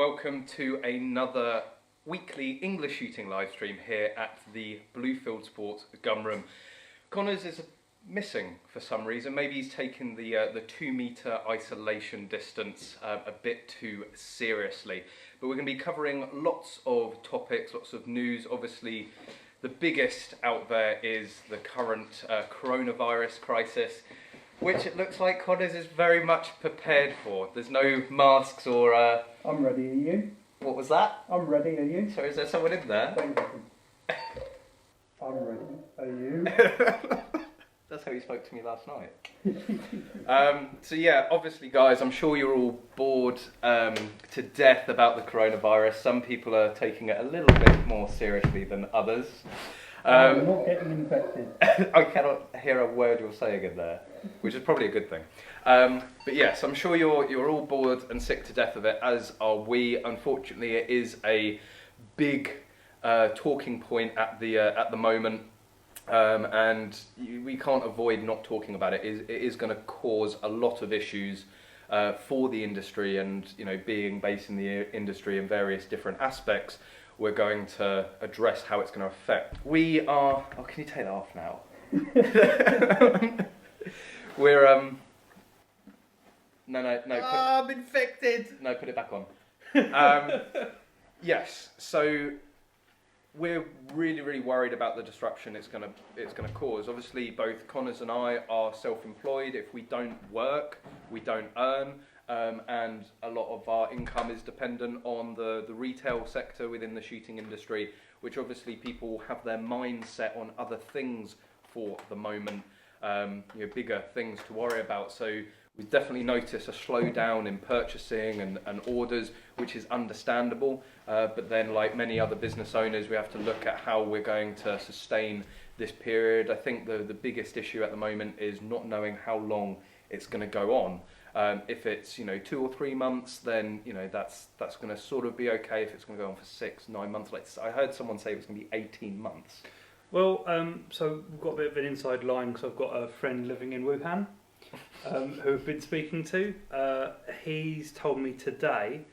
welcome to another weekly English shooting live stream here at the Blue Fieldsports gunroom. Conners is missing for some reason. Maybe he's taken the 2-meter isolation distance a bit too seriously. But we're going to be covering lots of topics, lots of news. Obviously, the biggest out there is the current coronavirus crisis, which it looks like Conners is very much prepared for. There's no masks or... I'm ready, are you? What was that? I'm ready, are you? So is there someone in there? I'm ready, are you? That's how he spoke to me last night. So yeah, obviously guys, I'm sure you're all bored to death about the coronavirus. Some people are taking it a little bit more seriously than others. I'm not getting infected. I cannot hear a word you're saying in there, which is probably a good thing. But yes, I'm sure you're all bored and sick to death of it, as are we. Unfortunately, it is a big talking point at the moment, and we can't avoid not talking about it. It is going to cause a lot of issues for the industry, and being based in the industry in various different aspects, we're going to address how it's going to affect. We are... Oh, can you take that off now? We're... No. I'm infected! No, put it back on. Yes, so we're really worried about the disruption it's going to cause. Obviously, both Conners and I are self-employed. If we don't work, we don't earn. And a lot of our income is dependent on the retail sector within the shooting industry, which obviously people have their mind set on other things for the moment, bigger things to worry about. So we've definitely noticed a slowdown in purchasing and orders, which is understandable. But then, like many other business owners, we have to look at how we're going to sustain this period. I think the biggest issue at the moment is not knowing how long it's going to go on. If it's 2 or 3 months, then that's going to sort of be okay. If it's going to go on for 6, 9 months, like I heard someone say it was going to be 18 months. Well, so we've got a bit of an inside line because I've got a friend living in Wuhan who I've been speaking to. He's told me today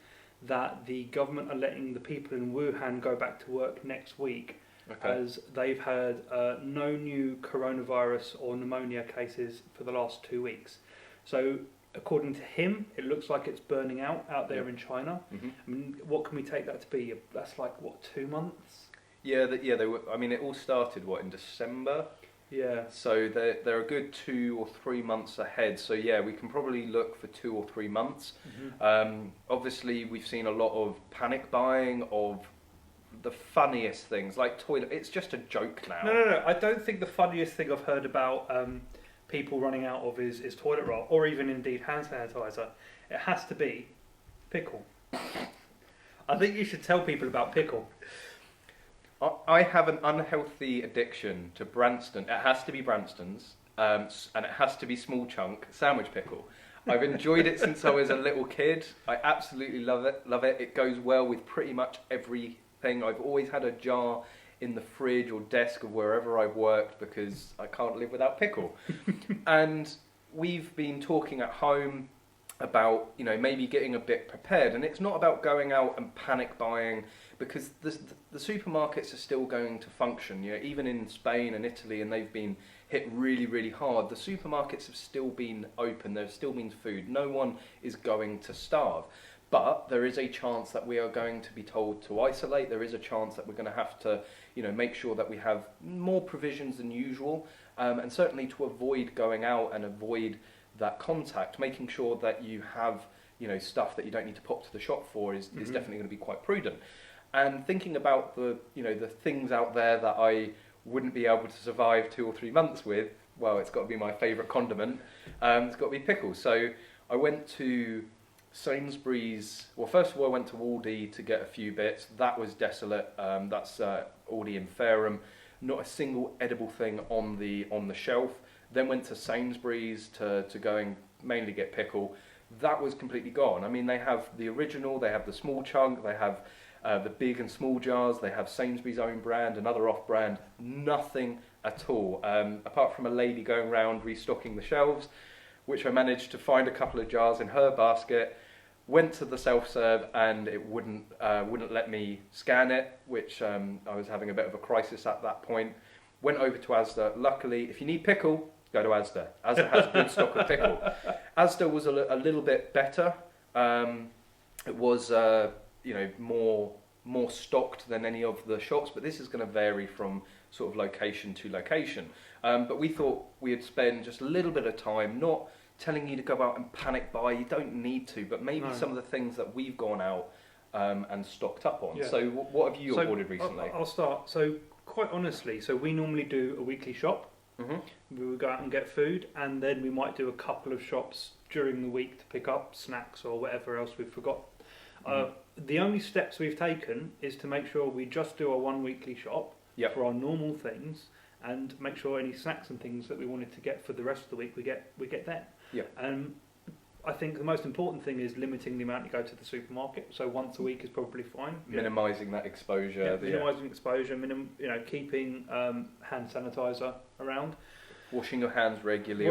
that the government are letting the people in Wuhan go back to work next week, as they've had no new coronavirus or pneumonia cases for the last 2 weeks. So according to him, it looks like it's burning out there in China. Mm-hmm. I mean, what can we take that to be? That's like, what, 2 months? Yeah, they were. I mean, it all started in December. Yeah. So they're a good 2 or 3 months ahead. So yeah, we can probably look for 2 or 3 months. Mm-hmm. Obviously, we've seen a lot of panic buying of the funniest things, like toilet. It's just a joke now. No. I don't think the funniest thing I've heard about people running out of is toilet roll, or even indeed hand sanitizer. It has to be pickle. I think you should tell people about pickle. I have an unhealthy addiction to Branston. It has to be Branston's, and it has to be small chunk sandwich pickle. I've enjoyed it since I was a little kid. I absolutely love it. It goes well with pretty much everything. I've always had a jar in the fridge or desk of wherever I've worked because I can't live without pickle. And we've been talking at home about maybe getting a bit prepared, and it's not about going out and panic buying, because the supermarkets are still going to function. Even in Spain and Italy, and they've been hit really hard, the supermarkets have still been open. There's still been food. No one is going to starve. But there is a chance that we are going to be told to isolate. There is a chance that we're going to have to, make sure that we have more provisions than usual, and certainly to avoid going out and avoid that contact, making sure that you have, stuff that you don't need to pop to the shop for is definitely going to be quite prudent. And thinking about the things out there that I wouldn't be able to survive 2 or 3 months with, well, it's got to be my favourite condiment. It's got to be pickles. So I went to Sainsbury's. Well, first of all, I went to Aldi to get a few bits. That was desolate. That's Aldi in Fareham. Not a single edible thing on the shelf. Then went to Sainsbury's to go and mainly get pickle. That was completely gone. I mean, they have the original, they have the small chunk, they have the big and small jars, they have Sainsbury's own brand, another off-brand. Nothing at all, apart from a lady going around restocking the shelves, which I managed to find a couple of jars in her basket. Went to the self-serve and it wouldn't let me scan it, which I was having a bit of a crisis at that point. Went over to Asda. Luckily, if you need pickle, go to Asda. Asda has good stock of pickle. Asda was a little bit better. It was more stocked than any of the shops, but this is going to vary from sort of location to location. But we thought we'd spend just a little bit of time, not telling you to go out and panic buy. You don't need to, but maybe some of the things that we've gone out and stocked up on. Yeah. So what have you ordered recently? I'll start. So quite honestly, we normally do a weekly shop. Mm-hmm. We would go out and get food, and then we might do a couple of shops during the week to pick up snacks or whatever else we've forgot. The only steps we've taken is to make sure we just do a one weekly shop for our normal things, and make sure any snacks and things that we wanted to get for the rest of the week we get then. Yeah. I think the most important thing is limiting the amount you go to the supermarket. So once a week is probably fine. Minimising that exposure. Minimising exposure. Keeping hand sanitizer around. Washing your hands regularly.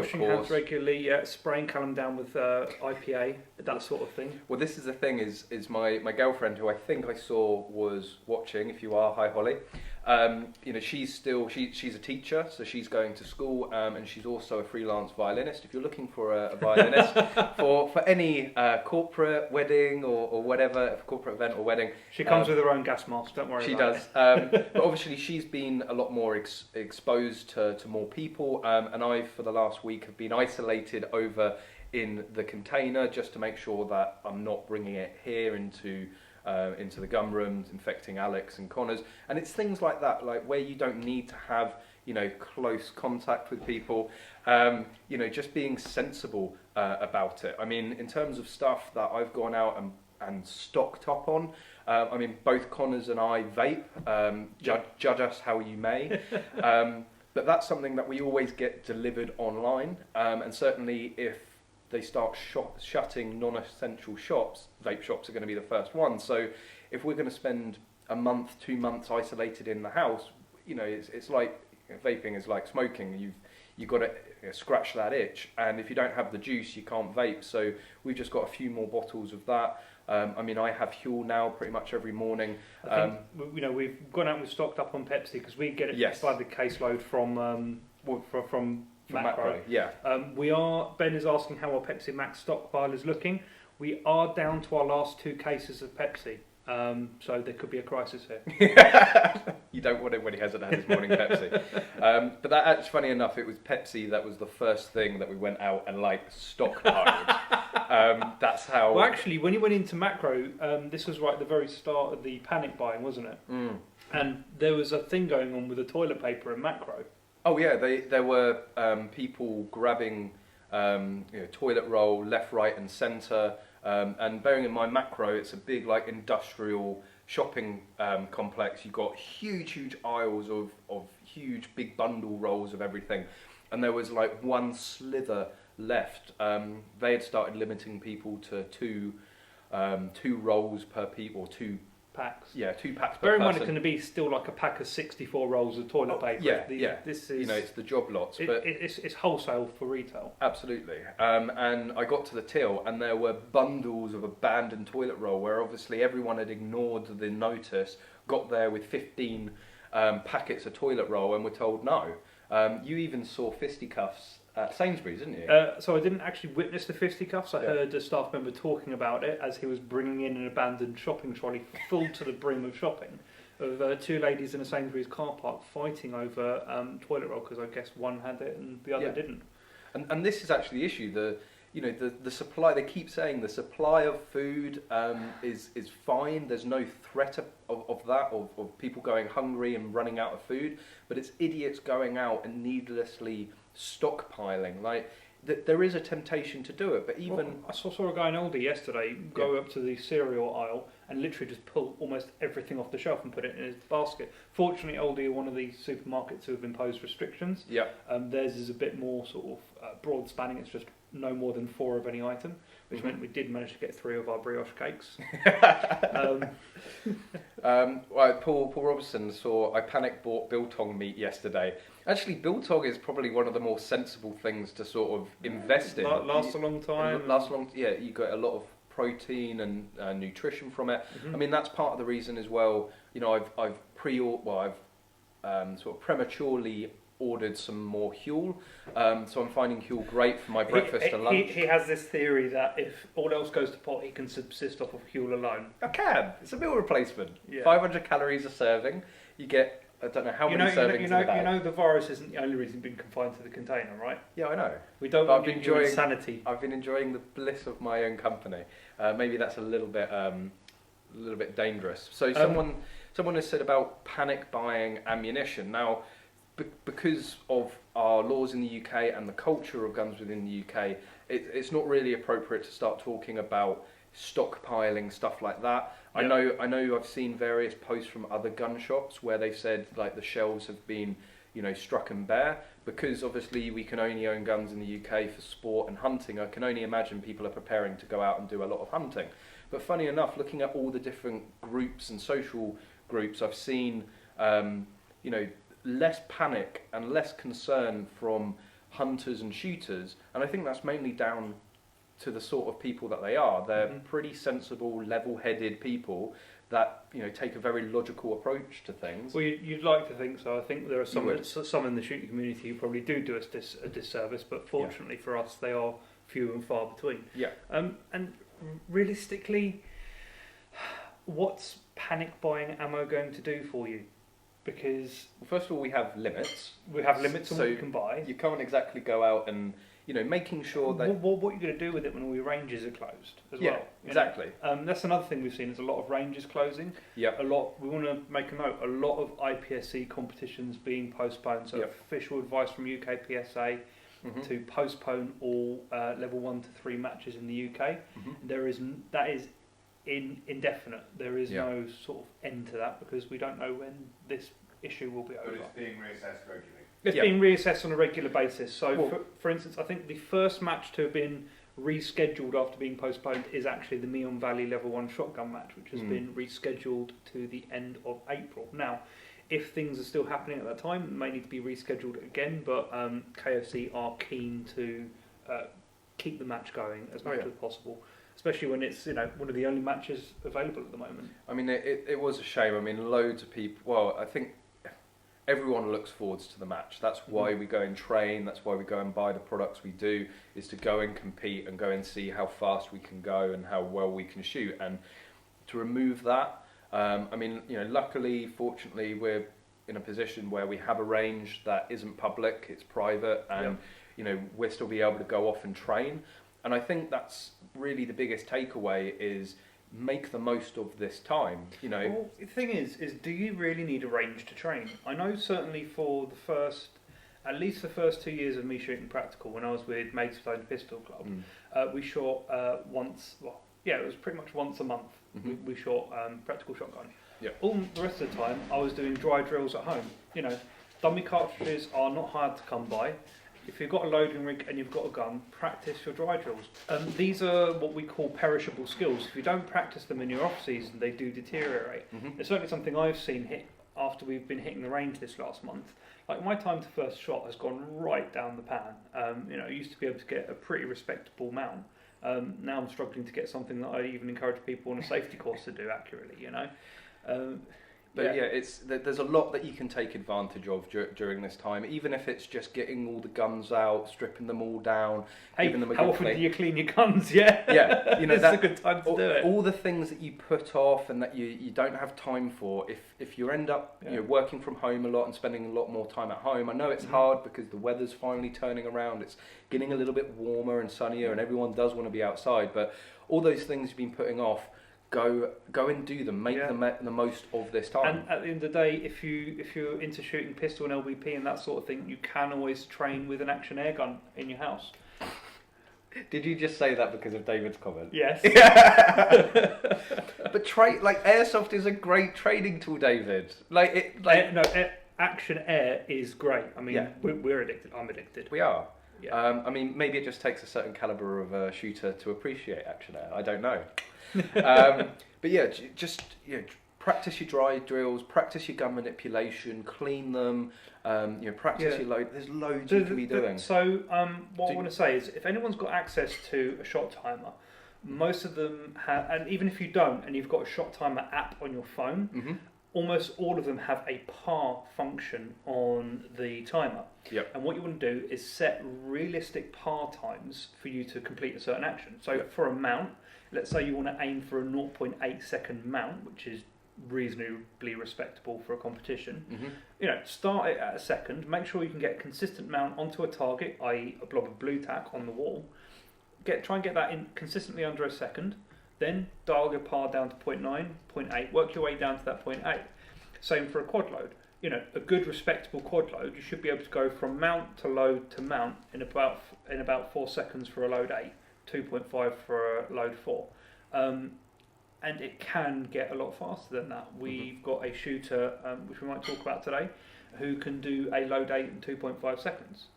Spraying Callum down with IPA, that sort of thing. Well, this is the thing. Is my girlfriend, who I think I saw was watching. If you are, hi Holly. She's a teacher, so she's going to school, and she's also a freelance violinist. If you're looking for a violinist for any corporate wedding or whatever, corporate event or wedding, she comes with her own gas mask. Don't worry. She about does. But obviously, she's been a lot more exposed to more people, and I, for the last week, have been isolated over in the container just to make sure that I'm not bringing it here into the gun rooms, infecting Alex and Conners. And it's things like that, like where you don't need to have, close contact with people, just being sensible about it. I mean, in terms of stuff that I've gone out and stocked up on, both Conners and I vape, judge us how you may. But that's something that we always get delivered online, and certainly if they start shutting non-essential shops, vape shops are going to be the first one. So if we're going to spend a month, 2 months isolated in the house, it's like vaping is like smoking. You've got to scratch that itch, and if you don't have the juice, you can't vape. So we've just got a few more bottles of that. I have Huel now pretty much every morning. I think, we've gone out and stocked up on Pepsi because we get it by the caseload from Macro. Yeah. Ben is asking how our Pepsi Max stockpile is looking. We are down to our last 2 cases of Pepsi. So there could be a crisis here. You don't want it when he hasn't had his morning Pepsi. But that actually, funny enough, it was Pepsi that was the first thing that we went out and stockpiled. That's how. Well, actually, when you went into Macro, this was right at the very start of the panic buying, wasn't it? Mm. And there was a thing going on with the toilet paper in Macro. Oh yeah, there were people grabbing toilet roll left, right, and centre. And bearing in mind Macro, it's a big industrial shopping complex. You've got huge aisles of huge big bundle rolls of everything, and there was one slither left. They had started limiting people to two rolls per people, or 2 packs. Yeah, 2 packs per person. Bear in mind it's going to be still a pack of 64 rolls of toilet paper. This is, it's the job lots. But it's wholesale for retail. Absolutely. And I got to the till, and there were bundles of abandoned toilet roll where obviously everyone had ignored the notice, got there with 15 packets of toilet roll and were told no. You even saw fisticuffs at Sainsbury's, didn't you? So I didn't actually witness the fisticuffs. I heard a staff member talking about it as he was bringing in an abandoned shopping trolley full to the brim of shopping, of 2 ladies in a Sainsbury's car park fighting over toilet roll because I guess one had it and the other didn't. And this is actually the issue. The supply. They keep saying the supply of food is fine. There's no threat of that, of people going hungry and running out of food. But it's idiots going out and needlessly stockpiling. There is a temptation to do it, but even I saw a guy in Aldi yesterday go up to the cereal aisle and literally just pull almost everything off the shelf and put it in his basket. Fortunately, Aldi are one of the supermarkets who have imposed restrictions. Yeah. Theirs is a bit more sort of broad spanning. It's just no more than 4 of any item, which meant we did manage to get 3 of our brioche cakes. Paul Robertson saw I panic bought biltong meat yesterday. Actually, biltong is probably one of the more sensible things to sort of invest in. Lasts a long time. Yeah, you get a lot of protein and nutrition from it. Mm-hmm. I mean, that's part of the reason as well. You know, I've sort of prematurely ordered some more Huel, so I'm finding Huel great for my breakfast and lunch. He has this theory that if all else goes to pot, he can subsist off of Huel alone. I can. It's a meal replacement. Yeah. 500 calories a serving. You get, I don't know how many servings in the bag. You know the virus isn't the only reason being confined to the container, right? Yeah, I know. We don't But want your insanity. I've been enjoying the bliss of my own company. Maybe that's a little bit dangerous. So someone has said about panic buying ammunition. Now, because of our laws in the UK and the culture of guns within the UK, it's not really appropriate to start talking about stockpiling, stuff like that. Yep. I know I've seen various posts from other gun shops where they've said like the shelves have been, you know, struck and bare, because obviously we can only own guns in the UK for sport and hunting. I can only imagine people are preparing to go out and do a lot of hunting. But funny enough, looking at all the different groups and social groups, I've seen, you know, less panic and less concern from hunters and shooters, and I think that's mainly down to the sort of people that they are. They're pretty sensible, level-headed people that, you know, take a very logical approach to things. Well, you'd like to think so. I think there are some in the shooting community who probably do us a disservice, but fortunately for us, they are few and far between. Yeah. And realistically, what's panic buying ammo going to do for you? Because first of all, we have limits. We have limits on what you can buy. You can't exactly go out and, you know, making sure that... What are you going to do with it when all your ranges are closed as well? Exactly. That's another thing we've seen is a lot of ranges closing. Yeah. We want to make a note, a lot of IPSC competitions being postponed. So official advice from UK PSA to postpone all level 1 to 3 matches in the UK. That is indefinite. There is no sort of end to that, because we don't know when this issue will be over. But it's being reassessed regularly. It's being reassessed on a regular basis. So, for instance, I think the first match to have been rescheduled after being postponed is actually the Meon Valley Level 1 shotgun match, which has been rescheduled to the end of April. Now, if things are still happening at that time, it may need to be rescheduled again, but KFC are keen to keep the match going as much as possible. Especially when it's, you know, one of the only matches available at the moment. I mean, it was a shame. I mean, loads of people... Well, I think everyone looks forwards to the match. That's why we go and train. That's why we go and buy the products we do, is to go and compete and go and see how fast we can go and how well we can shoot. And to remove that, I mean, you know, luckily, fortunately, we're in a position where we have a range that isn't public, it's private, and, you know, we'll still be able to go off and train. And I think that's really the biggest takeaway, is make the most of this time, you know. Well, the thing is do you really need a range to train? I know certainly for at least the first 2 years of me shooting practical, when I was with Maidstone Pistol Club, we shot once, it was pretty much once a month. We shot practical shotgun. Yeah. All the rest of the time, I was doing dry drills at home. You know, dummy cartridges are not hard to come by. If you've got a loading rig and you've got a gun, practice your dry drills. These are what we call perishable skills. If you don't practice them in your off season, they do deteriorate. It's certainly something I've seen hit after we've been hitting the range this last month. Like, my time to first shot has gone right down the pan. You know, I used to be able to get a pretty respectable mount. Now I'm struggling to get something that I even encourage people on a safety course to do accurately, you know. But there's a lot that you can take advantage of during this time, even if it's just getting all the guns out, stripping them all down, giving them a good how often do you clean your guns? Yeah, you know, that's a good time to do it. All the things that you put off and that you don't have time for, if you end up you know, working from home a lot and spending a lot more time at home. I know it's hard because the weather's finally turning around. It's getting a little bit warmer and sunnier, and everyone does want to be outside. But all those things you've been putting off, go and do them. Make the most of this time. And at the end of the day, if you're into shooting pistol and LBP and that sort of thing, you can always train with an action air gun in your house. Did you just say that because of David's comment? Yes. But airsoft is a great training tool, David. Action air is great. I mean, we're addicted. I'm addicted. We are. Yeah. I mean, maybe it just takes a certain caliber of shooter to appreciate action air. I don't know. But yeah, just practice your dry drills, practice your gun manipulation, clean them. Practice your load. There's loads you can be doing. So what I want to say is, if anyone's got access to a shot timer, most of them have, and even if you don't, and you've got a shot timer app on your phone, almost all of them have a par function on the timer. Yep. And what you want to do is set realistic par times for you to complete a certain action. So for a mount, let's say you want to aim for a 0.8 second mount, which is reasonably respectable for a competition. You know, start it at a second, make sure you can get a consistent mount onto a target, i.e. a blob of blue tack on the wall. Try and get that in consistently under a second. Then dial your par down to 0.9, 0.8, work your way down to that 0.8. Same for a quad load. You know, a good respectable quad load, you should be able to go from mount to load to mount in about 4 seconds for a load 8, 2.5 for a load 4. And it can get a lot faster than that. We've got a shooter, which we might talk about today, who can do a load 8 in 2.5 seconds.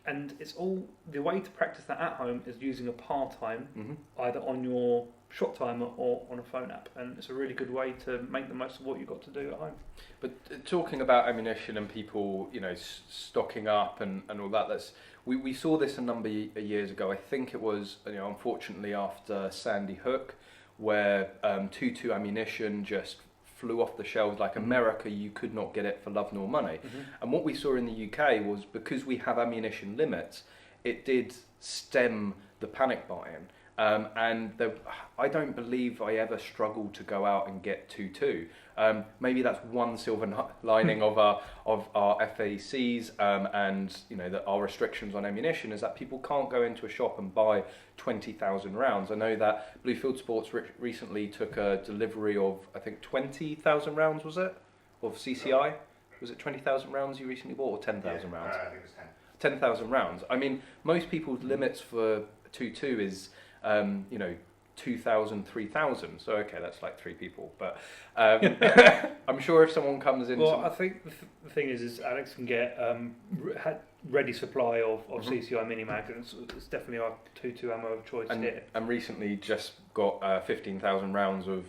And it's all, the way to practice that at home is using a par time, either on your shot timer or on a phone app, and it's a really good way to make the most of what you've got to do at home. But talking about ammunition and people, you know, stocking up and all that, we saw this a number of years ago. I think it was, you know, unfortunately after Sandy Hook, where 2.2 ammunition just flew off the shelves. Like America, you could not get it for love nor money. And what we saw in the UK was, because we have ammunition limits, it did stem the panic buying. I don't believe I ever struggled to go out and get 2.2. Maybe that's one silver lining of our FACs and, you know, our restrictions on ammunition is that people can't go into a shop and buy 20,000 rounds. I know that Blue Fieldsports recently took a delivery of, I think, 20,000 rounds, was it? Of CCI? Was it 20,000 rounds you recently bought, or 10,000 rounds? I think it was 10,000 rounds. I mean, most people's limits for 2.2 is, you know, 2,000, 3,000. So okay, that's like 3 people. But I'm sure if someone comes in, I think the thing is Alex can get ready supply of CCI mini mag, and it's definitely our 2.2 ammo of choice here. And recently just got 15,000 rounds of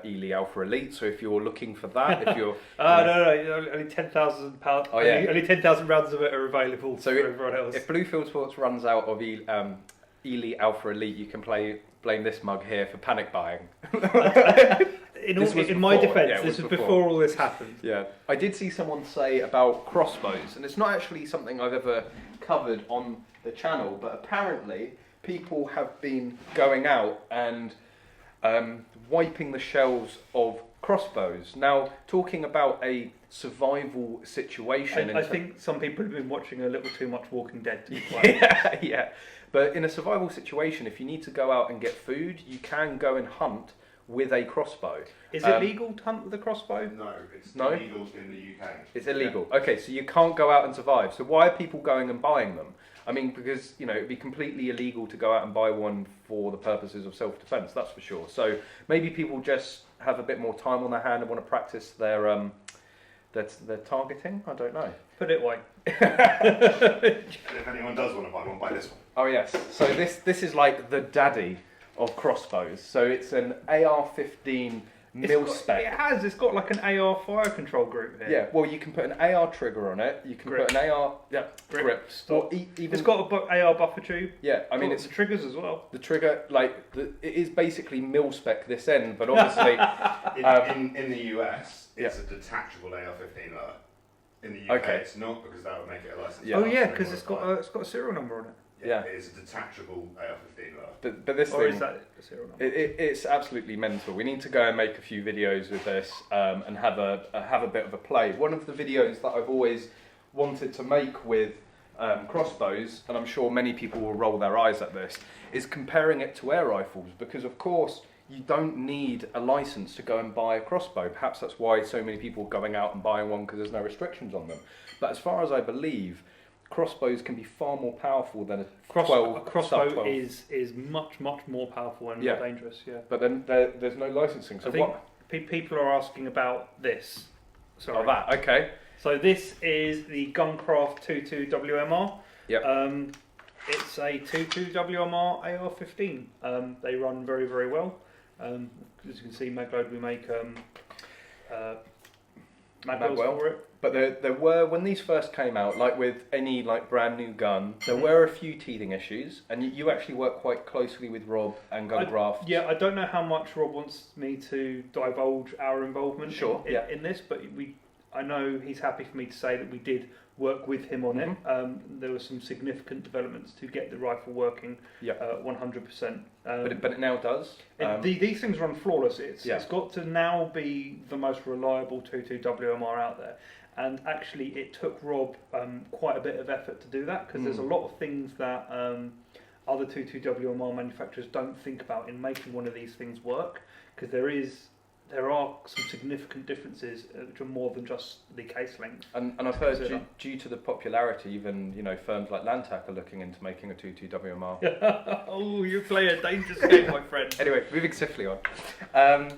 Ely Alpha Elite. So if you're looking for that, if you're no, only 10,000 pounds. Oh yeah, only 10,000 rounds of it are available so for everyone else. If Blue Fieldsports runs out of Ely Alpha Elite, you can blame this mug here for panic buying. In my defence, this was before all this happened. Yeah, I did see someone say about crossbows, and it's not actually something I've ever covered on the channel, but apparently people have been going out and wiping the shelves of crossbows. Now, talking about a survival situation, I think some people have been watching a little too much Walking Dead. Yeah. But in a survival situation, if you need to go out and get food, you can go and hunt with a crossbow. Is it legal to hunt with a crossbow? No, it's illegal in the UK. It's illegal. Yeah. Okay, so you can't go out and survive. So why are people going and buying them? I mean, because, you know, it'd be completely illegal to go out and buy one for the purposes of self-defense, that's for sure. So maybe people just have a bit more time on their hand and want to practice their targeting. I don't know. Put it away. If anyone does want to buy one, buy this one. Oh yes. So this is like the daddy of crossbows. So it's an AR-15 mil-spec. It's got like an AR fire control group here. Yeah, well you can put an AR trigger on it, you can put an AR grip. Or it's got an AR buffer tube. Yeah, I mean it's the triggers as well. The trigger, it is basically mil-spec this end, but obviously... in the US, it's a detachable AR-15 lower. In the UK it's not, because that would make it a license. Yeah. Oh yeah, because it's got a serial number on it. Yeah, it is a detachable AR-15 lower. But this thing, is that a serial number? It's absolutely mental. We need to go and make a few videos with this and have a bit of a play. One of the videos that I've always wanted to make with crossbows, and I'm sure many people will roll their eyes at this, is comparing it to air rifles, because of course you don't need a license to go and buy a crossbow. Perhaps that's why so many people are going out and buying one, because there's no restrictions on them. But as far as I believe, crossbows can be far more powerful than a crossbow is much more powerful and more dangerous. Yeah. But then there's no licensing. So I think people are asking about this. Sorry. Oh, that. Okay. So this is the Guncraft 2.2 WMR. Yep. It's a 2.2 WMR AR-15. They run very, very well. As you can see, Magload, we make mag wells for it. But there were, when these first came out, like with any like brand new gun, there were a few teething issues, and you actually work quite closely with Rob and Guncraft. Yeah, I don't know how much Rob wants me to divulge our involvement in this, but I know he's happy for me to say that we did work with him on it. There were some significant developments to get the rifle working 100%. But it now does. These things run flawless. It's got to now be the most reliable 2.2 WMR out there. And actually, it took Rob quite a bit of effort to do that, because there's a lot of things that other 2.2 WMR manufacturers don't think about in making one of these things work, because there are some significant differences which are more than just the case length. And I've heard due to the popularity, even firms like Lantac are looking into making a 2.2 WMR. Oh, you play a dangerous game, my friend. Anyway, moving swiftly on. So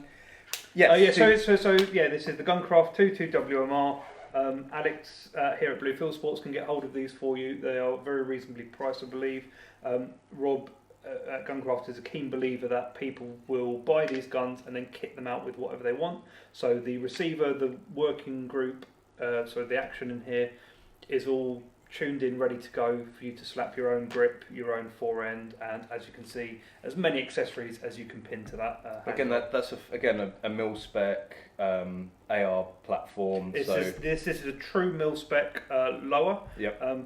this is the Guncraft 2.2 WMR. Alex here at Blue Fieldsports can get hold of these for you. They are very reasonably priced, I believe. Rob at Guncraft is a keen believer that people will buy these guns and then kit them out with whatever they want. So the receiver, the working group, so the action in here is all tuned in, ready to go for you to slap your own grip, your own forend, and as you can see, as many accessories as you can pin to that. Again, that's a mil spec AR platform. This is a true mil spec lower,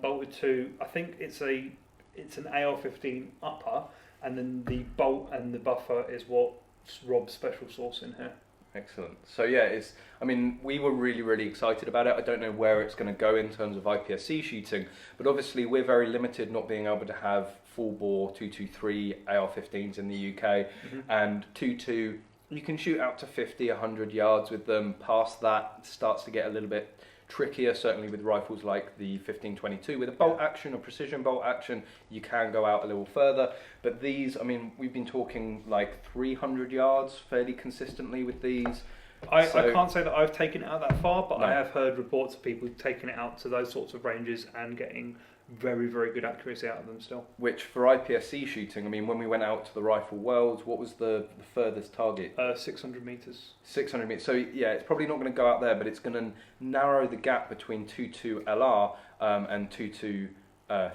bolted to. I think it's an AR-15 upper, and then the bolt and the buffer is what Rob's special sauce in here. Excellent. So we were really, really excited about it. I don't know where it's going to go in terms of IPSC shooting, but obviously we're very limited not being able to have full bore 223 AR-15s in the UK, and 2.2, you can shoot out to 50, 100 yards with them. Past that, it starts to get a little bit trickier, certainly with rifles like the 1522. With a bolt action or precision bolt action, you can go out a little further. But these, we've been talking like 300 yards fairly consistently with these. I can't say that I've taken it out that far, but I have heard reports of people taking it out to those sorts of ranges and getting very, very good accuracy out of them still. Which for IPSC shooting, when we went out to the Rifle Worlds, what was the furthest target? 600 metres. 600 metres. So it's probably not going to go out there, but it's going to narrow the gap between 2.2 LR and 2.2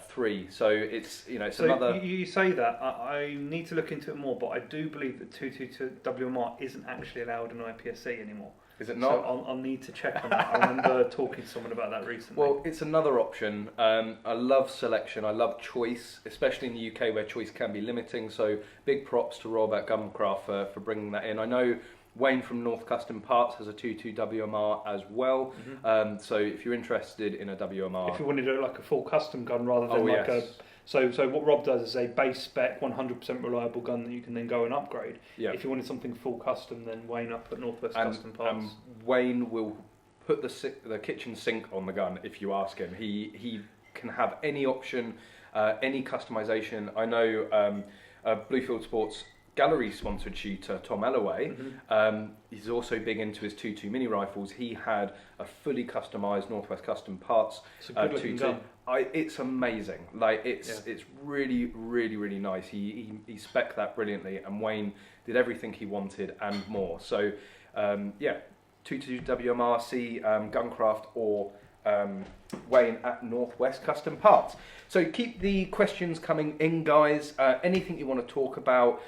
3. So it's it's another. You say that I need to look into it more, but I do believe that 2.2 WMR isn't actually allowed in IPSC anymore. Is it not? So I'll need to check on that. I remember talking to someone about that recently. Well, it's another option. I love selection. I love choice, especially in the UK where choice can be limiting. So big props to Rob at Guncraft for bringing that in. I know Wayne from North Custom Parts has a 2.2 WMR as well. So if you're interested in a WMR, if you want to do like a full custom gun rather than So what Rob does is a base spec 100% reliable gun that you can then go and upgrade. If you wanted something full custom, then Wayne up at Northwest Custom Parts. Wayne will put the kitchen sink on the gun if you ask him. He can have any option, any customization. I know Blue Fieldsports gallery sponsored shooter Tom Ellaway, he's also big into his 2.2 mini rifles. He had a fully customized Northwest Custom Parts 2.2. It's amazing. It's really, really, really nice. He spec'd that brilliantly, and Wayne did everything he wanted and more. So 2.2 WMRC, Guncraft, or Wayne at Northwest Custom Parts. So keep the questions coming in, guys. Anything you want to talk about,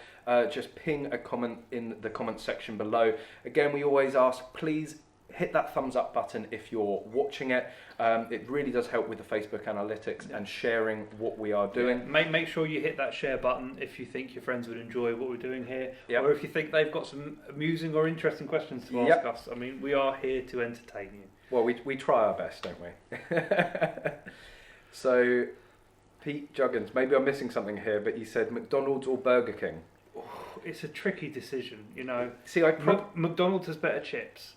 just ping a comment in the comment section below. Again, we always ask, please hit that thumbs up button if you're watching it. It really does help with the Facebook analytics and sharing what we are doing. Make sure you hit that share button if you think your friends would enjoy what we're doing here, or if you think they've got some amusing or interesting questions to ask us. We are here to entertain you. Well, we try our best, don't we? So, Pete Juggins, maybe I'm missing something here, but you said McDonald's or Burger King? It's a tricky decision, See, McDonald's has better chips.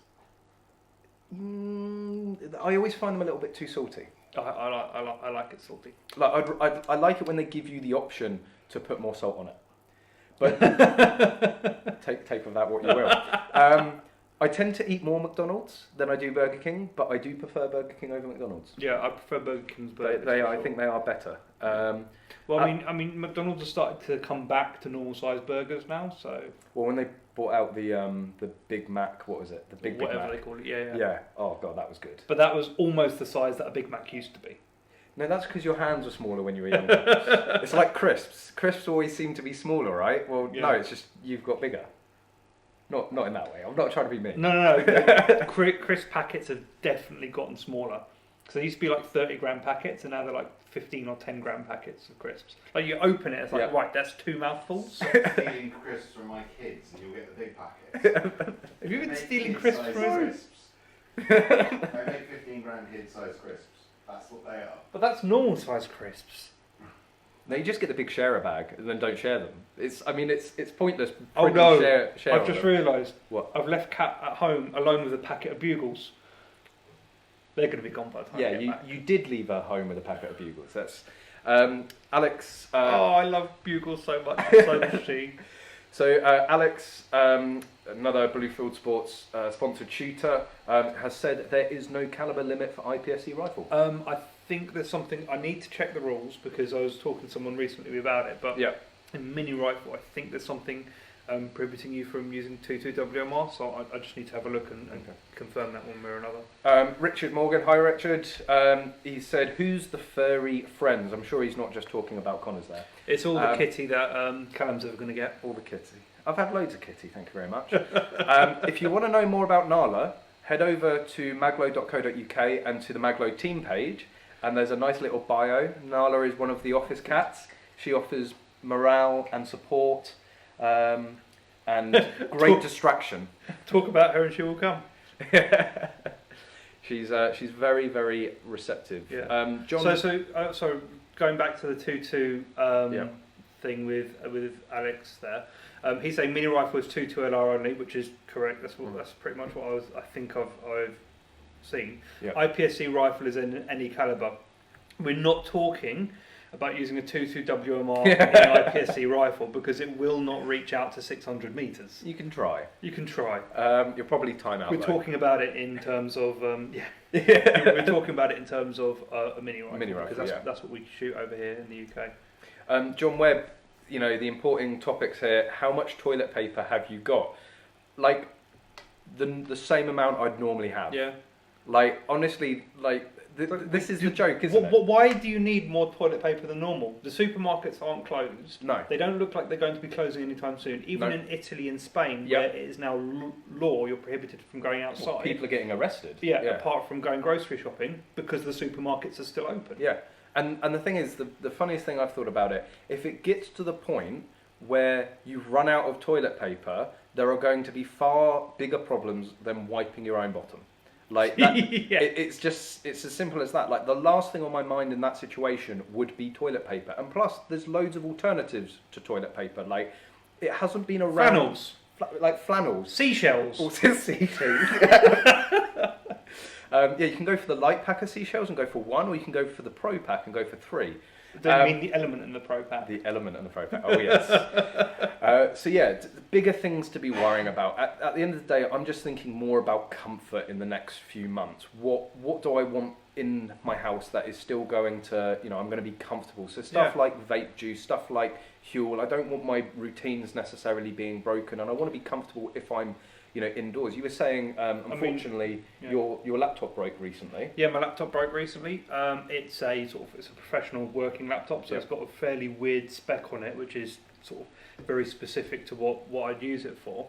I always find them a little bit too salty. I like it salty. I like it when they give you the option to put more salt on it. But take of that what you will. I tend to eat more McDonald's than I do Burger King, but I do prefer Burger King over McDonald's. Yeah, I prefer Burger King's burgers. I think they are better. Well, I mean, McDonald's has started to come back to normal sized burgers now. So. Well, when they brought out the Big Mac, what was it? The Big whatever Mac. they call it. Yeah. Yeah. Oh god, that was good. But that was almost the size that a Big Mac used to be. No, that's because your hands were smaller when you were younger. It's like crisps. Crisps always seem to be smaller, right? Well, no, it's just you've got bigger. Not in that way. I'm not trying to be mean. No. Crisp packets have definitely gotten smaller. Because they used to be like 30-gram packets, and now they're like 15 or 10-gram packets of crisps. Like you open it, it's like, right, that's 2 mouthfuls. Stealing crisps from my kids, and you'll get the big packets. Have you been stealing crisps from us? They make 15 grand kid-sized crisps. That's what they are. But that's normal size crisps. No, you just get the big sharer bag and then don't share them. It's pointless. Oh no! Share I've just realised. What? I've left Kat at home alone with a packet of bugles. They're going to be gone by the time I get back. You did leave her home with a packet of bugles. That's Alex. Oh, I love bugles so much. So does she. So Alex, another Blue Fieldsports sponsored shooter, has said there is no caliber limit for IPSC rifle. I think there's something, I need to check the rules because I was talking to someone recently about it, but in mini rifle I think there's something prohibiting you from using 22 WMR, so I just need to have a look and confirm that one way or another. Richard Morgan, hi Richard, he said, who's the furry friends? I'm sure he's not just talking about Conners there. It's all the kitty that Callum's ever going to get. All the kitty. I've had loads of kitty, thank you very much. If you want to know more about Nala, head over to maglo.co.uk and to the Maglo team page, and there's a nice little bio. Nala is one of the office cats. She offers morale and support and great distraction. Talk about her and she will come. She's very, very receptive. Yeah. John. So going back to the 2.2 thing with Alex there, he's saying mini rifle is 2.2 LR only, which is correct. That's pretty much what I think I've seen. Yeah. IPSC rifle is in any caliber. We're not talking about using a 2.2 WMR in an IPSC rifle because it will not reach out to 600 meters. You can try. You can try. You'll probably time out. We're talking about it in terms of we're talking about it in terms of a mini rifle. Mini rifle, because that's what we shoot over here in the UK. John Webb, the important topics here. How much toilet paper have you got? Like the same amount I'd normally have. Yeah. Like honestly, this is the joke, isn't it? Why do you need more toilet paper than normal? The supermarkets aren't closed. No. They don't look like they're going to be closing anytime soon. Even in Italy and Spain, where it is now law, you're prohibited from going outside. Well, people are getting arrested. Yeah, apart from going grocery shopping, because the supermarkets are still open. Yeah, and the thing is, the funniest thing I've thought about it, if it gets to the point where you've run out of toilet paper, there are going to be far bigger problems than wiping your own bottom. Like that, it's as simple as that. Like the last thing on my mind in that situation would be toilet paper, and plus there's loads of alternatives to toilet paper. Like it hasn't been around. Flannels, like flannels, seashells. Seashells. You can go for the light pack of seashells and go for 1, or you can go for the pro pack and go for 3. Don't you mean the element and the pro pack? The element and the pro pack. Oh yes. Bigger things to be worrying about. At the end of the day, I'm just thinking more about comfort in the next few months. What do I want in my house that is still going to, I'm going to be comfortable. So stuff like vape juice, stuff like Huel. I don't want my routines necessarily being broken, and I want to be comfortable if I'm indoors. You were saying, unfortunately, your laptop broke recently. Yeah, my laptop broke recently. It's a professional working laptop, so it's got a fairly weird spec on it, which is sort of very specific to what I'd use it for.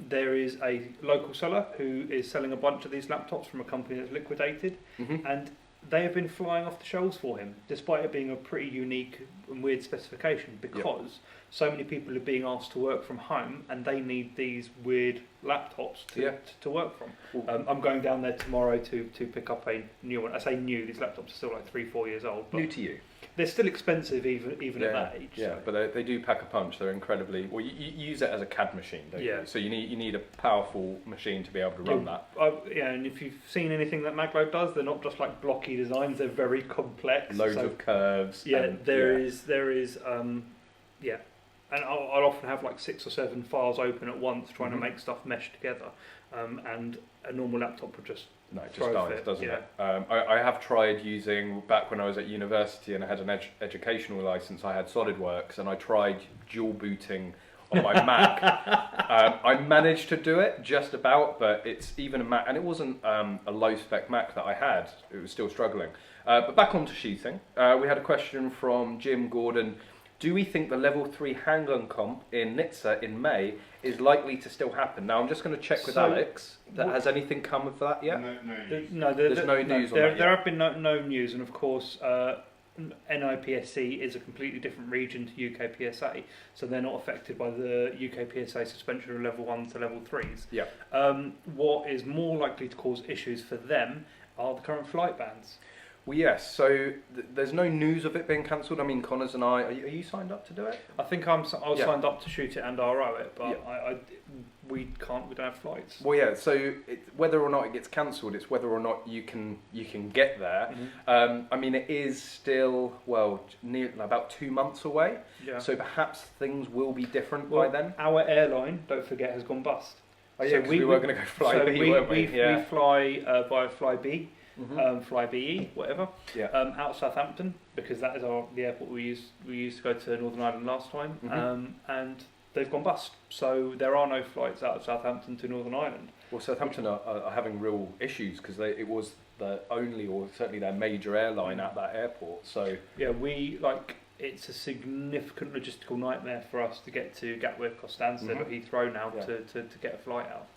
There is a local seller who is selling a bunch of these laptops from a company that's liquidated, and they have been flying off the shelves for him, despite it being a pretty unique and weird specification, because so many people are being asked to work from home and they need these weird laptops to work from. I'm going down there tomorrow to pick up a new one. I say new, these laptops are still like 3-4 years old. But new to you. They're still expensive even at that age. Yeah, so. But they do pack a punch. They're incredibly... Well, you use it as a CAD machine, don't you? So you need a powerful machine to be able to run that. And if you've seen anything that Maglo does, they're not just like blocky designs, they're very complex. Loads of curves. There is and I'll often have like 6 or 7 files open at once trying to make stuff mesh together. and a normal laptop would just No, it just throw dies, fit, doesn't yeah. it? I have tried using, back when I was at university and I had an educational license, I had SolidWorks, and I tried dual booting on my Mac. I managed to do it just about, but it's even a Mac, and it wasn't a low spec Mac that I had, it was still struggling. But back onto shooting, we had a question from Jim Gordon. Do we think the level 3 handgun comp in Nizza in May is likely to still happen? Now I'm just going to check with Alex. Has anything come of that yet? No There's news. no news on that yet. There have been no news, and of course, NIPSC is a completely different region to UK PSA, so they're not affected by the UK PSA suspension of level 1 to level 3s. Yeah. What is more likely to cause issues for them are the current flight bans. Well, yes. So there's no news of it being cancelled. I mean, Conners and I. Are you signed up to do it? I think I was signed up to shoot it and RO it, but we don't have flights. Well, yeah. So whether or not it gets cancelled, it's whether or not you can get there. Mm-hmm. I mean, it is still near about 2 months away. Yeah. So perhaps things will be different by Well, then. Our airline, don't forget, has gone bust. Oh yeah, because we were going to go fly B, weren't we? We fly via Fly B. Mm-hmm. Fly BE, whatever, Yeah. out of Southampton, because that is the airport we used to go to Northern Ireland last time, Mm-hmm. and they've gone bust. So there are no flights out of Southampton to Northern Ireland. Well, Southampton are having real issues because it was the only, or certainly their major airline at that airport. So yeah, it's a significant logistical nightmare for us to get to Gatwick or Stansted or Heathrow now to get a flight out.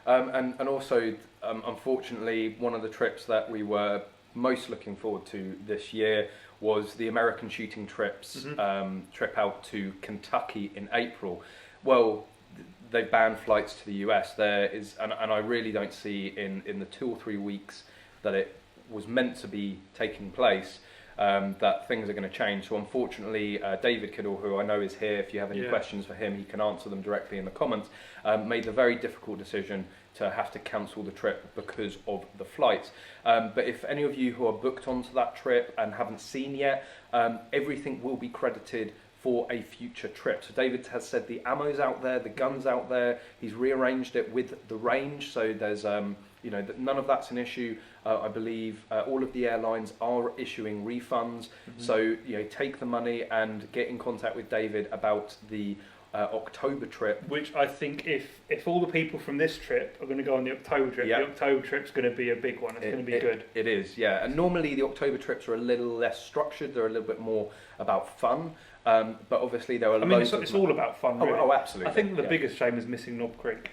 And also, unfortunately, one of the trips that we were most looking forward to this year was the American shooting trips trip out to Kentucky in April. Well, they banned flights to the US. There is, and I really don't see in the 2 or 3 weeks that it was meant to be taking place, that things are going to change. So unfortunately, David Kiddle, who I know is here, if you have any questions for him, he can answer them directly in the comments, made the very difficult decision to have to cancel the trip because of the flights. But if any of you who are booked onto that trip and haven't seen yet, everything will be credited for a future trip. So David has said the ammo's out there, the gun's out there, he's rearranged it with the range, so there's none of that's an issue. I believe all of the airlines are issuing refunds, so take the money and get in contact with David about the October trip. Which I think if all the people from this trip are going to go on the October trip, the October trip's going to be a big one. It's going to be good. It is, yeah. And normally the October trips are a little less structured. They're a little bit more about fun. But obviously there are loads it's all about fun, really. Oh, absolutely. I think the biggest shame is missing Knob Creek.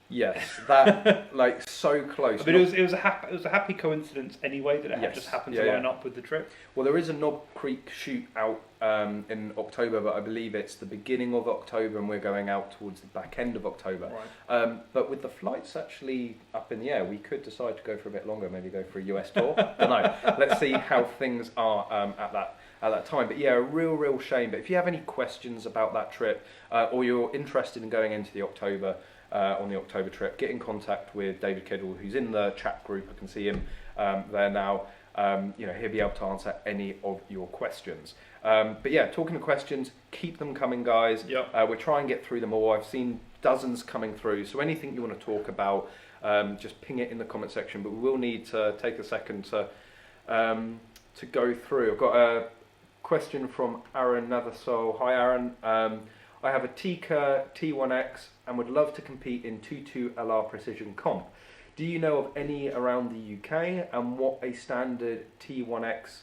Yes, that so close. But it was a happy coincidence anyway that it just happened to line up with the trip. Well, there is a Knob Creek shoot out in October, but I believe it's the beginning of October, and we're going out towards the back end of October. Right. But with the flights actually up in the air, we could decide to go for a bit longer, maybe go for a US tour. Don't know. Let's see how things are at that time. But yeah, a real shame. But if you have any questions about that trip, or you're interested in going into the October. On the October trip, get in contact with David Kiddle, who's in the chat group. I can see him there now. He'll be able to answer any of your questions. But yeah, talking of questions, keep them coming, guys. Yep. We'll try and get through them all. I've seen dozens coming through, so anything you want to talk about, just ping it in the comment section. But we will need to take a second to go through. I've got a question from Aaron Nathersol. Hi, Aaron. I have a Tikka T1X and would love to compete in 2.2 LR Precision Comp. Do you know of any around the UK, and what a standard T1X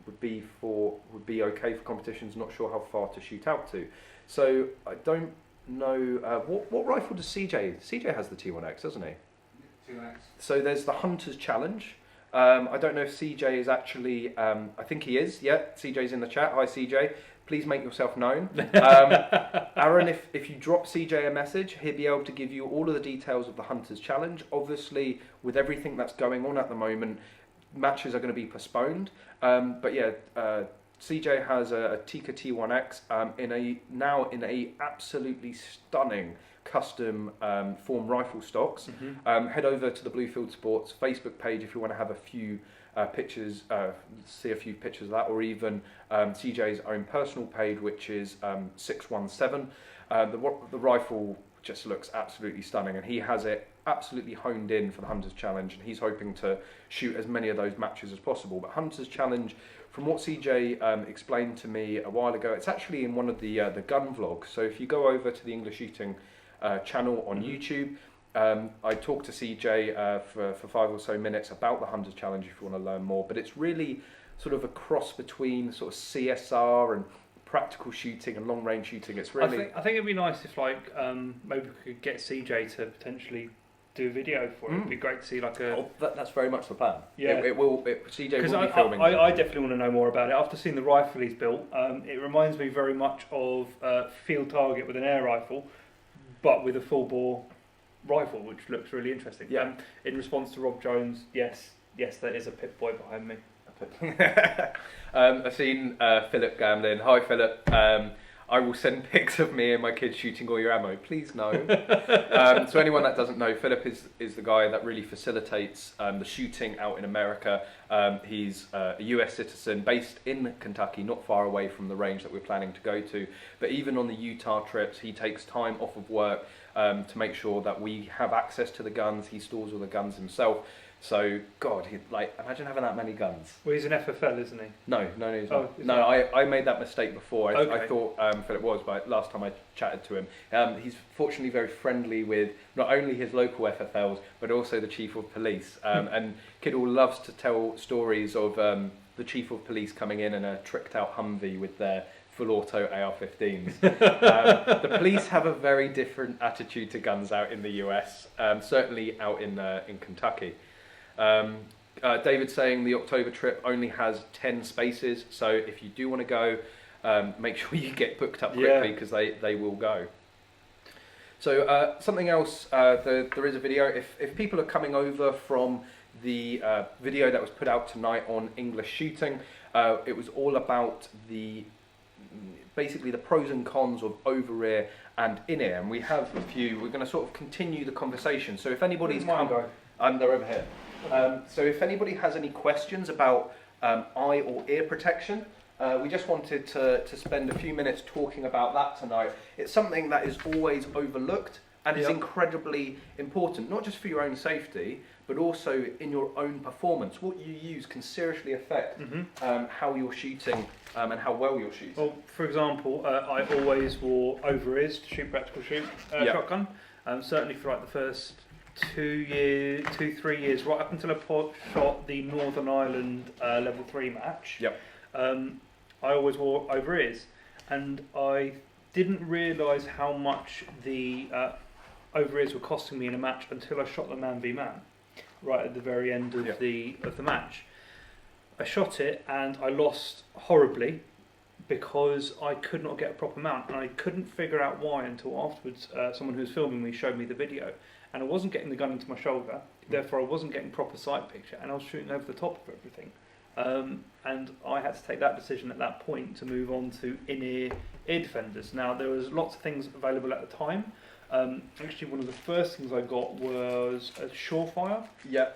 would be okay for competitions? Not sure how far to shoot out to. So I don't know what rifle does CJ? CJ has the T1X, doesn't he? T1X. So there's the Hunter's Challenge. I don't know if CJ is actually. I think he is. Yeah, CJ's in the chat. Hi, CJ. Please make yourself known. Aaron, if you drop CJ a message, he'll be able to give you all of the details of the Hunter's Challenge. Obviously, with everything that's going on at the moment, matches are going to be postponed. But yeah, CJ has a Tikka T1X in a absolutely stunning custom form rifle stocks. Head over to the Blue Fieldsports Facebook page if you want to have a few pictures, see a few pictures of that, or even CJ's own personal page, which is 617. The rifle just looks absolutely stunning, and he has it absolutely honed in for the Hunters Challenge, and he's hoping to shoot as many of those matches as possible. But Hunters Challenge, from what CJ explained to me a while ago, it's actually in one of the gun vlogs. So if you go over to the EnglishShooting channel on YouTube, I talked to CJ for 5 or so minutes about the Hunters Challenge if you want to learn more. But it's really sort of a cross between sort of CSR and practical shooting and long range shooting. It's really. I think it'd be nice if maybe we could get CJ to potentially do a video for it. It'd be great to see like a. Oh, that's very much the plan. Yeah, CJ will be filming. I definitely want to know more about it. After seeing the rifle he's built, it reminds me very much of Field Target with an air rifle, but with a full bore rifle, which looks really interesting. Yeah. In response to Rob Jones, yes, there is a Pip Boy behind me. I've seen Philip Gamlin. Hi Philip. I will send pics of me and my kids shooting all your ammo. Please no. So anyone that doesn't know, Philip is the guy that really facilitates the shooting out in America. He's a US citizen based in Kentucky, not far away from the range that we're planning to go to. But even on the Utah trips, he takes time off of work to make sure that we have access to the guns. He stores all the guns himself. So, God, imagine having that many guns. Well, he's an FFL, isn't he? No, he's not. No, I made that mistake before. I thought Philip was, but last time I chatted to him, he's fortunately very friendly with not only his local FFLs, but also the Chief of Police. And Kiddle loves to tell stories of the Chief of Police coming in a tricked out Humvee with their full auto AR-15s. The police have a very different attitude to guns out in the US, certainly out in Kentucky. David's saying the October trip only has 10 spaces, so if you do want to go, make sure you get booked up quickly because they will go. So something else, there is a video. If people are coming over from the video that was put out tonight on EnglishShooting, it was all about basically the pros and cons of over-ear and in-ear, and we have a few. We're going to sort of continue the conversation. So if anybody's they're over here. So if anybody has any questions about eye or ear protection, we just wanted to spend a few minutes talking about that tonight. It's something that is always overlooked and is incredibly important, not just for your own safety, but also in your own performance. What you use can seriously affect how you're shooting and how well you're shooting. Well, for example, I always wore over-ears to shoot practical shotgun, certainly for like the first 3 years, right up until I shot the Northern Ireland level 3 match. I always wore over ears, and I didn't realise how much the over ears were costing me in a match until I shot the man v man, right at the very end of the match. I shot it and I lost horribly because I could not get a proper mount, and I couldn't figure out why until afterwards. Someone who was filming me showed me the video. And I wasn't getting the gun into my shoulder, therefore I wasn't getting proper sight picture, and I was shooting over the top of everything. And I had to take that decision at that point to move on to in-ear ear defenders. Now, there was lots of things available at the time. Actually, one of the first things I got was a Surefire. Yeah,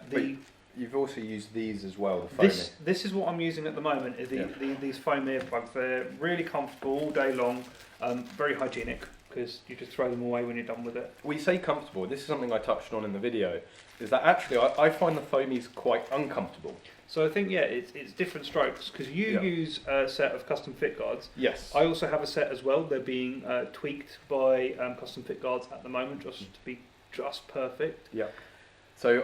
you've also used these as well, the foamy. This is what I'm using at the moment, is these foam earplugs. They're really comfortable all day long, very hygienic, because you just throw them away when you're done with it. We say comfortable. This is something I touched on in the video, is that actually I find the foamies quite uncomfortable. So I think, it's different strokes, because you use a set of custom fit guards. Yes. I also have a set as well. They're being tweaked by custom fit guards at the moment, just to be just perfect. Yeah. So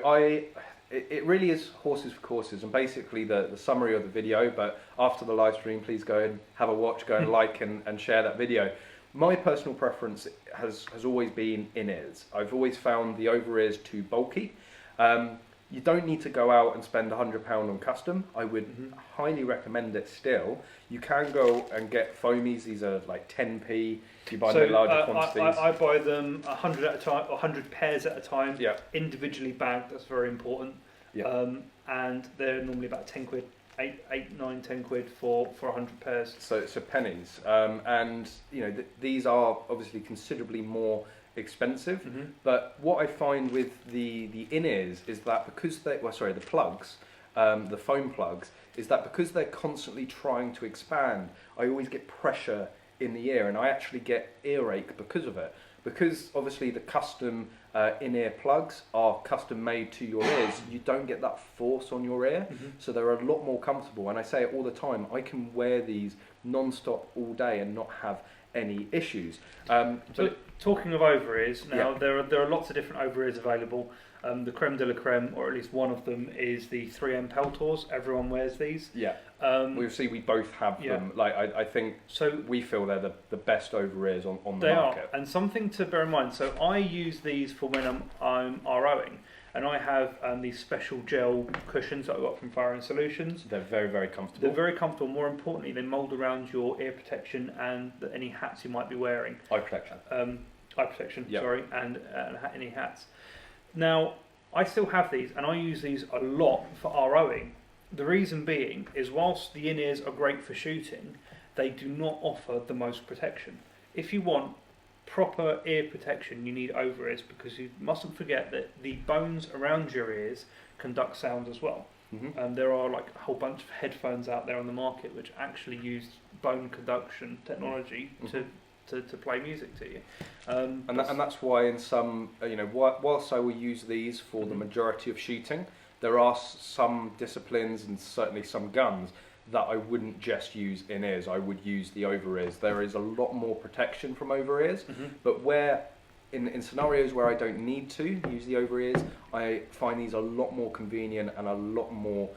it really is horses for courses, and basically the summary of the video, but after the live stream, please go and have a watch, go and like and share that video. My personal preference has always been in-ears. I've always found the over-ears too bulky. You don't need to go out and spend £100 on custom. I would highly recommend it still. You can go and get foamies. These are like 10p. You buy them in larger quantities. I buy them 100 at a time, or 100 pairs at a time, individually bagged. That's very important. And they're normally about 10 quid. 8, 9, 10 quid for 100 pairs. So pennies, and these are obviously considerably more expensive. But what I find with the in-ears is that because the plugs, the foam plugs, is that because they're constantly trying to expand, I always get pressure in the ear, and I actually get earache because of it. because obviously the custom in-ear plugs are custom made to your ears, you don't get that force on your ear, so they're a lot more comfortable. And I say it all the time, I can wear these non-stop all day and not have any issues. So talking of over-ears, now there are lots of different over-ears available. The creme de la creme, or at least one of them, is the 3M Peltors. Everyone wears these. Yeah. We both have them. Like I think we feel they're the best over-ears on the market. Are. And something to bear in mind. So I use these for when I'm ROing, and I have these special gel cushions that I got from Fire and Solutions. They're very, very comfortable. They're very comfortable. More importantly, they mould around your ear protection and any hats you might be wearing. Eye protection. Eye protection. Sorry, and any hats. Now, I still have these, and I use these a lot for ROing. The reason being is whilst the in-ears are great for shooting, they do not offer the most protection. If you want proper ear protection, you need over-ears, because you mustn't forget that the bones around your ears conduct sound as well. There are like a whole bunch of headphones out there on the market which actually use bone conduction technology to play music to you, and that's why in some, whilst I will use these for the majority of shooting, there are some disciplines and certainly some guns that I wouldn't just use in ears. I would use the over ears. There is a lot more protection from over ears, but where in scenarios where I don't need to use the over ears, I find these a lot more convenient and a lot more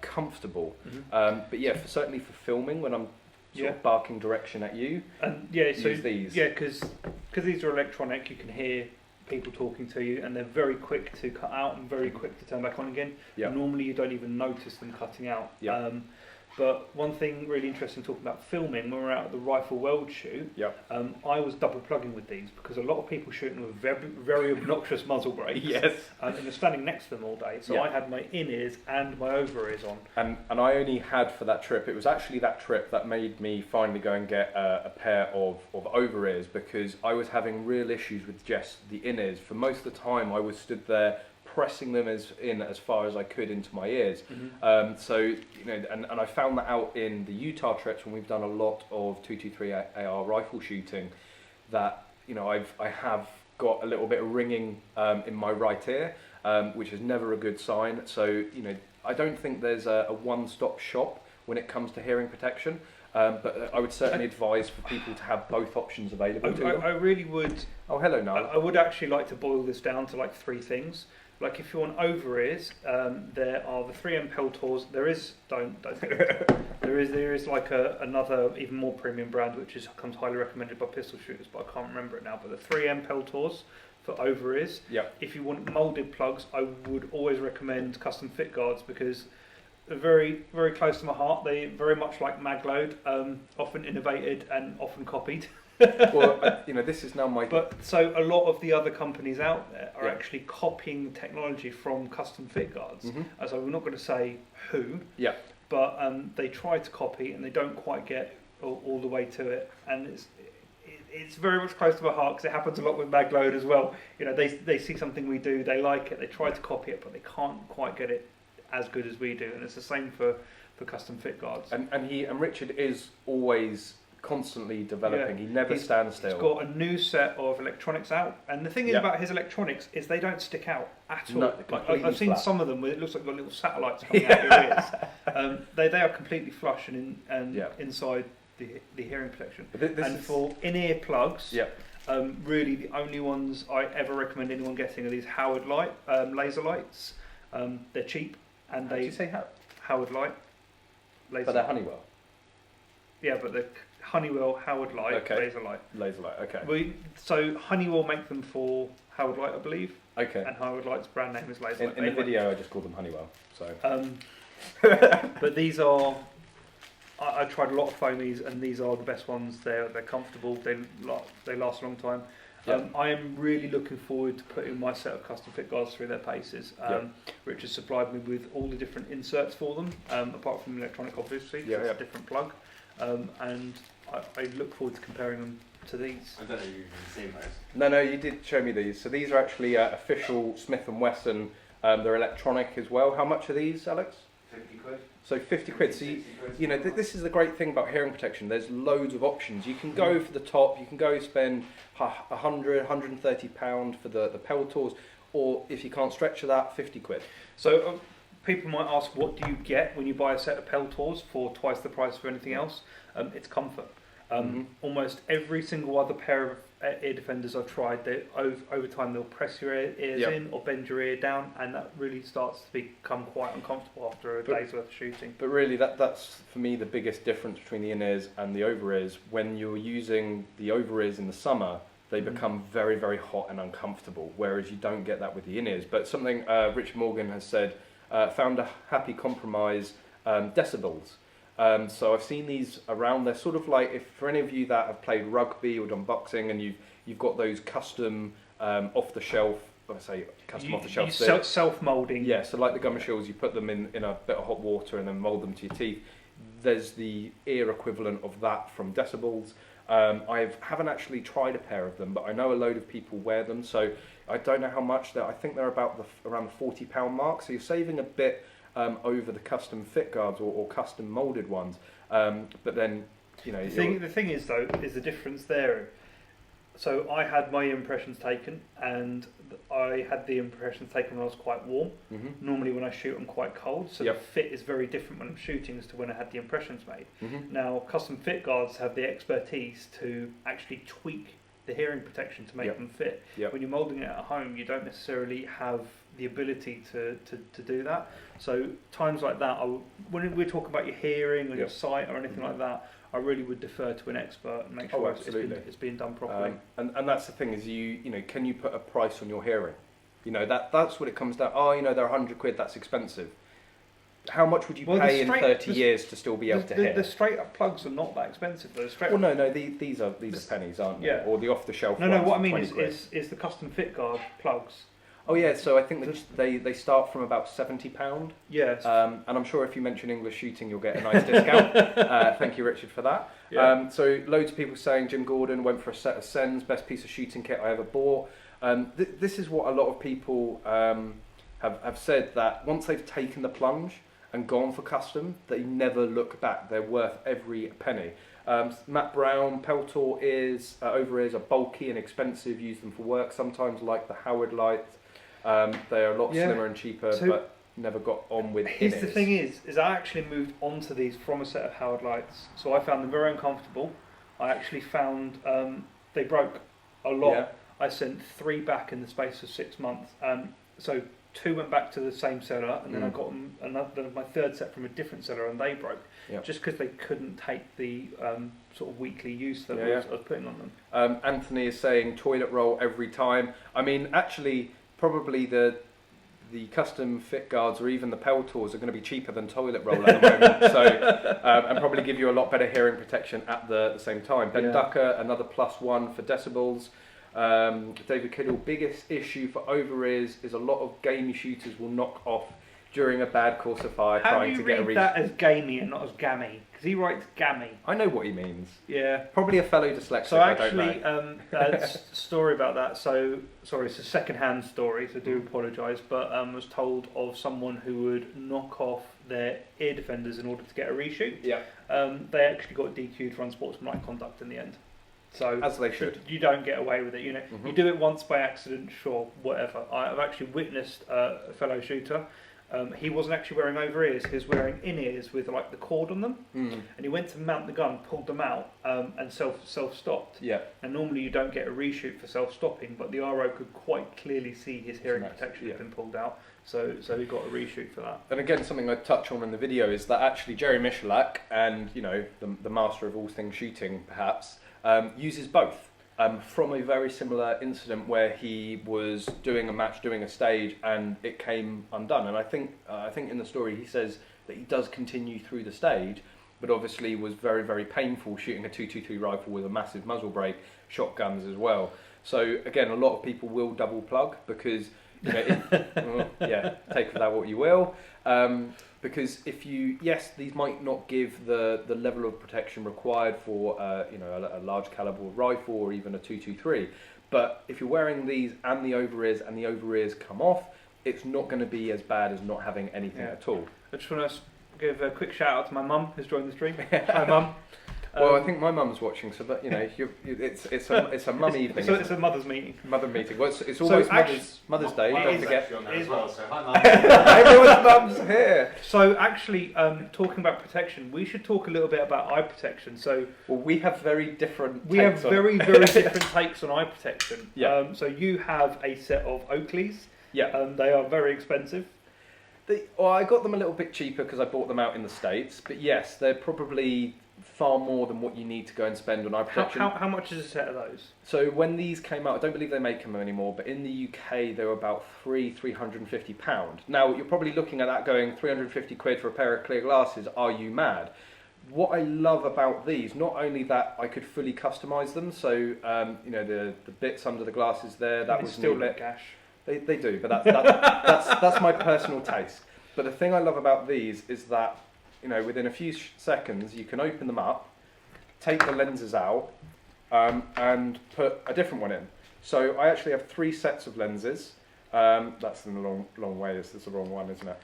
comfortable. But yeah, certainly for filming, when I'm sort of barking direction at you, and use these. Yeah, because these are electronic, you can hear people talking to you, and they're very quick to cut out and very quick to turn back on again. Normally you don't even notice them cutting out. But one thing really interesting talking about filming, when we were out at the Rifle World shoot, I was double plugging with these because a lot of people shooting with very, very obnoxious muzzle brakes. And you're standing next to them all day, so I had my in-ears and my over-ears on. And I only had for that trip, it was actually that trip that made me finally go and get a pair of over-ears, because I was having real issues with just the in-ears. For most of the time I was stood there pressing them as far as I could into my ears. So and I found that out in the Utah trips when we've done a lot of 223 AR rifle shooting, that I have got a little bit of ringing in my right ear, which is never a good sign. So I don't think there's a one-stop shop when it comes to hearing protection. But I would certainly advise for people to have both options available to them. I really would. Oh, hello, Niall. I would actually like to boil this down to like three things. Like if you want over-ears, there are the 3M Peltors. There is there is like another even more premium brand which comes highly recommended by pistol shooters, but I can't remember it now. But the 3M Peltors for over-ears. If you want moulded plugs, I would always recommend Custom Fit Guards, because they're very, very close to my heart. They very much like Magload, often innovated and often copied. Well, this is now my. But so a lot of the other companies out there are actually copying the technology from Custom Fit Guards. So we're not going to say who. But they try to copy and they don't quite get all the way to it, and it's very much close to my heart because it happens a lot with Magload as well. They see something we do, they like it, they try to copy it, but they can't quite get it as good as we do, and it's the same for Custom Fit Guards. And Richard is always constantly developing. He never stands still. He's got a new set of electronics out, and the thing is about his electronics is they don't stick out at all. I've seen some of them where it looks like you've got little satellites coming out your ears. They are completely flush and inside the hearing protection. And for in-ear plugs, really the only ones I ever recommend anyone getting are these Howard light laser lights. They're cheap, and Did you say Howard light laser. But they're Honeywell. Yeah, but the Honeywell Howard light laser light. Laser light. Okay. So Honeywell make them for Howard light, I believe. Okay. And Howard light's brand name is laser light. In the video, I just called them Honeywell. So. But these are. I tried a lot of foamies, and these are the best ones. They're comfortable. They last a long time. I am really looking forward to putting my set of Custom Fit Guards through their paces. Rich has supplied me with all the different inserts for them, apart from the electronic, obviously. It's a different plug. And I look forward to comparing them to these. I don't know if you've seen those. No, you did show me these. So these are actually official Smith & Wesson. They're electronic as well. How much are these, Alex? £50. quid. So 50 quid. So you know, this is the great thing about hearing protection. There's loads of options. You can go for the top. You can go spend 100, 130 pound for the Peltors, or if you can't stretch to that, 50 quid. So people might ask, what do you get when you buy a set of Peltors for twice the price of anything else? It's comfort. Almost every single other pair of ear defenders I've tried, over time they'll press your ears in or bend your ear down, and that really starts to become quite uncomfortable after a day's worth of shooting. But really, that's for me the biggest difference between the in-ears and the over-ears. When you're using the over-ears in the summer, they become very, very hot and uncomfortable, whereas you don't get that with the in-ears. But something Richard Morgan has said, found a happy compromise, decibels. So I've seen these around. They're sort of like, if for any of you that have played rugby or done boxing, and you've got those custom off the shelf. I say custom off the shelf. Self moulding. Yeah. So like the gum shields, you put them in a bit of hot water and then mould them to your teeth. There's the ear equivalent of that from decibels. I haven't actually tried a pair of them, but I know a load of people wear them. So I don't know how much I think they're about around the £40 mark. So you're saving a bit over the custom fit guards or custom moulded ones. But then, you know, the thing is though, is the difference there. So I had my impressions taken, and I had the impressions taken when I was quite warm. Normally when I shoot, I'm quite cold, so the fit is very different when I'm shooting as to when I had the impressions made. Now, custom fit guards have the expertise to actually tweak the hearing protection to make them fit. When you're moulding it at home, you don't necessarily have the ability to do that. So times like that, when we're talking about your hearing or your sight or anything like that, I really would defer to an expert and make sure it's being done properly. And that's the thing, is you know, can you put a price on your hearing? You know, that's what it comes down. Oh, you know, they're 100 quid. That's expensive. How much would you pay in 30 years to still be able to hear? The straight up plugs are not that expensive. Well, no, these are pennies, aren't they? Or the off the shelf. No, what I mean is the custom fit guard plugs. Oh yeah, so I think they start from about £70. Yes. And I'm sure if you mention English shooting, you'll get a nice discount. Thank you, Richard, for that. Yeah. So loads of people saying Jim Gordon went for a set of Sens, best piece of shooting kit I ever bought. This is what a lot of people have said, that once they've taken the plunge and gone for custom, they never look back. They're worth every penny. Matt Brown, Peltor ears, over ears are bulky and expensive. Use them for work. Sometimes like the Howard Light. They are a lot slimmer and cheaper, but never got on with in-ears. The thing is I actually moved onto these from a set of Howard Lights, so I found them very uncomfortable. I actually found they broke a lot. Yeah. I sent 3 back in the space of 6 months. So 2 went back to the same seller, and then I got my 3rd set from a different seller, and they broke. Yep. Just because they couldn't take the sort of weekly use that I was putting on them. Anthony is saying toilet roll every time. I mean, actually, probably the custom fit guards or even the Peltors are going to be cheaper than toilet roll at the moment. So, and probably give you a lot better hearing protection at the same time. Ben Ducker, another +1 for decibels. David Kiddle, biggest issue for over ears is a lot of gamey shooters will knock off during a bad course of fire trying to get a reach. How do you read that as gamey and not as gammy? Because he writes gammy. I know what he means. Yeah. Probably a fellow dyslexic. So actually, story about that. So sorry, it's a second-hand story, so I do apologise. But was told of someone who would knock off their ear defenders in order to get a reshoot. Yeah. They actually got DQ'd for unsportsmanlike conduct in the end. So as they should. You don't get away with it. You know, you do it once by accident, sure, whatever. I've actually witnessed a fellow shooter. He wasn't actually wearing over ears. He was wearing in ears with like the cord on them, and he went to mount the gun, pulled them out, and self stopped. Yeah. And normally you don't get a reshoot for self stopping, but the RO could quite clearly see his hearing protection had been pulled out, so he got a reshoot for that. And again, something I touch on in the video is that actually Jerry Michalak, and you know the master of all things shooting, perhaps, uses both. From a very similar incident where he was doing a match, doing a stage, and it came undone. And I think in the story he says that he does continue through the stage, but obviously was very, very painful shooting a 223 rifle with a massive muzzle brake, shotguns as well. So again, a lot of people will double plug because, you know, take of that what you will. Because if these might not give the level of protection required for a large caliber rifle or even a 223, but if you're wearing these and the over ears come off, it's not going to be as bad as not having anything at all. I just want to give a quick shout out to my mum who's joined the stream. Hi, Mum. Well, I think my mum's watching, so that it's a mum evening. So it's a mother's meeting. Mother meeting. Well, it's almost Mother's Day. Don't forget. As well, so hi, Mum. Everyone's mum's here. So actually, talking about protection, we should talk a little bit about eye protection. So we have very different. We have very different takes on eye protection. Yeah. So you have a set of Oakleys. Yeah. They are very expensive. I got them a little bit cheaper because I bought them out in the States. But yes, they're probably far more than what you need to go and spend on eye protection. How much is a set of those? So when these came out, I don't believe they make them anymore, but in the UK they were about £350. Now you're probably looking at that going, 350 quid for a pair of clear glasses, are you mad? What I love about these, not only that I could fully customise them, so the bits under the glasses there, that was still look gash. They do, but that's my personal taste. But the thing I love about these is that within a few seconds you can open them up, take the lenses out, and put a different one in. So I actually have 3 sets of lenses. That's in the long way. This is the wrong one, isn't it?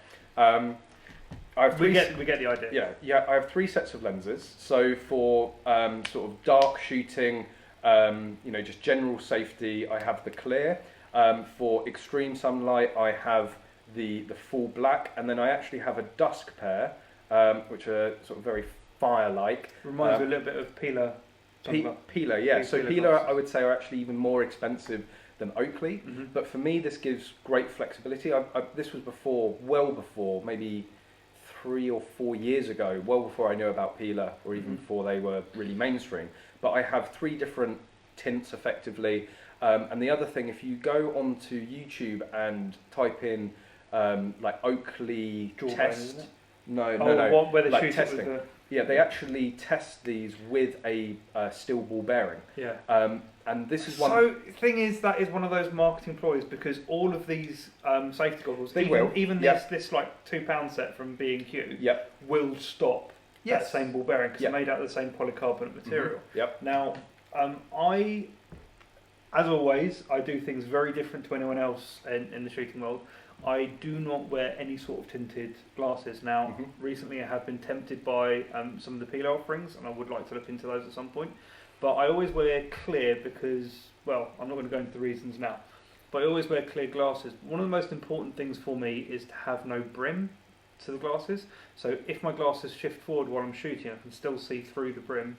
We get the idea. Yeah. I have 3 sets of lenses. So for sort of dark shooting, just general safety, I have the clear. For extreme sunlight, I have the full black, and then I actually have a dusk pair, which are sort of very fire-like. Reminds me a little bit of Peeler. Peeler, yeah. So Peeler, glasses. I would say, are actually even more expensive than Oakley. Mm-hmm. But for me, this gives great flexibility. This was well before, maybe 3 or 4 years ago, well before I knew about Peeler, or even before they were really mainstream. But I have 3 different tints, effectively. And the other thing, if you go onto YouTube and type in like Oakley test, no, where they like shoot testing. it with Yeah, they actually test these with a steel ball bearing. Yeah. And this is one. So, thing is, that is one of those marketing ploys, because all of these safety goggles, even this like £2 set from B&Q, will stop that same ball bearing because it's made out of the same polycarbonate material. Mm-hmm. Yep. Now, as always, I do things very different to anyone else in the shooting world. I do not wear any sort of tinted glasses. Now, recently I have been tempted by some of the Peeler offerings, and I would like to look into those at some point. But I always wear clear because, well, I'm not going to go into the reasons now, but I always wear clear glasses. One of the most important things for me is to have no brim to the glasses. So if my glasses shift forward while I'm shooting, I can still see through the brim,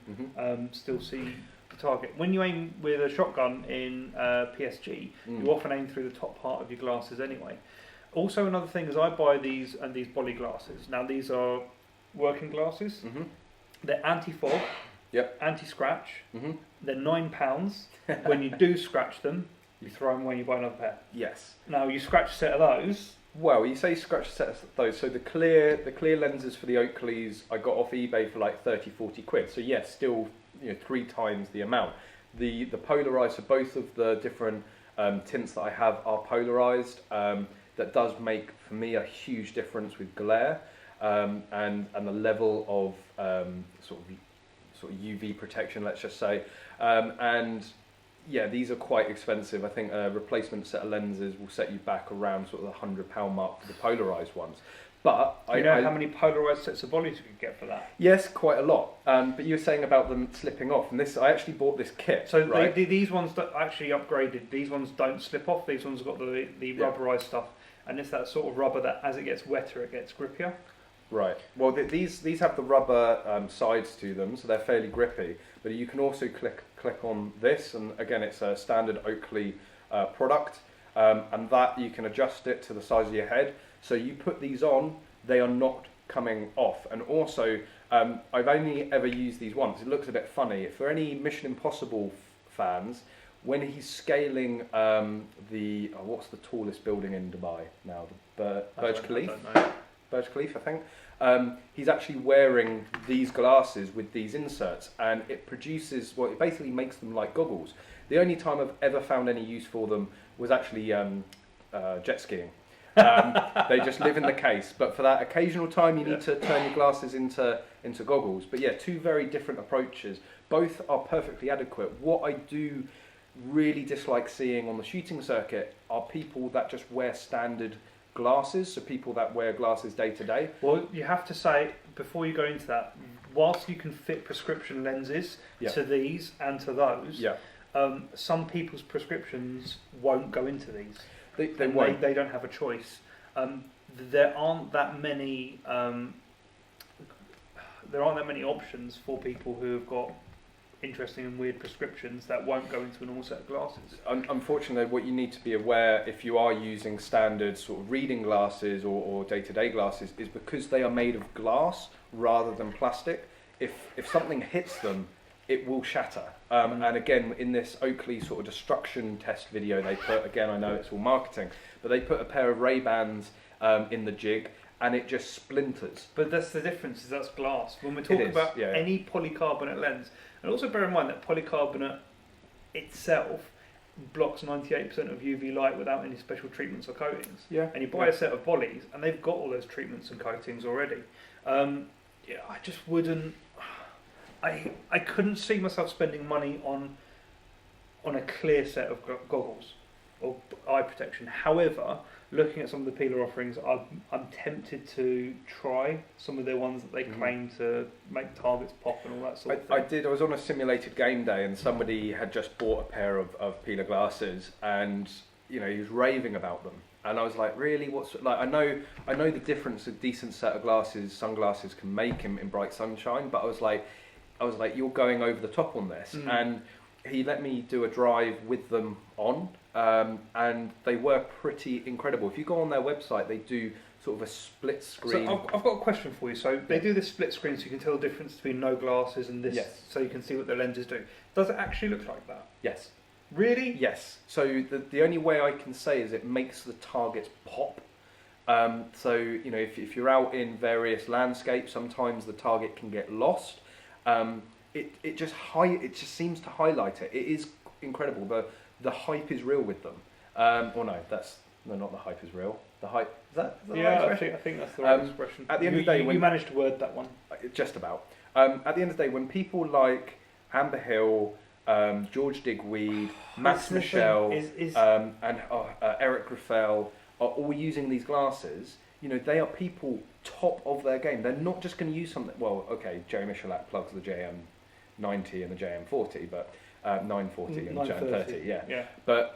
still see the target. When you aim with a shotgun in PSG, you often aim through the top part of your glasses anyway. Also, another thing is I buy these Bolly glasses. Now, these are working glasses. They're anti-fog, anti-scratch. They're £9. When you do scratch them, you throw them away and you buy another pair. Yes. Now, you scratch a set of those. Well, you say scratch a set of those. So the clear lenses for the Oakleys I got off eBay for like 30-40 quid. So yes, still 3 times the amount. The polarized, so both of the different tints that I have are polarized. That does make, for me, a huge difference with glare and the level of sort of UV protection, let's just say. And yeah, these are quite expensive. I think a replacement set of lenses will set you back around sort of the £100 mark for the polarised ones. But you know how many polarised sets of volleys you could get for that? Yes, quite a lot. But you were saying about them slipping off, and I actually bought this kit. So right? these ones that actually upgraded, these ones don't slip off. These ones have got the rubberised stuff, and it's that sort of rubber that, as it gets wetter, it gets grippier. Right. Well, these have the rubber sides to them, so they're fairly grippy. But you can also click on this, and again, it's a standard Oakley product, and that you can adjust it to the size of your head. So you put these on, they are not coming off. And also, I've only ever used these once. It looks a bit funny. For any Mission Impossible fans, when he's scaling what's the tallest building in Dubai now? The Burj Khalifa. Burj Khalifa, I think. He's actually wearing these glasses with these inserts, and it produces, well, it basically makes them like goggles. The only time I've ever found any use for them was actually jet skiing. They just live in the case, but for that occasional time you need to turn your glasses into goggles. But yeah, 2 very different approaches. Both are perfectly adequate. What I do really dislike seeing on the shooting circuit are people that just wear standard glasses, so people that wear glasses day to day. Well, you have to say, before you go into that, whilst you can fit prescription lenses to these and to those, some people's prescriptions won't go into these. They won't. They don't have a choice. There aren't that many. There aren't that many options for people who have got interesting and weird prescriptions that won't go into a normal set of glasses. Unfortunately, what you need to be aware if you are using standard sort of reading glasses or day-to-day glasses is because they are made of glass rather than plastic. If something hits them, it will shatter. And again, in this Oakley sort of destruction test video, they put, again, I know it's all marketing, but they put a pair of Ray-Bans in the jig, and it just splinters. But that's the difference, is that's glass. When we're talking about any polycarbonate lens, and also bear in mind that polycarbonate itself blocks 98% of UV light without any special treatments or coatings. Yeah. And you buy a set of Bollies, and they've got all those treatments and coatings already. I just wouldn't. I couldn't see myself spending money on a clear set of goggles or eye protection. However, looking at some of the Peeler offerings, I'm tempted to try some of their ones that they claim to make targets pop and all that sort of thing. I was on a simulated game day, and somebody had just bought a pair of Peeler glasses, and he was raving about them. And I was like, really? What's like? I know the difference a decent set of glasses, sunglasses, can make in bright sunshine, but I was like, you're going over the top on this. And he let me do a drive with them on, and they were pretty incredible. If you go on their website, they do sort of a split screen. So I've got a question for you. So they do this split screen, so you can tell the difference between no glasses and this, so you can see what the lenses do. Does it actually look like that? Yes. Really? Yes. So the only way I can say is it makes the targets pop. So if you're out in various landscapes, sometimes the target can get lost. It just seems to highlight it. It is incredible. The hype is real with them. Or no, not the hype is real. The hype is that the right expression? I think that's the right expression. At the end of the day, you managed to word that one. Just about. At the end of the day, when people like Amber Hill, George Digweed, Max Michel, and Eric Graffel are all using these glasses, they are people top of their game. They're not just going to use something. Well, okay, Jerry Michelak plugs the JM90 and the JM40, but 940 and JM30, yeah. But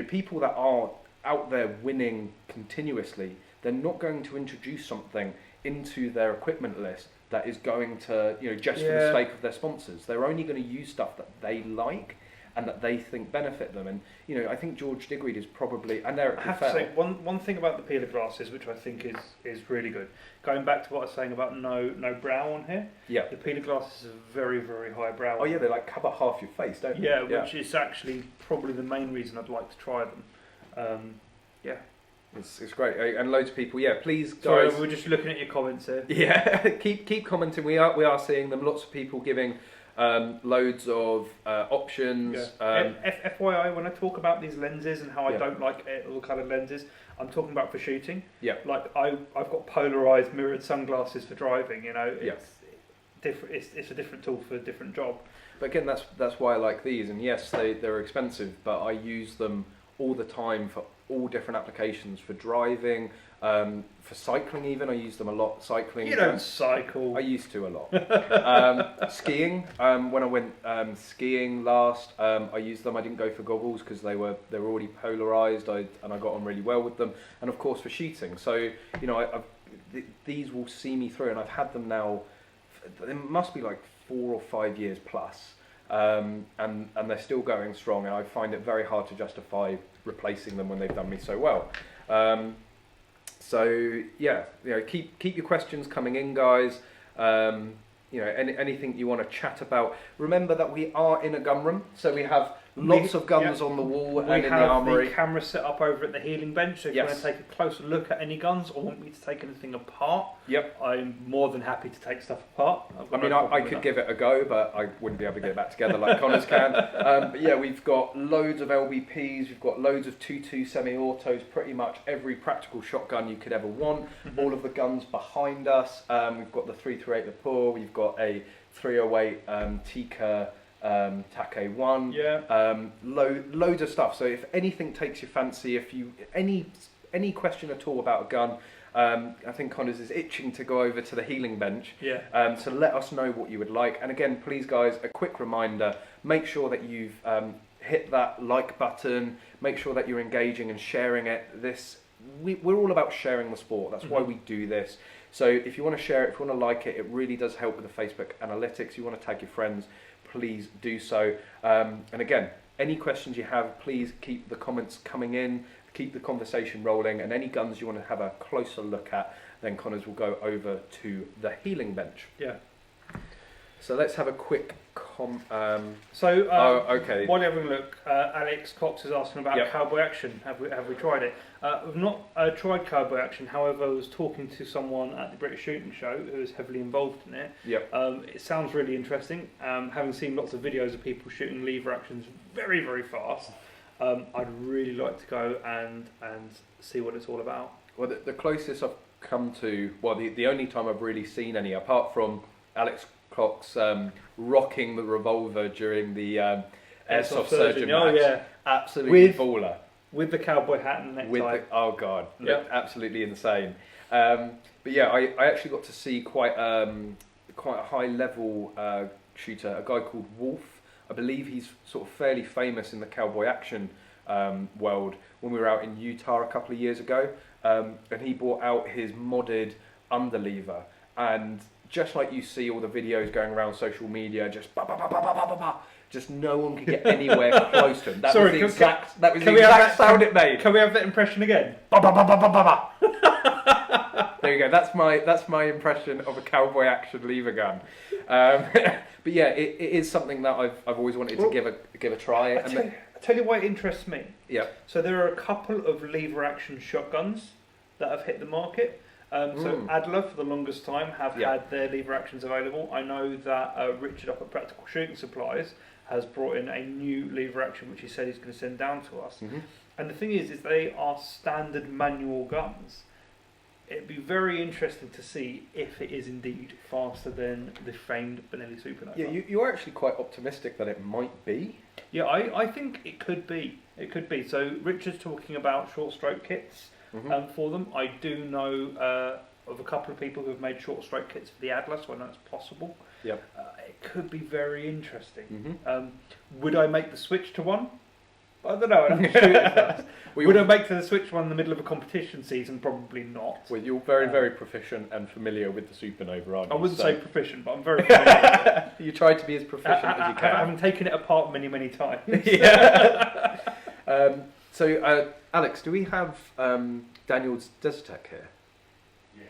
people that are out there winning continuously, they're not going to introduce something into their equipment list that is going to, just for the sake of their sponsors. They're only going to use stuff that they like and that they think benefit them. And I think George Digweed is probably, and Eric I have to say one thing about the Peeler glasses, which I think is really good. Going back to what I was saying about no brow on here. Yeah. The Peeler glasses are very, very high brow. Oh yeah, they like cover half your face, don't they? Yeah, which is actually probably the main reason I'd like to try them. It's great, and loads of people. Yeah, please, guys. Sorry, we're just looking at your comments here. Yeah, keep commenting. We are seeing them. Lots of people giving loads of options. Yeah. FYI, when I talk about these lenses and how I don't like all coloured lenses, I'm talking about for shooting. Yeah. Like I've got polarised mirrored sunglasses for driving. It's different. It's a different tool for a different job. But again, that's why I like these. And yes, they're expensive, but I use them all the time for all different applications, for driving, for cycling even. I use them a lot. Cycling. You don't cycle. I used to a lot. Skiing. When I went skiing last, I used them. I didn't go for goggles because they were already polarized. And I got on really well with them. And of course for shooting. So these will see me through, and I've had them now. It must be like 4 or 5 years plus. And they're still going strong, and I find it very hard to justify replacing them when they've done me so well. Keep your questions coming in, guys. Anything you want to chat about. Remember that we are in a gun room, so we have lots of guns on the wall and in the armoury. We have the camera set up over at the healing bench, so if you want to take a closer look at any guns or want me to take anything apart, I'm more than happy to take stuff apart. I could give it a go, but I wouldn't be able to get it back together like Conners can. But yeah, we've got loads of LBPs, we've got loads of 2.2 semi-autos, pretty much every practical shotgun you could ever want. All of the guns behind us. We've got the 338 Lapua, we've got a 308 Tikka TAC 1, loads of stuff. So if anything takes your fancy, if you any any question at all about a gun, I think Conners is itching to go over to the healing bench. Yeah. So let us know what you would like. And again, please guys, a quick reminder, make sure that you've hit that like button, make sure that you're engaging and sharing it. We're all about sharing the sport. That's why we do this. So if you want to share it, if you want to like it, it really does help with the Facebook analytics. You want to tag your friends, please do so. And again, any questions you have, please keep the comments coming in, keep the conversation rolling, and any guns you want to have a closer look at, then Conners will go over to the healing bench. Yeah. So let's have a quick okay. While you're having a look, Alex Cox is asking about cowboy action. Have we tried it? We've not tried cowboy action. However, I was talking to someone at the British Shooting Show who is heavily involved in it. Yep. It sounds really interesting. Having seen lots of videos of people shooting lever actions very, very fast, I'd really like to go and see what it's all about. Well, the closest I've come to, well, the only time I've really seen any, apart from Alex Cox rocking the revolver during the airsoft surgeon match. Oh yeah, absolutely baller. With the cowboy hat and necktie. Oh god, looked absolutely insane. But yeah, I actually got to see quite a high level shooter, a guy called Wolf. I believe he's sort of fairly famous in the cowboy action world. When we were out in Utah a couple of years ago, and he brought out his modded underlever, and just like you see all the videos going around social media, just ba ba ba ba ba ba ba ba. Just no one could get anywhere close to him. That was the exact sound it made. Can we have that impression again? Ba ba ba ba ba ba ba. There you go. That's my impression of a cowboy action lever gun. But yeah, it is something that I've always wanted to give a try. I tell you why it interests me. Yeah. So there are a couple of lever action shotguns that have hit the market. So Adler, for the longest time, have had their lever actions available. I know that Richard up at Practical Shooting Supplies has brought in a new lever action, which he said he's going to send down to us. And the thing is they are standard manual guns. It'd be very interesting to see if it is indeed faster than the famed Benelli Supernova. Yeah, you're actually quite optimistic that it might be. Yeah, I think it could be. It could be. So Richard's talking about short stroke kits. For them, I do know of a couple of people who have made short stroke kits for the Adler, so I know it's possible. Yep. It could be very interesting. Would I make the switch to one? I don't know. I'd have to shoot it first. Would I make the switch one in the middle of a competition season? Probably not. Well, you're very proficient and familiar with the Supernova, aren't you? I wouldn't say proficient, but I'm very familiar with it. You try to be as proficient as you can. I haven't taken it apart many times. Yeah. So, Alex, do we have Daniel's Desertec here? Yes.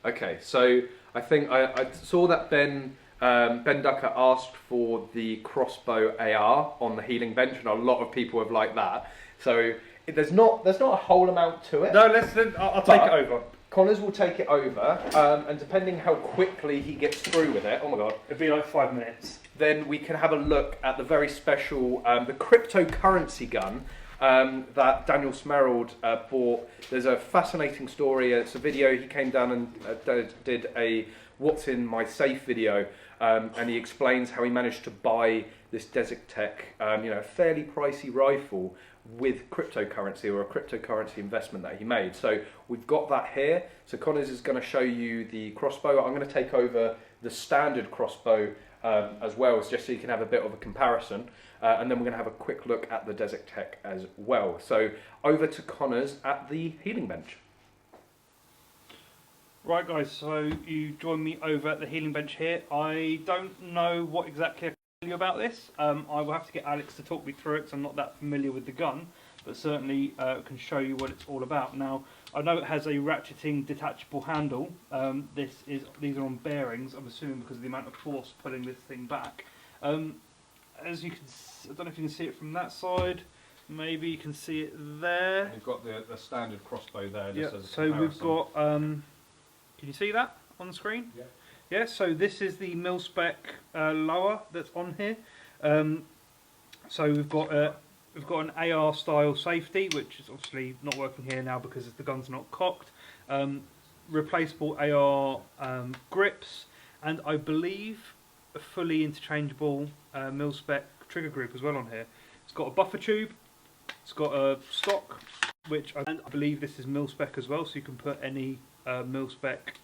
Okay, so I think I saw that Ben Ducker asked for the Crossbow AR on the healing bench, and a lot of people have liked that. So there's not a whole amount to it. No, I'll take it over. Conners will take it over, and depending how quickly he gets through with it, oh my god, it'd be like 5 minutes. Then we can have a look at the very special, the cryptocurrency gun that Daniel Smerald bought. There's a fascinating story. It's a video. He came down and did a "What's in my safe" video, and he explains how he managed to buy this Desertec, a fairly pricey rifle with cryptocurrency, or a cryptocurrency investment that he made. So we've got that here. So Conners is going to show you the crossbow. I'm going to take over the standard crossbow as well, just so you can have a bit of a comparison. And then we're going to have a quick look at the Desertec as well. So over to Conners at the healing bench. Right guys, so you join me over at the healing bench here. I don't know what exactly I can tell you about this. I will have to get Alex to talk me through it because I'm not that familiar with the gun, but certainly can show you what it's all about. Now, I know it has a ratcheting detachable handle. These are on bearings, I'm assuming because of the amount of force pulling this thing back. As you can, I don't know if you can see it from that side. Maybe you can see it there. We've got the standard crossbow there. Yeah. So we've got. Can you see that on the screen? Yeah. Yeah. So this is the mil-spec lower that's on here. So we've got an AR style safety, which is obviously not working here now because the gun's not cocked. Replaceable AR grips, and I believe a fully interchangeable mil-spec trigger group as well on here. It's got a buffer tube, it's got a stock which I believe this is mil-spec as well, so you can put any mil-spec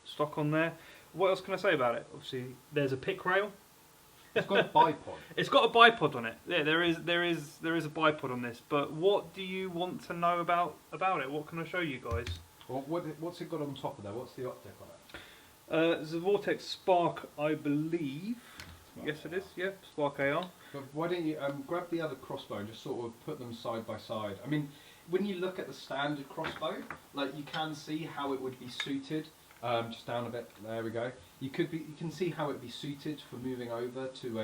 stock on there. What else can I say about it? Obviously, there's a pick rail. It's got a bipod. It's got a bipod on it. Yeah, there is a bipod on this. But what do you want to know about it? What can I show you guys? Well, what's it got on top of there? What's the optic on it? It's a Vortex Spark, I believe. Yes, it is. Yeah, Spark AR. But why don't you grab the other crossbow and just sort of put them side by side? I mean, when you look at the standard crossbow, like you can see how it would be suited. Just down a bit. There we go. You can see how it'd be suited for moving over to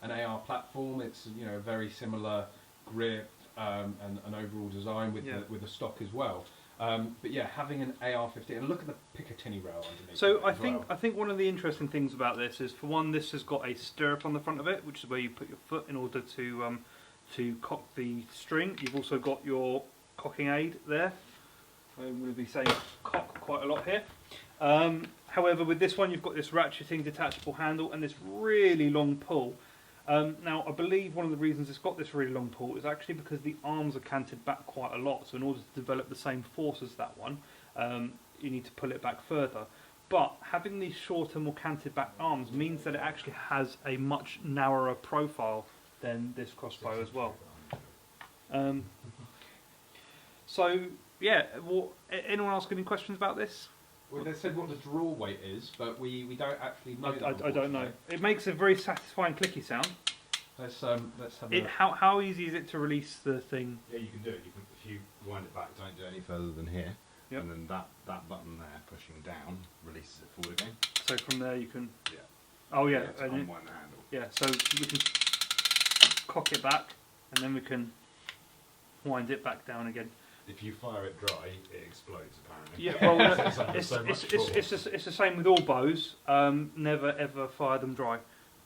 an AR platform. It's a very similar grip and an overall design with the stock as well. But yeah, having an AR-15 and look at the Picatinny rail underneath. So I think one of the interesting things about this is, for one, this has got a stirrup on the front of it, which is where you put your foot in order to cock the string. You've also got your cocking aid there. I'm going to be saying cock quite a lot here. However, with this one, you've got this ratcheting detachable handle and this really long pull. Now, I believe one of the reasons it's got this really long pull is actually because the arms are canted back quite a lot. So in order to develop the same force as that one, you need to pull it back further. But having these shorter, more canted back arms means that it actually has a much narrower profile than this crossbow as well. So, yeah, anyone else got any questions about this? Well, they said what the draw weight is, but we don't actually know. I don't know. It makes a very satisfying clicky sound. Let's have a how easy is it to release the thing? Yeah, you can do it. If you wind it back, don't do any further than here, yep. And then that button there pushing down releases it forward again. So from there you can. Yeah. Oh yeah. To unwind the handle. Yeah. So we can cock it back, and then we can wind it back down again. If you fire it dry, it explodes apparently. Yeah, well, it's the same with all bows. Never ever fire them dry,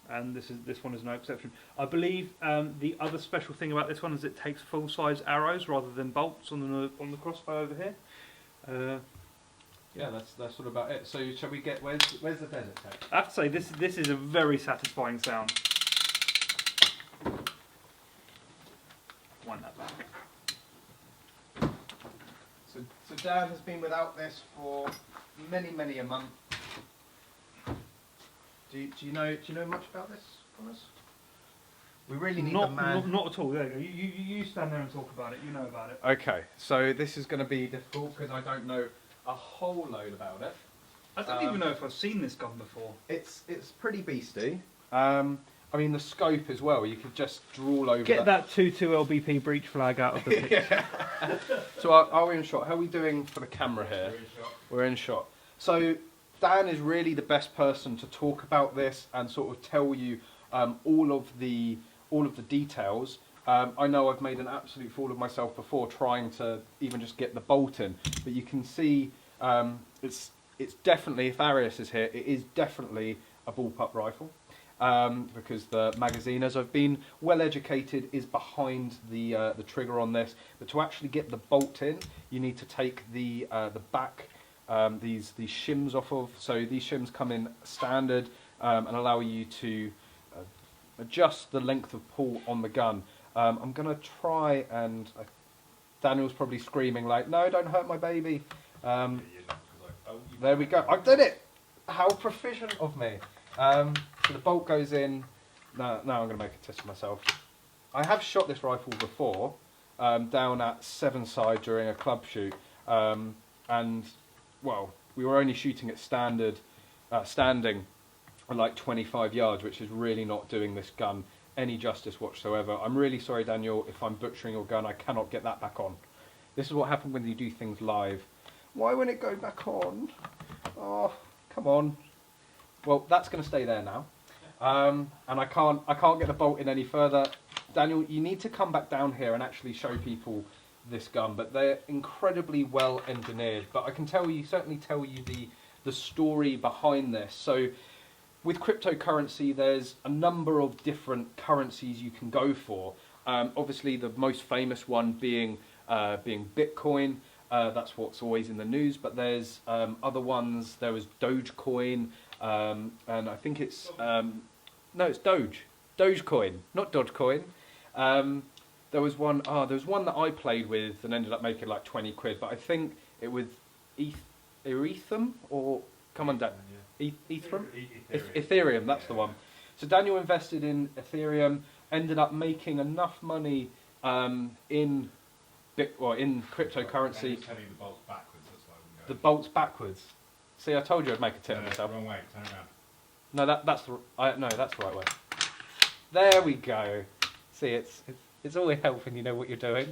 and this one is no exception. I believe the other special thing about this one is it takes full size arrows rather than bolts on the crossbow over here. Yeah, that's sort of about it. So shall we get where's the desert tag? I have to say this is a very satisfying sound. Wind that back. So Dad has been without this for many a month. Do you know much about this, Conners? We really need a man. Not at all. There you go. You stand there and talk about it. You know about it. Okay, so this is going to be difficult because I don't know a whole load about it. I don't even know if I've seen this gun before. It's pretty beastie. I mean the scope as well. You could just drool over. Get that 22 LBP breach flag out of the picture. So are we in shot? How are we doing for the camera here? We're in shot. So Dan is really the best person to talk about this and sort of tell you all of the details. I know I've made an absolute fool of myself before trying to even just get the bolt in, but you can see it's definitely, if Arius is here, it is definitely a bullpup rifle. Because the magazine, as I've been well educated, is behind the trigger on this. But to actually get the bolt in, you need to take the back these shims off of. So these shims come in standard and allow you to adjust the length of pull on the gun. I'm gonna try and Daniel's probably screaming like, "No, don't hurt my baby." There we go. I've done it. How proficient of me. So the bolt goes in. Now I'm going to make a test of myself. I have shot this rifle before, down at 7-side during a club shoot, and well, we were only shooting at standing at like 25 yards, which is really not doing this gun any justice whatsoever. I'm really sorry, Daniel, if I'm butchering your gun. I cannot get that back on. This is what happens when you do things live. Why won't it go back on? Oh, come on. Well, that's going to stay there now, and I can't get the bolt in any further. Daniel, you need to come back down here and actually show people this gun. But they're incredibly well engineered. But I can certainly tell you the story behind this. So, with cryptocurrency, there's a number of different currencies you can go for. Obviously, the most famous one being Bitcoin. That's what's always in the news. But there's other ones. There was Dogecoin. And I think it's no, it's Dogecoin, not Dogecoin. there was one that I played with and ended up making like 20 quid, but I think it was Ethereum or come on, Dan. Ethereum? Ethereum, that's the one. So Daniel invested in Ethereum, ended up making enough money in cryptocurrency. Turning the bolts backwards, that's why I wouldn't go. The bolts backwards. See, I told you I'd make a tip of myself. Wrong way, turn around. No, that's the right way. There we go. See, it's always helping you know what you're doing.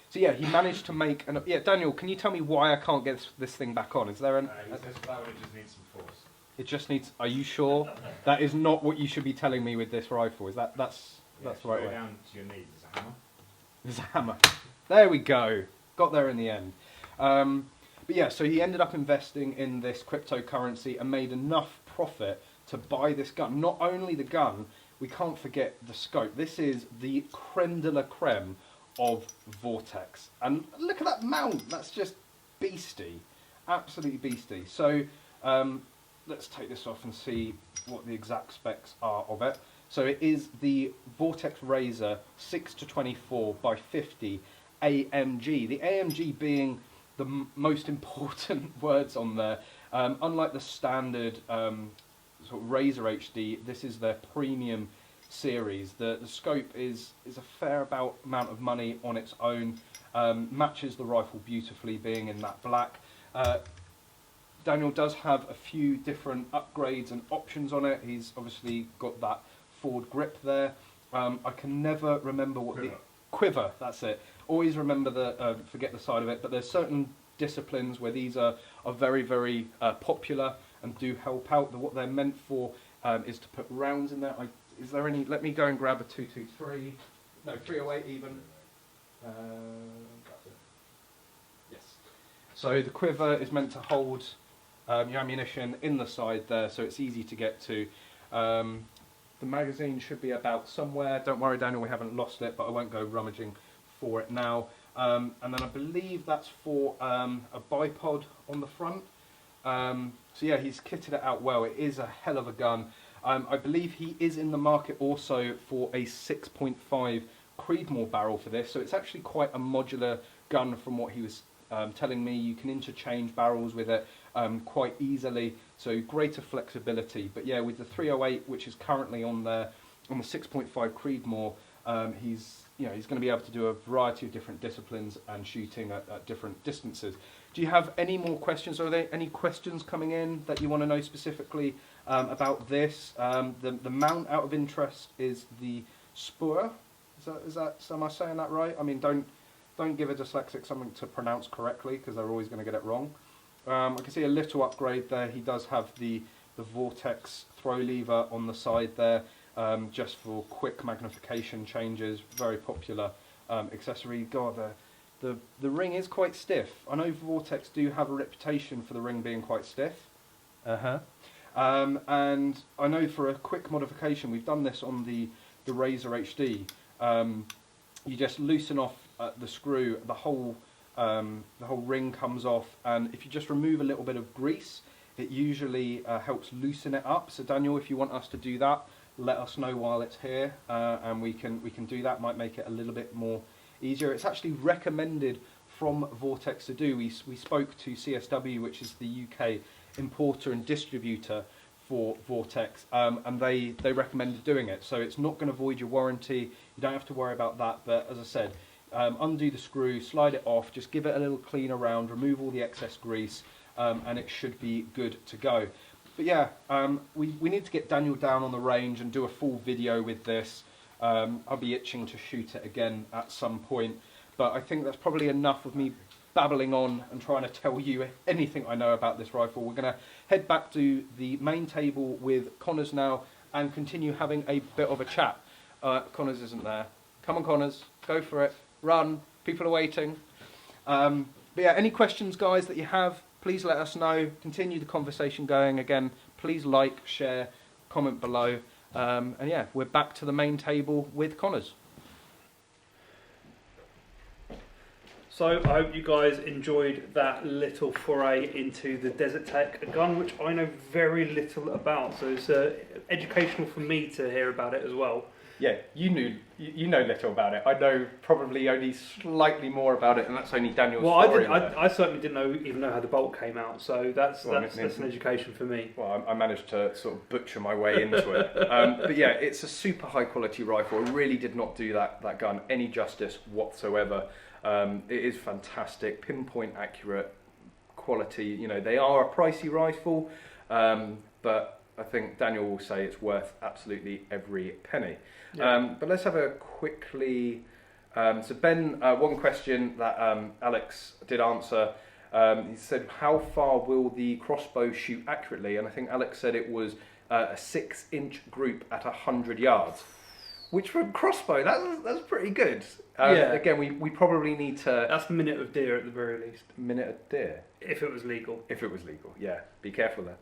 So yeah, he managed to make Daniel, can you tell me why I can't get this thing back on? Is there an? He says for that one it just needs some force. It just needs. Are you sure? That is not what you should be telling me with this rifle. Is that's the right way? Down to your knees. There's a hammer. There's a hammer. There we go. Got there in the end. But yeah, so he ended up investing in this cryptocurrency and made enough profit to buy this gun. Not only the gun, we can't forget the scope. This is the creme de la creme of Vortex. And look at that mount. That's just beastie. Absolutely beastie. So let's take this off and see what the exact specs are of it. So it is the Vortex Razor 6-24 by 50 AMG. The AMG being the most important words on there. Unlike the standard sort of Razor HD, this is their premium series. The scope is a fair amount of money on its own. Matches the rifle beautifully, being in that black. Daniel does have a few different upgrades and options on it. He's obviously got that forward grip there. I can never remember what the quiver. That's it. Always remember forget the side of it. But there's certain disciplines where these are very, very popular and do help out. What they're meant for is to put rounds in there. Is there any? Let me go and grab a 223. No, 308 even. That's it. Yes. So the quiver is meant to hold your ammunition in the side there, so it's easy to get to. The magazine should be about somewhere. Don't worry, Daniel, we haven't lost it, but I won't go rummaging for it now. And then I believe that's for a bipod on the front. So yeah, he's kitted it out well. It is a hell of a gun. I believe he is in the market also for a 6.5 Creedmoor barrel for this, so it's actually quite a modular gun from what he was telling me. You can interchange barrels with it quite easily, so greater flexibility. But yeah, with the 308, which is currently on the 6.5 Creedmoor, he's going to be able to do a variety of different disciplines and shooting at different distances. Do you have any more questions? Are there any questions coming in that you want to know specifically about this? The mount out of interest is the Spur. Am I saying that right? I mean, don't give a dyslexic something to pronounce correctly, because they're always going to get it wrong. I can see a little upgrade there. He does have the Vortex throw lever on the side there, just for quick magnification changes. Very popular accessory. God, the ring is quite stiff. I know Vortex do have a reputation for the ring being quite stiff. And I know for a quick modification, we've done this on the Razor HD. You just loosen off the screw, the whole ring comes off, and if you just remove a little bit of grease, it usually helps loosen it up. So Daniel, if you want us to do that, let us know while it's here, and we can do that. Might make it a little bit more easier. It's actually recommended from Vortex to do. We spoke to CSW, which is the UK importer and distributor for Vortex, and they recommended doing it. So it's not going to void your warranty. You don't have to worry about that. But as I said, undo the screw, slide it off, just give it a little clean around, remove all the excess grease, and it should be good to go. But yeah, we need to get Daniel down on the range and do a full video with this. I'll be itching to shoot it again at some point, but I think that's probably enough of me babbling on and trying to tell you anything I know about this rifle. We're going to head back to the main table with Conners now and continue having a bit of a chat. Conners isn't there. Come on, Conners, go for it. Run, people are waiting. But yeah, any questions, guys, that you have, please let us know. Continue the conversation going. Again, please like, share, comment below. And yeah, we're back to the main table with Conners. So I hope you guys enjoyed that little foray into the Desert Tech, a gun which I know very little about. So it's educational for me to hear about it as well. yeah, you know little about it. I know probably only slightly more about it, and that's only Daniel's story. I certainly didn't even know how the bolt came out, so that's an education for me. Well, I managed to sort of butcher my way into it. But yeah, it's a super high quality rifle. It really did not do that gun any justice whatsoever. It is fantastic, pinpoint accurate quality. You know, they are a pricey rifle, but I think Daniel will say it's worth absolutely every penny. Yeah. But let's have a quickly... so Ben, one question that Alex did answer, he said, how far will the crossbow shoot accurately? And I think Alex said it was a 6-inch group at 100 yards. Which for a crossbow, that's pretty good. Yeah. Again, we probably need to... That's minute of deer at the very least. Minute of deer? If it was legal. If it was legal, yeah. Be careful there.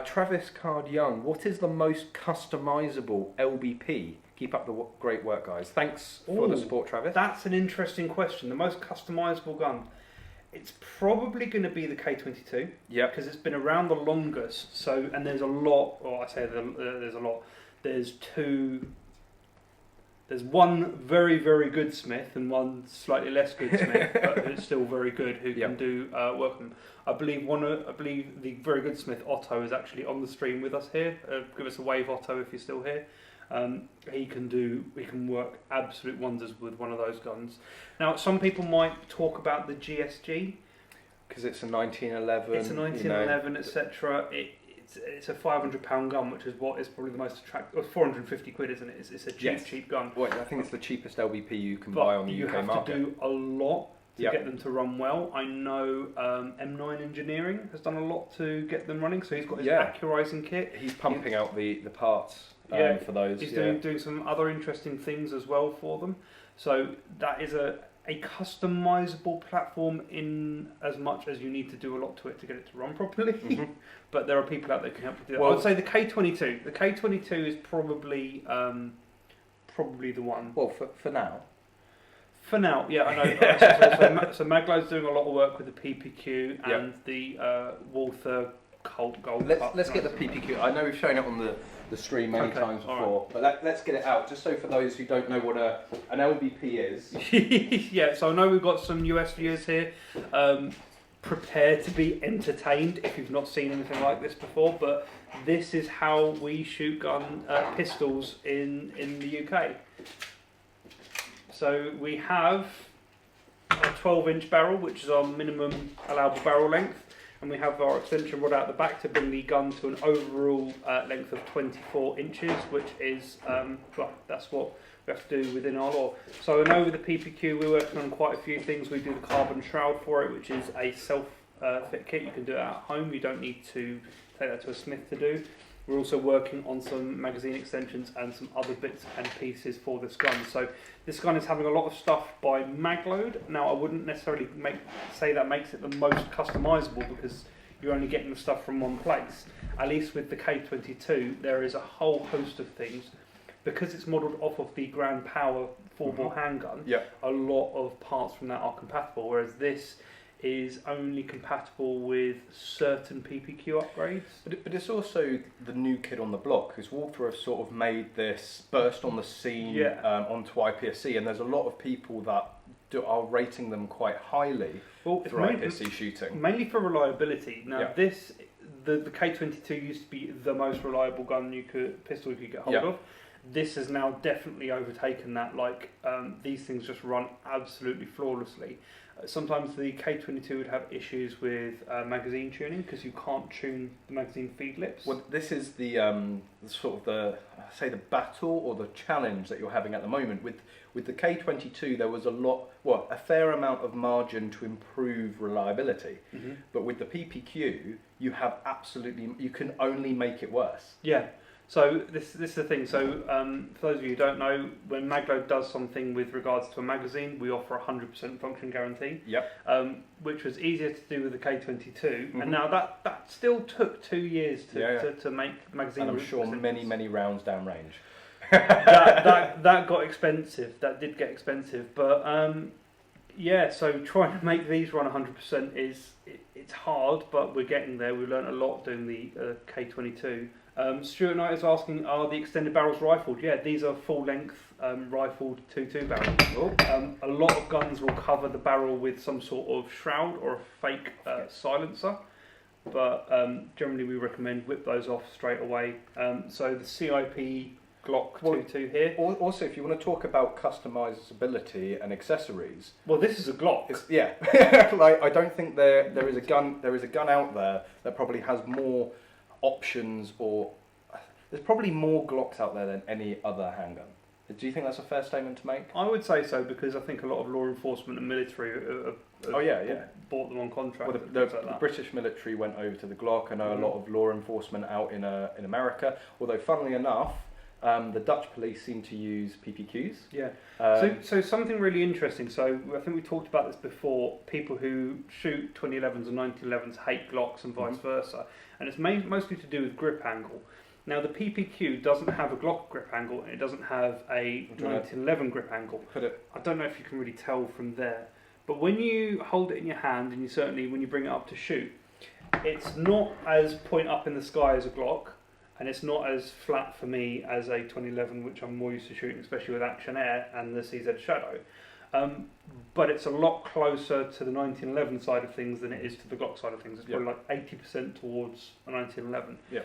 Travis Card Young, what is the most customisable LBP? Keep up the great work, guys. Thanks for the support, Travis. That's an interesting question. The most customisable gun. It's probably going to be the K22. Yeah. Because it's been around the longest. So, and there's a lot, or I say there's a lot. There's one very, very good smith and one slightly less good smith, but who's still very good, who can do work on them. I believe the very good smith, Otto, is actually on the stream with us here. Give us a wave, Otto, if you're still here. He can work absolute wonders with one of those guns. Now, some people might talk about the GSG. Because it's a 1911. It's a 1911, etc. It's a £500 gun, which is what is probably the most attractive. Or 450 quid, isn't it? It's a cheap gun. Well, I think it's the cheapest LBP you can buy on the UK market. You have to do a lot to get them to run well. I know M9 Engineering has done a lot to get them running. So he's got his accurizing kit. He's pumping out the parts for those. He's doing some other interesting things as well for them. So that is a customizable platform in as much as you need to do a lot to it to get it to run properly. Mm-hmm. But there are people out there who can help you do that. Well, I would say the K22. The K22 is probably the one. Well, for now. For now, yeah, I know. so Maglo's doing a lot of work with the PPQ and the Walther Colt Gold. Let's get the PPQ. I know we've shown it on the stream many times before, but let's get it out, just so for those who don't know what an LBP is. Yeah, so I know we've got some US viewers here. Prepare to be entertained if you've not seen anything like this before, but this is how we shoot pistols in the UK. So we have a 12-inch barrel, which is our minimum allowable barrel length, and we have our extension rod out the back to bring the gun to an overall length of 24 inches, which is, that's what we have to do within our law. So I know with the PPQ we're working on quite a few things. We do the carbon shroud for it, which is a self-fit kit. You can do it at home. You don't need to take that to a smith to do. We're also working on some magazine extensions and some other bits and pieces for this gun. So this gun is having a lot of stuff by Magload. Now I wouldn't necessarily say that makes it the most customisable because you're only getting the stuff from one place. At least with the K22 there is a whole host of things. Because it's modelled off of the Grand Power 4-bore handgun, a lot of parts from that are compatible, whereas this is only compatible with certain PPQ upgrades. But it's also the new kid on the block, because Walther have sort of made this burst on the scene onto IPSC, and there's a lot of people that are rating them quite highly for IPSC shooting. Mainly for reliability. Now the K22 used to be the most reliable pistol you could get hold of. This has now definitely overtaken that. These things just run absolutely flawlessly. Sometimes the K22 would have issues with magazine tuning because you can't tune the magazine feed lips. Well, this is the battle or the challenge that you're having at the moment. With the K22, there was a fair amount of margin to improve reliability. Mm-hmm. But with the PPQ, you can only make it worse. Yeah. So this is the thing. So for those of you who don't know, when Magload does something with regards to a magazine, we offer 100% function guarantee. Yep. Which was easier to do with the K22, and now that still took 2 years to make magazine. And I'm sure many rounds down range. that got expensive. That did get expensive, but Yeah, so trying to make these run 100% it's hard, but we're getting there. We learned a lot doing the K22. Stuart Knight is asking, are the extended barrels rifled? Yeah, these are full-length rifled 2.2 barrels. A lot of guns will cover the barrel with some sort of shroud or a fake silencer, but generally we recommend whip those off straight away. So the CIP Glock 2.2 here. Also, if you want to talk about customizability and accessories, well, this is a Glock. Yeah, like I don't think there is a gun out there that probably has more options, or there's probably more Glocks out there than any other handgun. Do you think that's a fair statement to make? I would say so, because I think a lot of law enforcement and military bought them on contract. Well, the British military went over to the Glock. I know a lot of law enforcement out in America, although funnily enough, the Dutch police seem to use PPQs. Yeah. So something really interesting. So I think we talked about this before. People who shoot 2011s and 1911s hate Glocks and vice versa, and it's mostly to do with grip angle. Now the PPQ doesn't have a Glock grip angle, and it doesn't have a 1911 grip angle. I don't know if you can really tell from there, but when you hold it in your hand, and you certainly when you bring it up to shoot, it's not as point up in the sky as a Glock. And it's not as flat for me as a 2011, which I'm more used to shooting, especially with Action Air and the CZ Shadow. But it's a lot closer to the 1911 side of things than it is to the Glock side of things. It's probably like 80% towards a 1911. Yeah.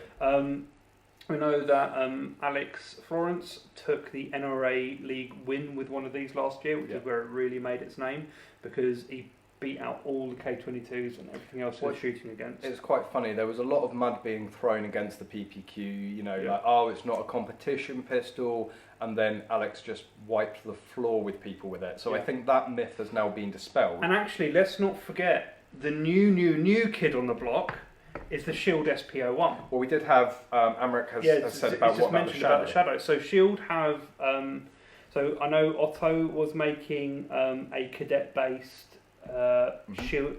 We know that Alex Florence took the NRA League win with one of these last year, which is where it really made its name, because he beat out all the K22s and everything else he was shooting against. It's quite funny. There was a lot of mud being thrown against the PPQ. You know, like, oh, it's not a competition pistol, and then Alex just wiped the floor with people with it. So I think that myth has now been dispelled. And actually, let's not forget the new kid on the block is the Shield SP01. Well, we did have Amric has said about the Shadow. So Shield have. So I know Otto was making a cadet-based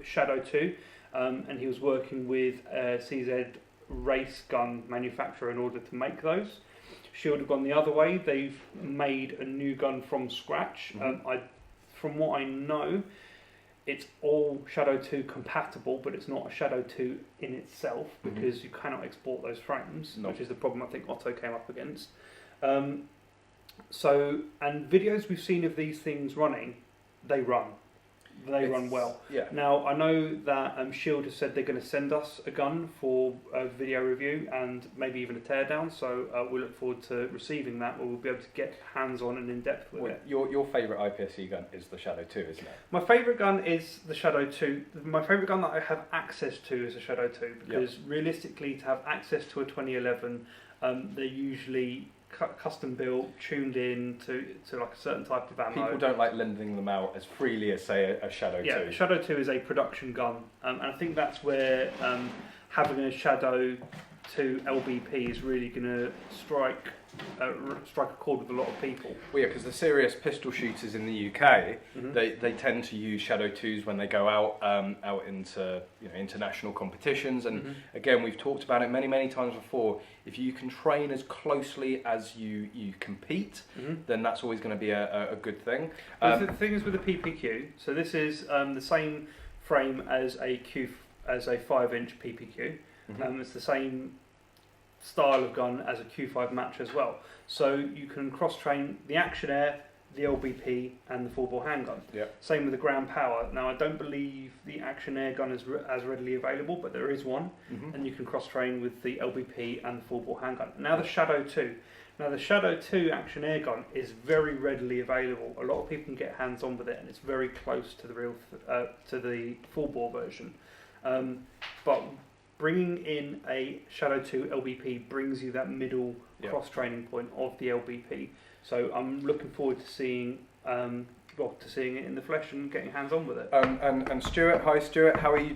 Shadow 2, and he was working with a CZ race gun manufacturer in order to make those. Shield have gone the other way. They've made a new gun from scratch. From what I know, it's all Shadow 2 compatible, but it's not a Shadow 2 in itself, because you cannot export those frames, which is the problem I think Otto came up against. And videos we've seen of these things running, they run well. Yeah. Now, I know that Shield has said they're going to send us a gun for a video review and maybe even a teardown, so we look forward to receiving that, where we'll be able to get hands-on and in-depth with it. Your favourite IPSC gun is the Shadow 2, isn't it? My favourite gun is the Shadow 2. My favourite gun that I have access to is the Shadow 2, because realistically, to have access to a 2011, they're usually custom built, tuned in to like a certain type of ammo. People don't like lending them out as freely as, say, a Shadow 2. Yeah, Shadow 2 is a production gun, and I think that's where having a Shadow 2 LBP is really going to strike a chord with a lot of people. Well, yeah, because the serious pistol shooters in the UK, they tend to use Shadow 2s when they go out into international competitions. And again, we've talked about it many times before. If you can train as closely as you compete, then that's always going to be a good thing. The thing is with the PPQ, so this is the same frame as a 5-inch PPQ. It's the same style of gun as a Q5 match as well. So you can cross-train the Action Air, the LBP, and the full-bore handgun. Same with the ground power. Now, I don't believe the Action Air gun is as readily available, but there is one, and you can cross-train with the LBP and the full-bore handgun. Now, the Shadow 2. Now, the Shadow 2 Action Air gun is very readily available. A lot of people can get hands-on with it, and it's very close to the real to the full-bore version. But bringing in a Shadow 2 LBP brings you that middle cross-training point of the LBP. So I'm looking forward to seeing it in the flesh and getting hands-on with it. And Stuart, hi Stuart, how are you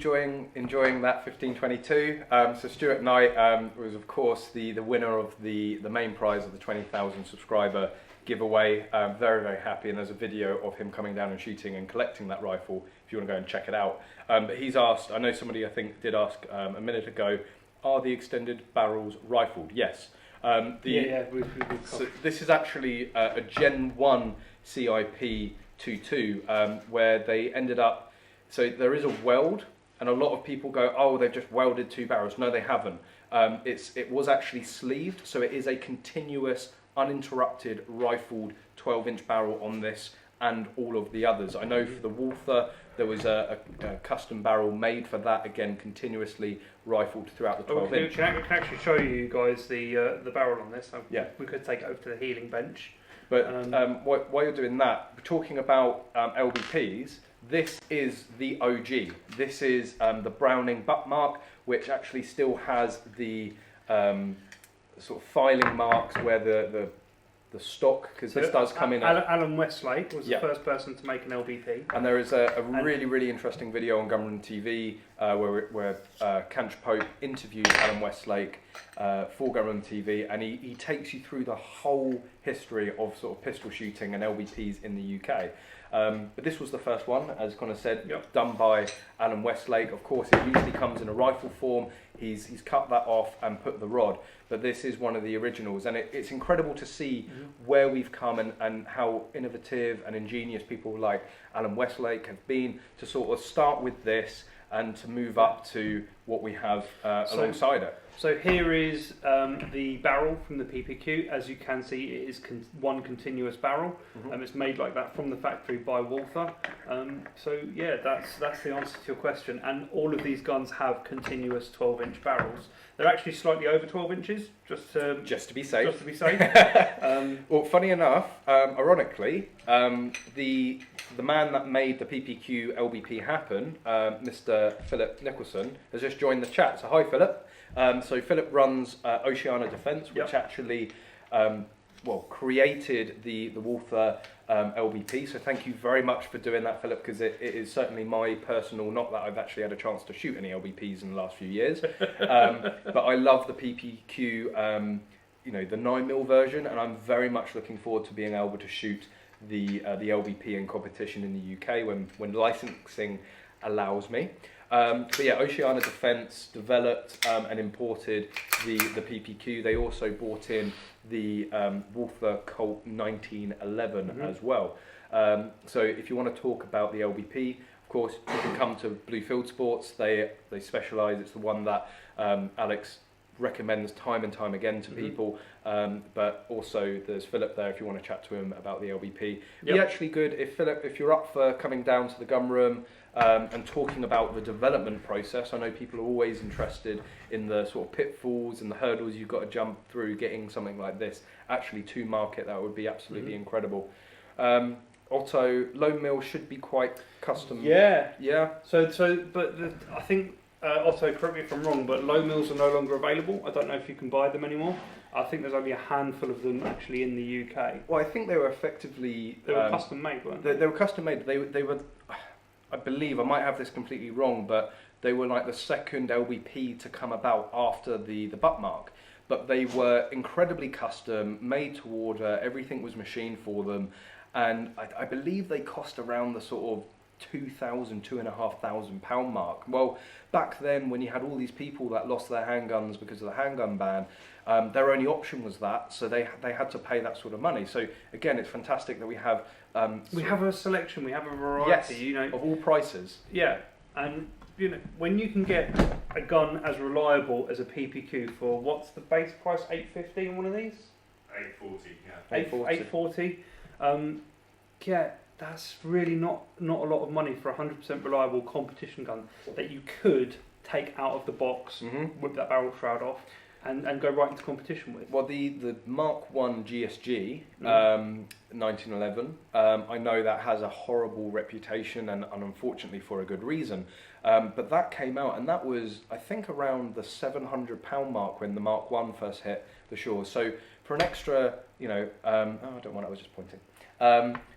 enjoying that 1522? So Stuart Knight was of course the winner of the main prize of the 20,000 subscriber giveaway. Very happy, and there's a video of him coming down and shooting and collecting that rifle if you want to go and check it out. But he's asked, I know somebody I think did ask a minute ago, are the extended barrels rifled? Yes. So this is actually a Gen 1 CIP 2.2, where they ended up. So there is a weld, and a lot of people go, "Oh, they've just welded 2 barrels." No, they haven't. It was actually sleeved, so it is a continuous, uninterrupted, rifled 12-inch barrel on this and all of the others. I know for the Walther, there was a custom barrel made for that, again, continuously rifled throughout the 12-inch. Can actually show you guys the barrel on this. Yeah. We could take it over to the healing bench. But while you're doing that, we're talking about LBPs. This is the OG. This is the Browning butt mark, which actually still has the sort of filing marks where the stock, because this does come in. Alan Westlake was the first person to make an LBP. And there is a really interesting video on Gunroom TV where Canch Pope interviews Alan Westlake for Gunroom TV, and he takes you through the whole history of sort of pistol shooting and LBPs in the UK. But this was the first one, as Connor said, done by Alan Westlake. Of course, it usually comes in a rifle form. He's cut that off and put the rod, but this is one of the originals, and it's incredible to see where we've come and how innovative and ingenious people like Alan Westlake have been to sort of start with this and to move up to what we have alongside it. So here is the barrel from the PPQ. As you can see, it is one continuous barrel. It's made like that from the factory by Walther. So yeah, that's the answer to your question. And all of these guns have continuous 12-inch barrels. They're actually slightly over 12 inches, just to be safe. Just to be safe. Well, funny enough, ironically, the man that made the PPQ LBP happen, Mr. Philip Nicholson, has just joined the chat. So hi, Philip. So Philip runs Oceana Defence, which actually created the Walther LBP. So thank you very much for doing that, Philip, because it is certainly my personal, not that I've actually had a chance to shoot any LBPs in the last few years, but I love the PPQ, the 9mm version, and I'm very much looking forward to being able to shoot the LBP in competition in the UK when licensing allows me. But yeah, Oceana Defence developed and imported the PPQ. They also brought in the Walther Colt 1911 as well. So if you want to talk about the LBP, of course, you can come to Blue Fieldsports. They specialise. It's the one that Alex recommends time and time again to people, but also there's Philip there if you want to chat to him about the LBP. It'd be actually good if Philip, if you're up for coming down to the gun room and talking about the development process. I know people are always interested in the sort of pitfalls and the hurdles you've got to jump through getting something like this actually to market. That would be absolutely incredible. Otto, low mill should be quite custom. Yeah. But I think Otto, correct me if I'm wrong, but low mills are no longer available. I don't know if you can buy them anymore. I think there's only a handful of them actually in the UK. Well, I think they were effectively custom made, weren't they? They were custom made. They were, I believe, I might have this completely wrong, but they were like the second LBP to come about after the butt mark. But they were incredibly custom, made to order. Everything was machined for them, and I believe they cost around the sort of £2,500 mark. Well, back then when you had all these people that lost their handguns because of the handgun ban, their only option was that, so they had to pay that sort of money. So again, it's fantastic that we have a selection, we have a variety, of all prices. Yeah, and when you can get a gun as reliable as a PPQ for what's the base price, $850 on one of these? $840. Yeah, that's really not a lot of money for a 100% reliable competition gun that you could take out of the box, whip that barrel shroud off, and go right into competition with. Well, the Mark 1 GSG 1911, I know that has a horrible reputation and unfortunately for a good reason. But that came out, and that was, I think, around the £700 mark when the Mark 1 first hit the shores. So for an extra, I don't want, I was just pointing.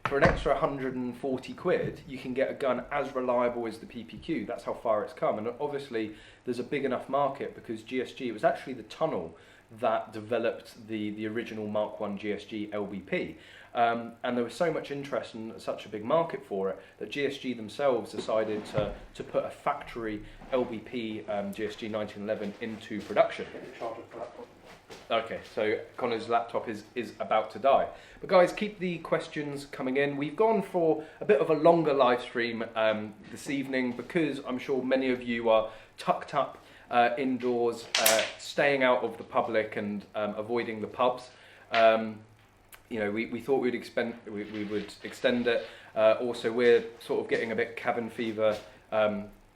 For an extra 140 quid, you can get a gun as reliable as the PPQ. That's how far it's come. And obviously, there's a big enough market because GSG, it was actually the Tunnel that developed the original Mark 1 GSG LBP. And there was so much interest and such a big market for it that GSG themselves decided to put a factory LBP GSG 1911 into production. Okay, so Connor's laptop is about to die. But guys, keep the questions coming in. We've gone for a bit of a longer live stream this evening because I'm sure many of you are tucked up indoors, staying out of the public and avoiding the pubs. You know, we thought we would extend it. Also, we're sort of getting a bit cabin fever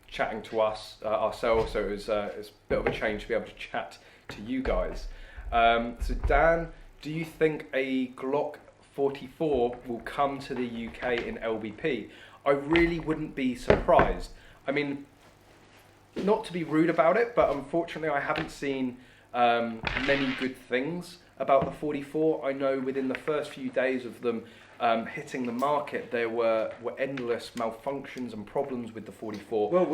chatting to us ourselves, so it's a bit of a change to be able to chat to you guys. So Dan, do you think a Glock 44 will come to the UK in LBP? I really wouldn't be surprised. I mean, not to be rude about it, but unfortunately I haven't seen many good things about the 44. I know within the first few days of them hitting the market, there were endless malfunctions and problems with the 44. Well,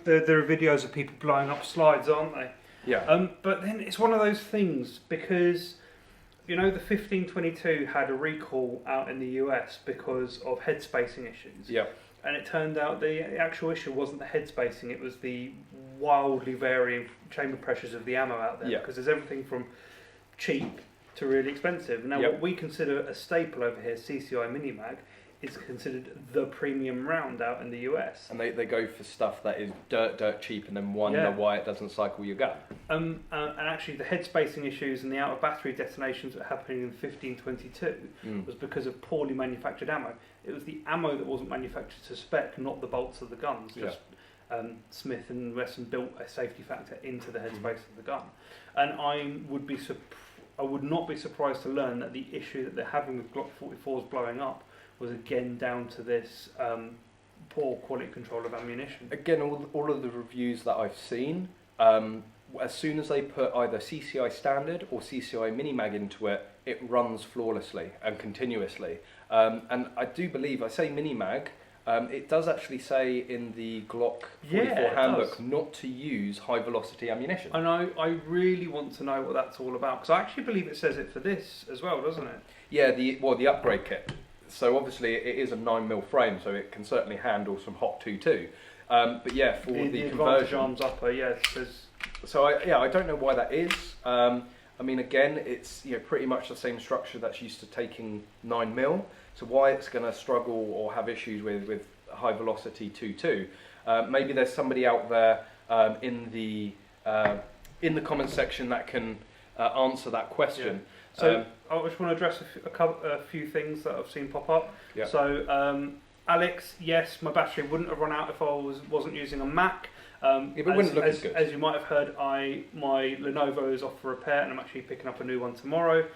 there are videos of people blowing up slides, aren't they? Yeah. But then it's one of those things because, you know, the 1522 had a recall out in the US because of head spacing issues. Yeah. And it turned out the actual issue wasn't the head spacing, it was the wildly varying chamber pressures of the ammo out there. Yeah. Because there's everything from cheap to really expensive. Now, what we consider a staple over here, CCI Mini Mag, is considered the premium round out in the US. And they go for stuff that is dirt cheap and then wonder why it doesn't cycle your gun. And actually the head spacing issues and the out of battery detonations that happened in 1522 was because of poorly manufactured ammo. It was the ammo that wasn't manufactured to spec, not the bolts of the guns. Just Smith and Wesson built a safety factor into the head space of the gun. And I would not be surprised to learn that the issue that they're having with Glock 44s blowing up was again down to this poor quality control of ammunition. Again, all of the reviews that I've seen, as soon as they put either CCI Standard or CCI Mini Mag into it, it runs flawlessly and continuously. And I do believe, I say Mini Mag, it does actually say in the Glock 44 handbook not to use high velocity ammunition. And I really want to know what that's all about, because I actually believe it says it for this as well, doesn't it? Yeah, the upgrade kit. So obviously it is a 9mm frame, so it can certainly handle some hot 2.2. But yeah, for the conversion arms upper, it says. So I don't know why that is. I mean, again, it's pretty much the same structure that's used to taking 9mm. So why it's going to struggle or have issues with high velocity 2.2? Maybe there's somebody out there in the comments section that can answer that question. Yeah. So I just want to address a few things that I've seen pop up. Yeah. So Alex, yes, my battery wouldn't have run out if I wasn't using a Mac. It wouldn't look as good. As you might have heard, my Lenovo is off for repair, and I'm actually picking up a new one tomorrow.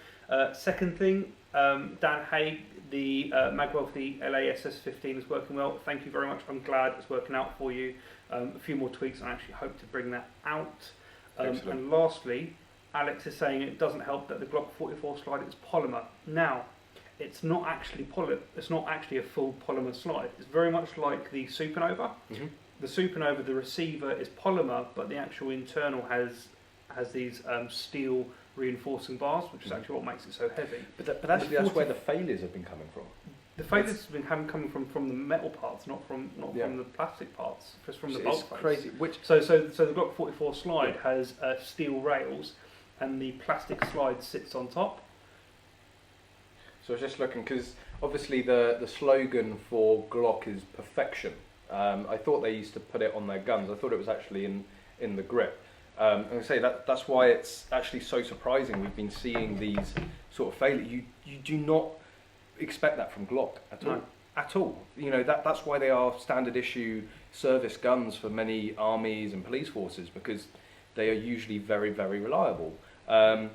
Second thing, Dan Haig, the Magwell for the LASS15 is working well. Thank you very much. I'm glad it's working out for you. A few more tweaks, and I actually hope to bring that out. And lastly, Alex is saying it doesn't help that the Glock 44 slide is polymer. Now, it's not actually It's not actually a full polymer slide. It's very much like the Supernova. Mm-hmm. The Supernova, the receiver is polymer, but the actual internal has these steel reinforcing bars, which is actually what makes it so heavy. But actually, that's where the failures have been coming from. The failures have been coming from the metal parts, not from the plastic parts, just from the bolt face. Crazy. So the Glock 44 slide has steel rails, and the plastic slide sits on top. So I was just looking, because obviously the slogan for Glock is perfection. I thought they used to put it on their guns. I thought it was actually in the grip. And I say that's why it's actually so surprising. We've been seeing these sort of failures. You do not expect that from Glock at all. At all. That's why they are standard issue service guns for many armies and police forces, because they are usually very, very reliable. But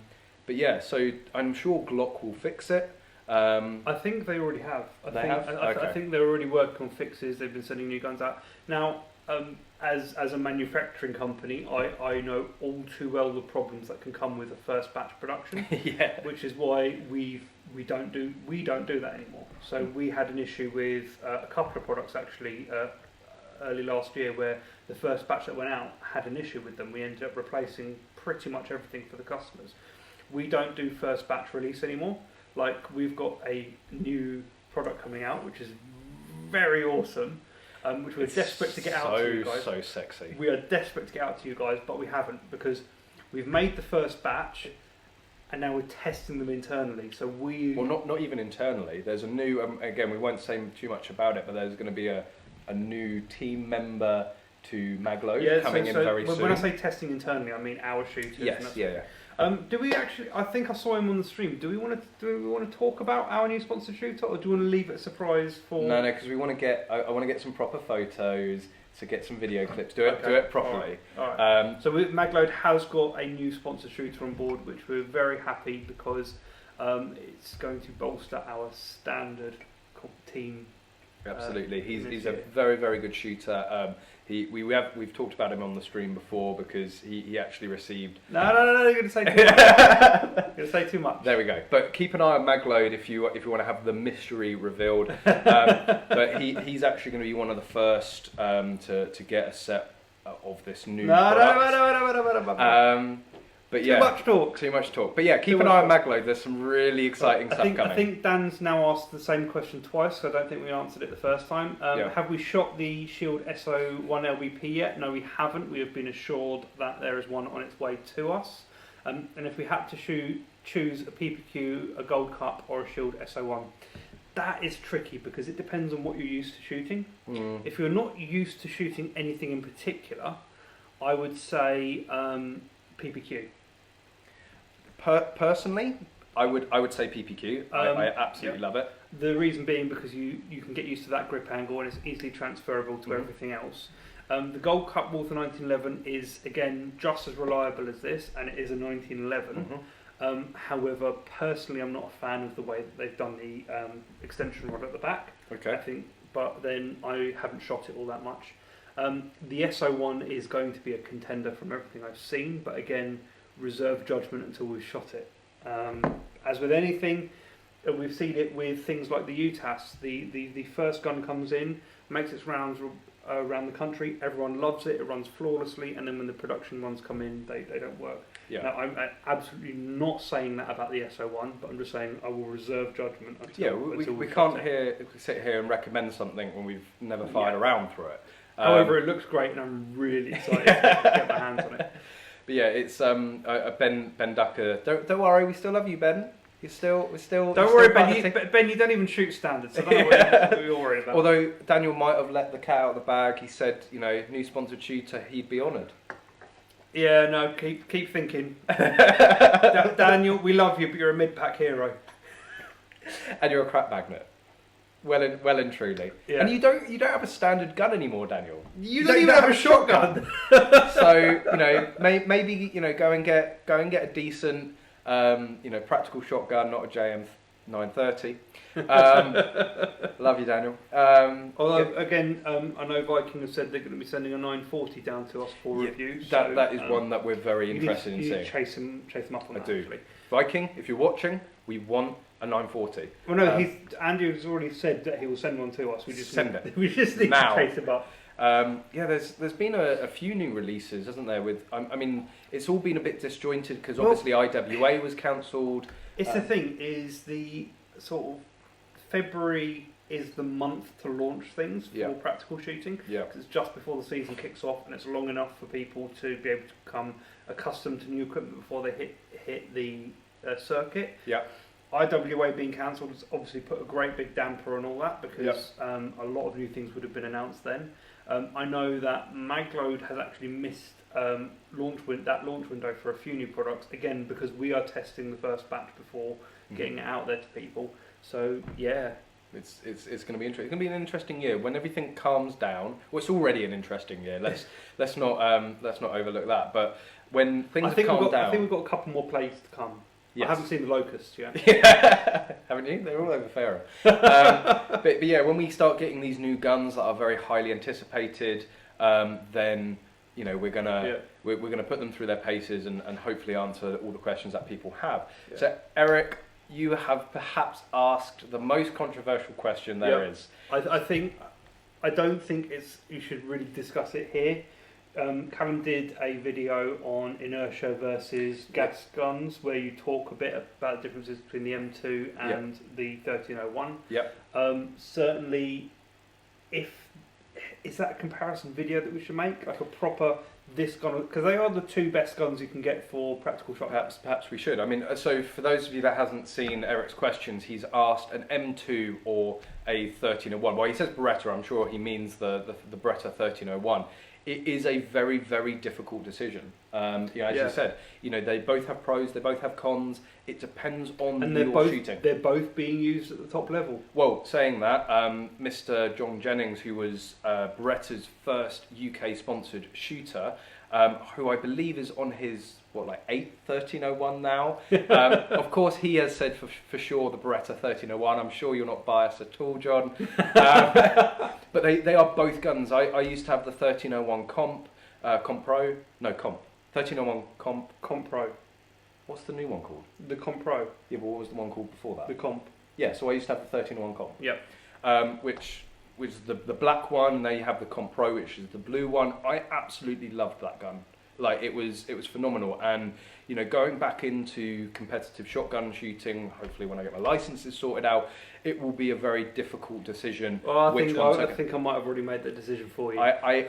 yeah, so I'm sure Glock will fix it. I think they already have. I think they're already working on fixes. They've been sending new guns out. Now, as a manufacturing company, I know all too well the problems that can come with a first batch production. Which is why we don't do that anymore. So we had an issue with a couple of products actually early last year, where the first batch that went out had an issue with them. We ended up replacing pretty much everything for the customers. We don't do first batch release anymore. Like, we've got a new product coming out, which is very awesome, which we're desperate to get out to you guys. So sexy. We are desperate to get out to you guys, but we haven't, because we've made the first batch, and now we're testing them internally. So well, not even internally. There's a new again, we won't say too much about it, but there's going to be a new team member to Magload coming in very soon. When I say testing internally, I mean our shooters. Yes, yeah. Do we actually? I think I saw him on the stream. Do we want to talk about our new sponsored shooter, or do you want to leave it a surprise for? No, because we want to get. I want to get some proper photos. To get some video clips, do it properly. All right. So Magload has got a new sponsored shooter on board, which we're very happy because it's going to bolster our standard team. Absolutely, he's a very, very good shooter. We've talked about him on the stream before because he actually received. No, you're going to say too much. You're going to say too much. There we go. But keep an eye on Magload if you want to have the mystery revealed. But he's actually going to be one of the first to get a set of this new product. But yeah, too much talk. But yeah, keep an eye on Magload. There's some really exciting stuff coming. I think Dan's now asked the same question twice, so I don't think we answered it the first time. Have we shot the Shield SO1 LBP yet? No, we haven't. We have been assured that there is one on its way to us. And if we had to choose a PPQ, a Gold Cup, or a Shield SO1, that is tricky because it depends on what you're used to shooting. If you're not used to shooting anything in particular, I would say PPQ. Personally, I would say PPQ. I absolutely love it. The reason being because you can get used to that grip angle and it's easily transferable to everything else. The Gold Cup Walther 1911 is again just as reliable as this, and it is a 1911. However, personally, I'm not a fan of the way that they've done the extension rod at the back. Okay. I think, but then I haven't shot it all that much. The SO1 is going to be a contender from everything I've seen, but again, reserve judgment until we've shot it. As with anything, we've seen it with things like the UTAS. The first gun comes in, makes its rounds around the country, everyone loves it, it runs flawlessly, and then when the production ones come in, they don't work. Yeah. Now, I'm absolutely not saying that about the SO1, but I'm just saying I will reserve judgment until we can't sit here and recommend something when we've never fired around through it. However, it looks great, and I'm really excited to get my hands on it. But yeah, it's Ben Ducker. Don't worry, we still love you, Ben. We're still. Don't worry, Ben. You don't even shoot standards, so don't what you're worried about. Although Daniel might have let the cat out of the bag. He said, new sponsored shooter, he'd be honoured. Yeah, no, keep thinking. Daniel, we love you, but you're a mid-pack hero. And you're a crap magnet. Well and truly. Yeah. And you don't have a standard gun anymore, Daniel. You don't even have a shotgun. So maybe go and get a decent practical shotgun, not a JM 930. Love you, Daniel. Although again, I know Viking have said they're going to be sending a 940 down to us for review. That is one that we're very interested in seeing. Chase them up on that. I do. Actually. Viking, if you're watching, we want a 940. Well, no, Andy has already said that he will send one to us. We just send it. We just need to chase him up. There's been a few new releases, hasn't there? With I mean, it's all been a bit disjointed because obviously IWA was cancelled. It's the thing is the sort of February is the month to launch things for practical shooting. Yeah. Because it's just before the season kicks off, and it's long enough for people to be able to become accustomed to new equipment before they hit the circuit. Yeah. IWA being cancelled has obviously put a great big damper on all that because a lot of new things would have been announced then. I know that Magload has actually missed launch window for a few new products, again because we are testing the first batch before getting it out there to people. So yeah, it's going to be interesting. It's going to be an interesting year when everything calms down. Well, it's already an interesting year. Let's not overlook that. But when things calm down, I think we've got a couple more plays to come. Yes. I haven't seen the locusts yet. Haven't you? They're all over Farah. But yeah, when we start getting these new guns that are very highly anticipated, then we're gonna put them through their paces and hopefully answer all the questions that people have. Yeah. So Eric, you have perhaps asked the most controversial question there is. I don't think you should really discuss it here. Callum did a video on inertia versus gas guns where you talk a bit about the differences between the M2 and the 1301. Certainly, is that a comparison video that we should make? Like a proper, this gun, because they are the two best guns you can get for practical shot. Perhaps we should. I mean, so for those of you that hasn't seen Eric's questions, he's asked an M2 or a 1301. Well, he says Beretta. I'm sure he means the Beretta 1301. It is a very, very difficult decision. As you said, they both have pros, they both have cons. It depends on your shooting. They're both being used at the top level. Well, saying that, Mr. John Jennings, who was Beretta's first UK-sponsored shooter, who I believe is on his 8th 1301 now. Of course, he has said for sure the Beretta 1301. I'm sure you're not biased at all, John. But they are both guns. I used to have the 1301 Comp Pro. No, Comp. 1301 Comp Pro. What's the new one called? The Comp Pro. Yeah, but what was the one called before that? The Comp. Yeah, so I used to have the 1301 Comp. Yep. Which was the black one, and now you have the Comp Pro, which is the blue one. I absolutely loved that gun. Like, it was phenomenal. And going back into competitive shotgun shooting, hopefully when I get my licenses sorted out, it will be a very difficult decision. Well, I think I might have already made that decision for you. I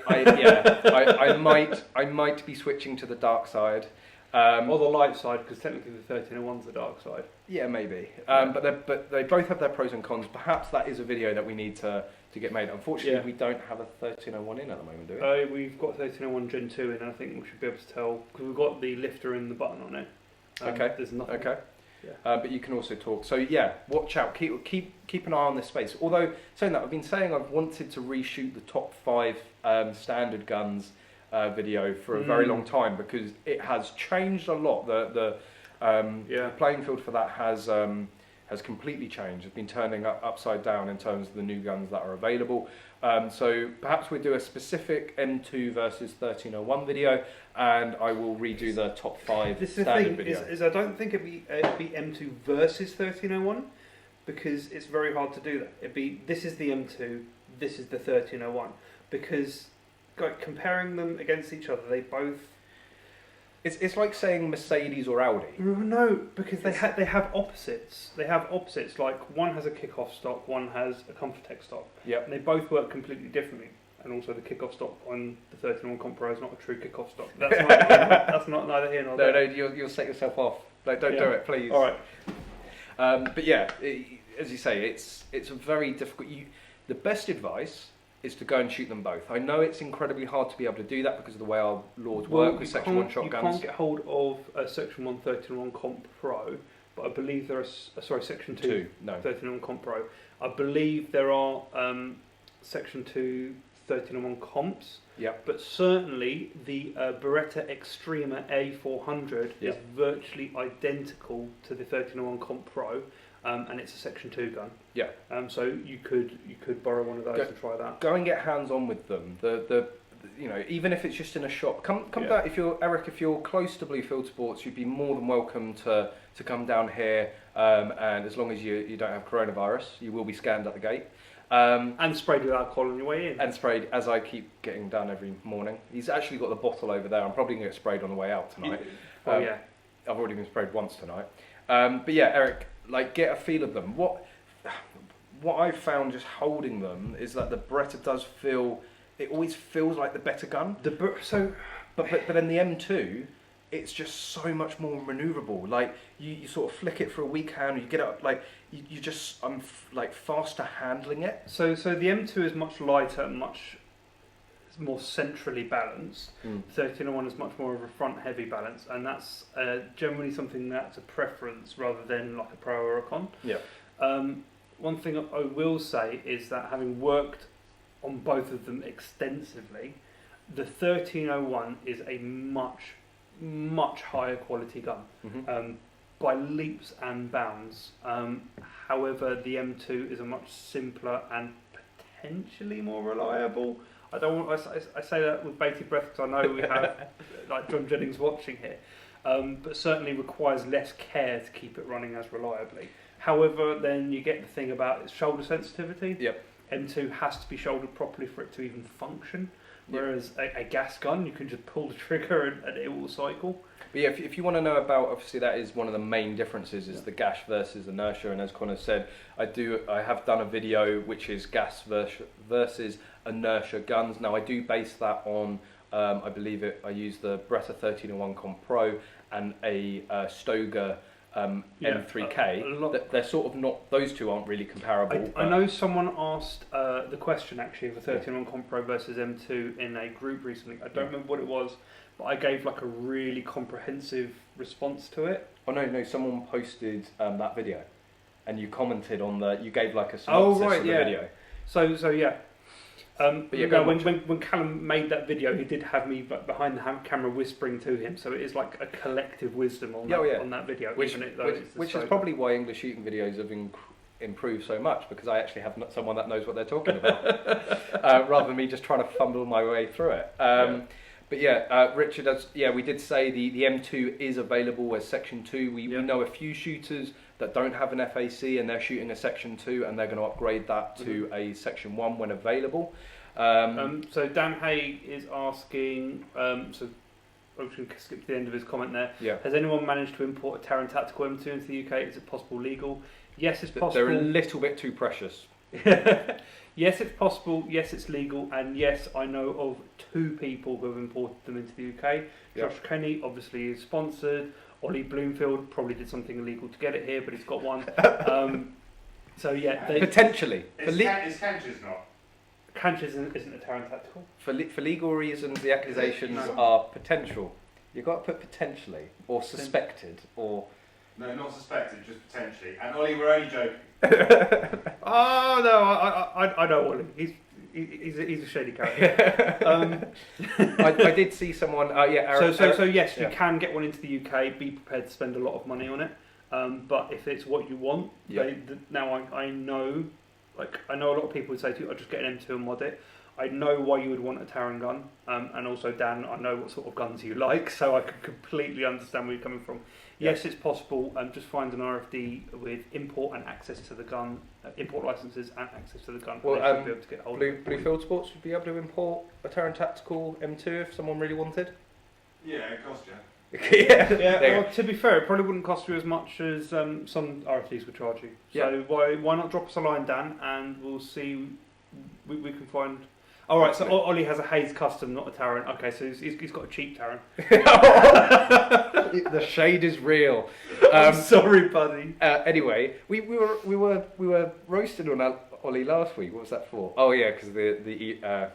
might be switching to the dark side. Or the light side, because technically the 1301's the dark side. Yeah, maybe. But they both have their pros and cons. Perhaps that is a video that we need to get made. Unfortunately, we don't have a 1301 in at the moment, do we? We've got 1301 Gen 2 in, and I think we should be able to tell, because we've got the lifter and the button on it. Okay. There's nothing. Okay. Yeah. But you can also talk. So yeah, watch out. Keep an eye on this space. Although saying that, I've been saying I've wanted to reshoot the top 5 standard guns video for a very long time, because it has changed a lot. The playing field for that has completely changed. It's been turning upside down in terms of the new guns that are available. So perhaps we'll do a specific M2 versus 1301 video, and I will redo the top 5 this standard thing video. is I don't think it'd be M2 versus 1301, because it's very hard to do that. This is the M2, this is the 1301, because comparing them against each other, they both. It's like saying Mercedes or Audi. No, because they have opposites. They have opposites. Like, one has a kick-off stock, one has a Comfortech stock. Yep. And they both work completely differently. And also, the kick-off stock on the 1301 Comp Pro is not a true kick-off stock. That's not neither here nor there. No, you'll set yourself off. Like, don't do it, please. All right. But yeah, as you say, it's a very difficult. The best advice is to go and shoot them both. I know it's incredibly hard to be able to do that because of the way our laws work with Section 1 shotguns. You can't get hold of a Section 1 1301 Comp Pro, but I believe there are Section 2 1301 Comp Pro. I believe there are Section 2 1301 Comps. Yep. But certainly the Beretta Extrema A400 is virtually identical to the 1301 Comp Pro. And it's a Section 2 gun. Yeah. So you could borrow one of those and try that. Go and get hands on with them. Even if it's just in a shop, come down. If you're close to Blue Fieldsports, you'd be more than welcome to come down here. And as long as you don't have coronavirus, you will be scanned at the gate. And sprayed with alcohol on your way in. And sprayed, as I keep getting done every morning. He's actually got the bottle over there. I'm probably going to get sprayed on the way out tonight. Yeah. I've already been sprayed once tonight. But yeah, Eric. Like, get a feel of them. What I've found just holding them is that the Beretta does always feels like the better gun. But then the M2, it's just so much more manoeuvrable. Like, you sort of flick it for a weak hand, you get up, like I'm faster handling it. So the M2 is much lighter and much more centrally balanced. 1301 is much more of a front heavy balance, and that's generally something that's a preference rather than like a pro or a con. Yeah. One thing I will say is that, having worked on both of them extensively, the 1301 is a much higher quality gun, by leaps and bounds. However, the M2 is a much simpler and potentially more reliable. I say that with bated breath because I know we have like John Jennings watching here, but certainly requires less care to keep it running as reliably. However, then you get the thing about its shoulder sensitivity. Yep. M2 has to be shouldered properly for it to even function, whereas a gas gun, you can just pull the trigger and it will cycle. But yeah, if you want to know about, obviously that is one of the main differences, is the gas versus inertia. And as Connor said, I have done a video which is gas versus inertia guns. Now I do base that on I believe I used the Beretta 13-in-1 Comp Pro and a Stoga M3K. They're sort of not; those two aren't really comparable. I know someone asked the question actually of a 13-in-1 Comp Pro versus M2 in a group recently. I don't remember what it was, but I gave like a really comprehensive response to it. Oh no! Someone posted that video, and you commented on you gave like a synopsis of the video. So yeah. But yeah, when Callum made that video, he did have me behind the camera whispering to him, so it is like a collective wisdom on that video. Which is probably why English shooting videos have improved so much, because I actually have someone that knows what they're talking about, rather than me just trying to fumble my way through it. But yeah, Richard, we did say the M2 is available as Section 2. We know a few shooters that don't have an FAC and they're shooting a Section 2 and they're going to upgrade that to a Section 1 when available. So Dan Hay is asking, so I'm just going to skip to the end of his comment there. Yeah. Has anyone managed to import a Taran Tactical M2 into the UK? Is it possible legal? Yes, it's possible. They're a little bit too precious. Yes, it's possible. Yes, it's legal. And yes, I know of 2 people who have imported them into the UK. Josh Kenny obviously is sponsored. Ollie Bloomfield probably did something illegal to get it here, but he's got one. So yeah, potentially. Is Canches not? Canches isn't a Taran Tactical. For legal reasons, the accusations are potential. You've got to put potentially, or suspected, or... No, not suspected, just potentially. And Ollie, we're only joking. Oh no, I know Ollie. He's a shady character. I did see someone. Aaron, so yes, you can get one into the UK. Be prepared to spend a lot of money on it. But if it's what you want, now I know, like I know a lot of people would say to you, "I'll just get an M2 and mod it." I know why you would want a Taran gun, and also Dan, I know what sort of guns you like, so I can completely understand where you're coming from. Yes, it's possible. Just find an RFD with import and access to the gun, import licenses and access to the gun. Well, and be able to get hold Blue Fieldsports would be able to import a Taran Tactical M2 if someone really wanted. Yeah, it costs you. Well, to be fair, it probably wouldn't cost you as much as some RFDs would charge you. So why not drop us a line, Dan, and we'll see. We can find. All right, so Ollie has a Hayes custom, not a Taran. Okay, so he's got a cheap Taran. The shade is real. I'm sorry, buddy. Anyway, we were roasted on Ollie last week. What was that for? Oh yeah, because the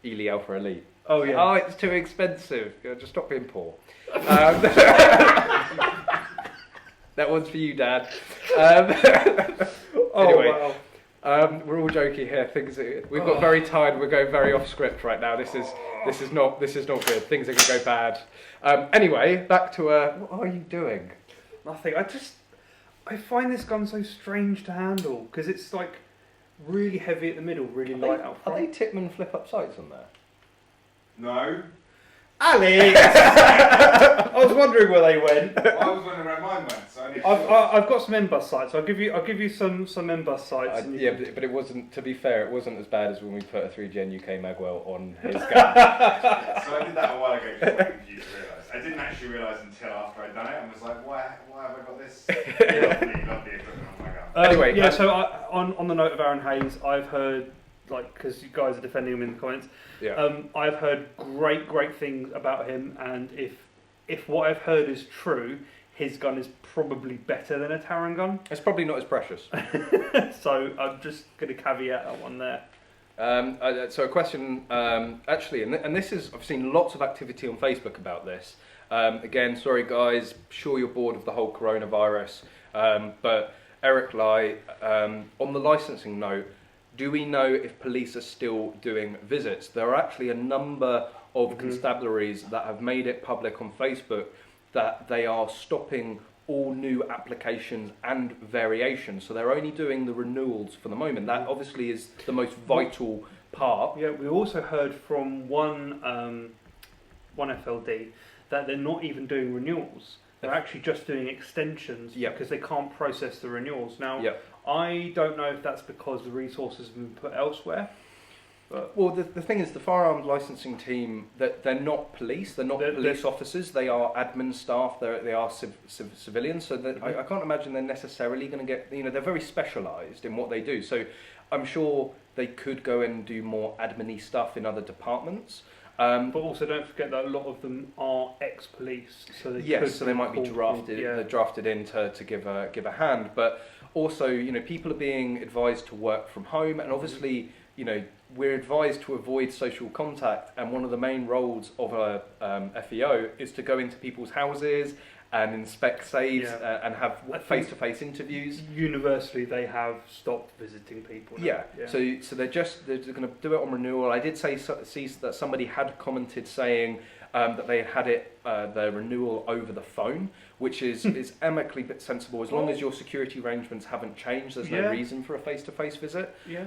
Ely Alpha Elite. Oh yeah. Oh, it's too expensive. Just stop being poor. That one's for you, Dad. Anyway. Wow. We're all joking here. We've got very tired. We're going very off script right now. This is not good. Things are going to go bad. Anyway, back to what are you doing? Nothing. I find this gun so strange to handle because it's like really heavy at the middle, really light out front. Are they Tickman flip up sights on there? No. Alex! I was wondering where they went. I was wondering where mine went, so I need to I've got some M-bus sights. I'll give you some M-bus sights. But it wasn't. To be fair, it wasn't as bad as when we put a 3Gen UK Magwell on his gun. So I did that a while ago because I confused to realise. I didn't actually realise until after I'd done it and was like, why have I got this lovely equipment on my gun? Anyway, so on the note of Aaron Hayes, I've heard, like, because you guys are defending him in the comments, I've heard great things about him, and if what I've heard is true, his gun is probably better than a Taran gun. It's probably not as precious. So I'm just going to caveat that one there. So a question, actually, and this is, I've seen lots of activity on Facebook about this. Again, sorry guys, sure you're bored of the whole coronavirus, but Eric Lai, on the licensing note, do we know if police are still doing visits? There are actually a number of constabularies that have made it public on Facebook that they are stopping all new applications and variations. So they're only doing the renewals for the moment. That obviously is the most vital part. Yeah, we also heard from one FLD that they're not even doing renewals. They're actually just doing extensions because they can't process the renewals. Now, I don't know if that's because the resources have been put elsewhere. But well, the thing is, the firearms licensing team, they're not police, they're not police officers, they are admin staff, they are civilians, so I can't imagine they're necessarily going to get, they're very specialised in what they do, so I'm sure they could go and do more admin-y stuff in other departments, But also don't forget that a lot of them are ex-police, so they yes, could so they might be called- drafted. yeah. They're drafted in to give a hand, but also, you know, people are being advised to work from home, and obviously, you know, we're advised to avoid social contact, and one of the main roles of a FEO is to go into people's houses and inspect safes and have I think face-to-face interviews. Universally, they have stopped visiting people now. Yeah. So they're going to do it on renewal. I did see that somebody had commented saying that they had their renewal over the phone, which is amicably but sensible. As long as your security arrangements haven't changed, there's no reason for a face-to-face visit. Yeah.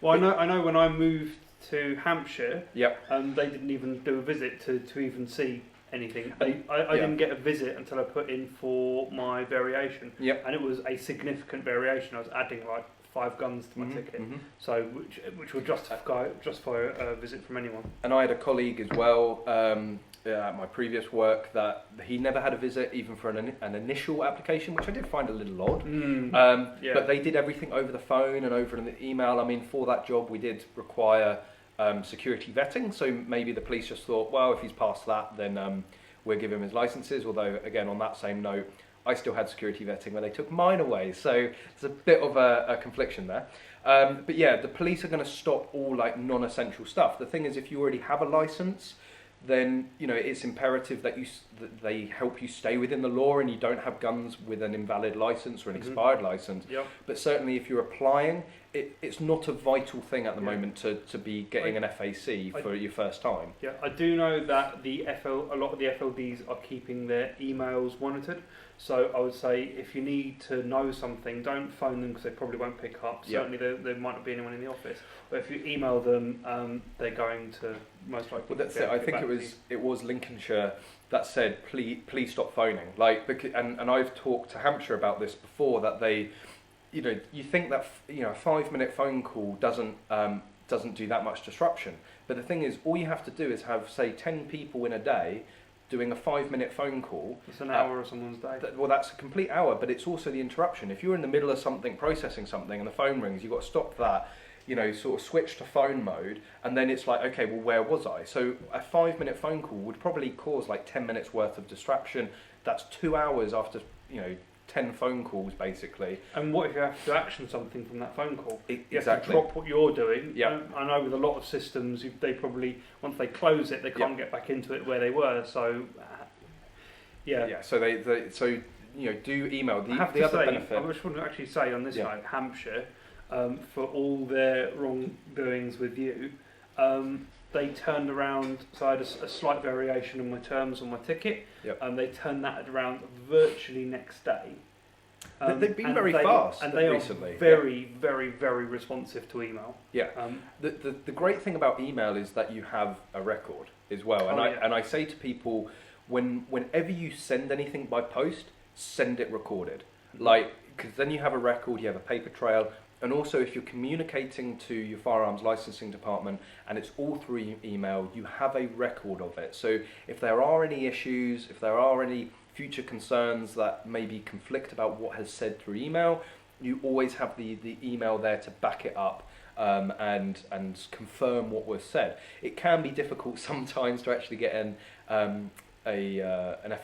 Well, I know when I moved to Hampshire, Yep. they didn't even do a visit to even see anything. I didn't get a visit until I put in for my variation. Yep. And it was a significant variation. I was adding like 5 guns to my ticket, so which would justify a visit from anyone. And I had a colleague as well at my previous work that he never had a visit even for an initial application, which I did find a little odd. But they did everything over the phone and over an email. I mean, for that job, we did require security vetting, so maybe the police just thought, well, if he's passed that, then we'll give him his licenses. Although, again, on that same note, I still had security vetting where they took mine away, so there's a bit of a confliction there. But yeah, the police are going to stop all like non-essential stuff. The thing is, if you already have a license, then you know it's imperative that they help you stay within the law and you don't have guns with an invalid license or an expired license. Yep. But certainly, if you're applying, it's not a vital thing at the moment to be getting an FAC for your first time. Yeah, I do know that a lot of the FLDs are keeping their emails monitored. So I would say if you need to know something, don't phone them because they probably won't pick up. Certainly there might not be anyone in the office. But if you email them, they're going to most likely. Well, that's it. I think it was Lincolnshire that said please stop phoning. Like, and I've talked to Hampshire about this before, that they, you know, you think that a 5-minute phone call doesn't do that much disruption. But the thing is, all you have to do is have, say, 10 people in a day doing a 5-minute phone call. It's an hour of someone's day. Well, that's a complete hour, but it's also the interruption. If you're in the middle of something, processing something, and the phone rings, you've got to stop that, sort of switch to phone mode, and then it's like, okay, well, where was I? So a 5-minute phone call would probably cause like 10 minutes worth of distraction. That's 2 hours after, 10 phone calls, basically. And what if you have to action something from that phone call? You Exactly. have to drop what you're doing. Yeah. I know with a lot of systems, they probably, once they close it, they can't get back into it where they were. So, Yeah. So do email. The other benefit. I just want to actually say on this side, Hampshire, for all their wrongdoings with you, they turned around. So I had a slight variation in my terms on my ticket. Yep. They turned that around virtually next day. They've been very fast and they recently. Are very, very, very responsive to email. Yeah. The great thing about email is that you have a record as well. And I say to people, whenever you send anything by post, send it recorded. Like, because then you have a record, you have a paper trail. And also, if you're communicating to your firearms licensing department and it's all through email, you have a record of it. So if there are any issues, if there are any future concerns that maybe conflict about what has said through email, you always have the email there to back it up and confirm what was said. It can be difficult sometimes to actually get an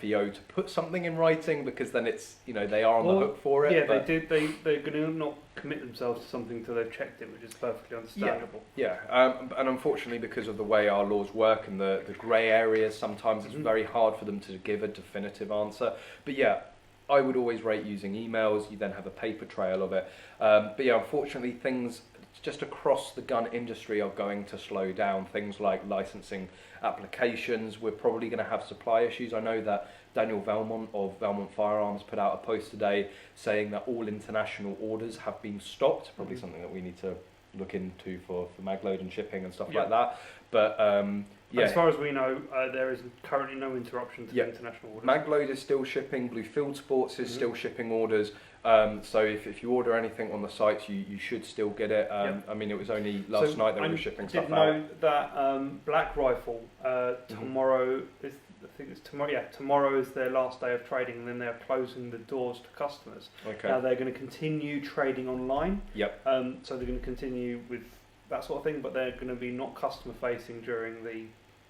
FEO to put something in writing, because then it's they are on the hook for it. Yeah, they're going to not commit themselves to something until they've checked it, which is perfectly understandable. Yeah, and unfortunately, because of the way our laws work and the grey areas, sometimes it's very hard for them to give a definitive answer. But yeah, I would always rate using emails. You then have a paper trail of it. But yeah, unfortunately, things just across the gun industry are going to slow down. Things like licensing applications, we're probably going to have supply issues. I know that Daniel Valmont of Valmont Firearms put out a post today saying that all international orders have been stopped. Probably something that we need to look into for magload and shipping and stuff like that. But as far as we know, there is currently no interruption to the international orders. Magload is still shipping. Blue Fieldsports is still shipping orders. So if you order anything on the sites, you should still get it. I mean, it was only last night that we were shipping stuff out. I did know that Black Rifle tomorrow is, I think it's tomorrow. Yeah, tomorrow is their last day of trading, and then they're closing the doors to customers. Okay. Now they're going to continue trading online. Yep. So they're going to continue with that sort of thing, but they're going to be not customer facing during the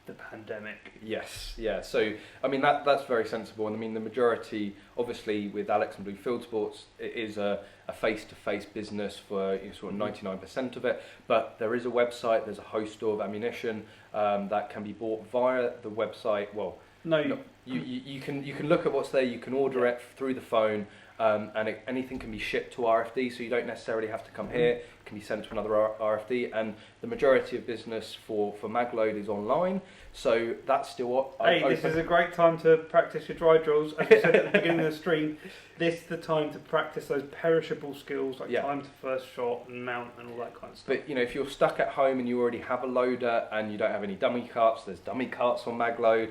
the pandemic. Yes, yeah. So I mean that's very sensible, and I mean the majority, obviously, with Alex and Blue Fieldsports, it is a face-to-face business for sort of 99% of it. But there is a website. There's a host of ammunition that can be bought via the website. Well, No, you can look at what's there. You can order it through the phone. And anything can be shipped to RFD, so you don't necessarily have to come here. It can be sent to another RFD, and the majority of business for Magload is online, so that's still this is a great time to practice your dry drills. As you said at the beginning of the stream, this is the time to practice those perishable skills like time to first shot and mount and all that kind of stuff. But if you're stuck at home and you already have a loader and you don't have any dummy carts, there's dummy carts on Magload.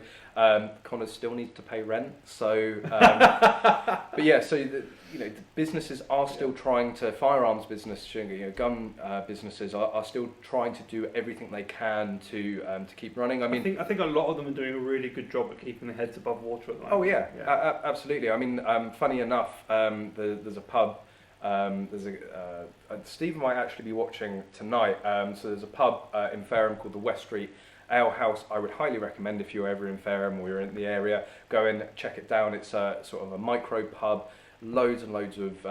Connors still needs to pay rent, so but yeah, so the businesses are still trying to, firearms business, gun businesses are still trying to do everything they can to keep running. I think a lot of them are doing a really good job at keeping their heads above water at the moment. Oh yeah. Absolutely. I mean, funny enough, there's a pub. Steve might actually be watching tonight. So there's a pub in Fareham called the West Street Ale House. I would highly recommend, if you're ever in Fareham or you're in the area, go and check it down. It's a sort of a micro pub, loads and loads of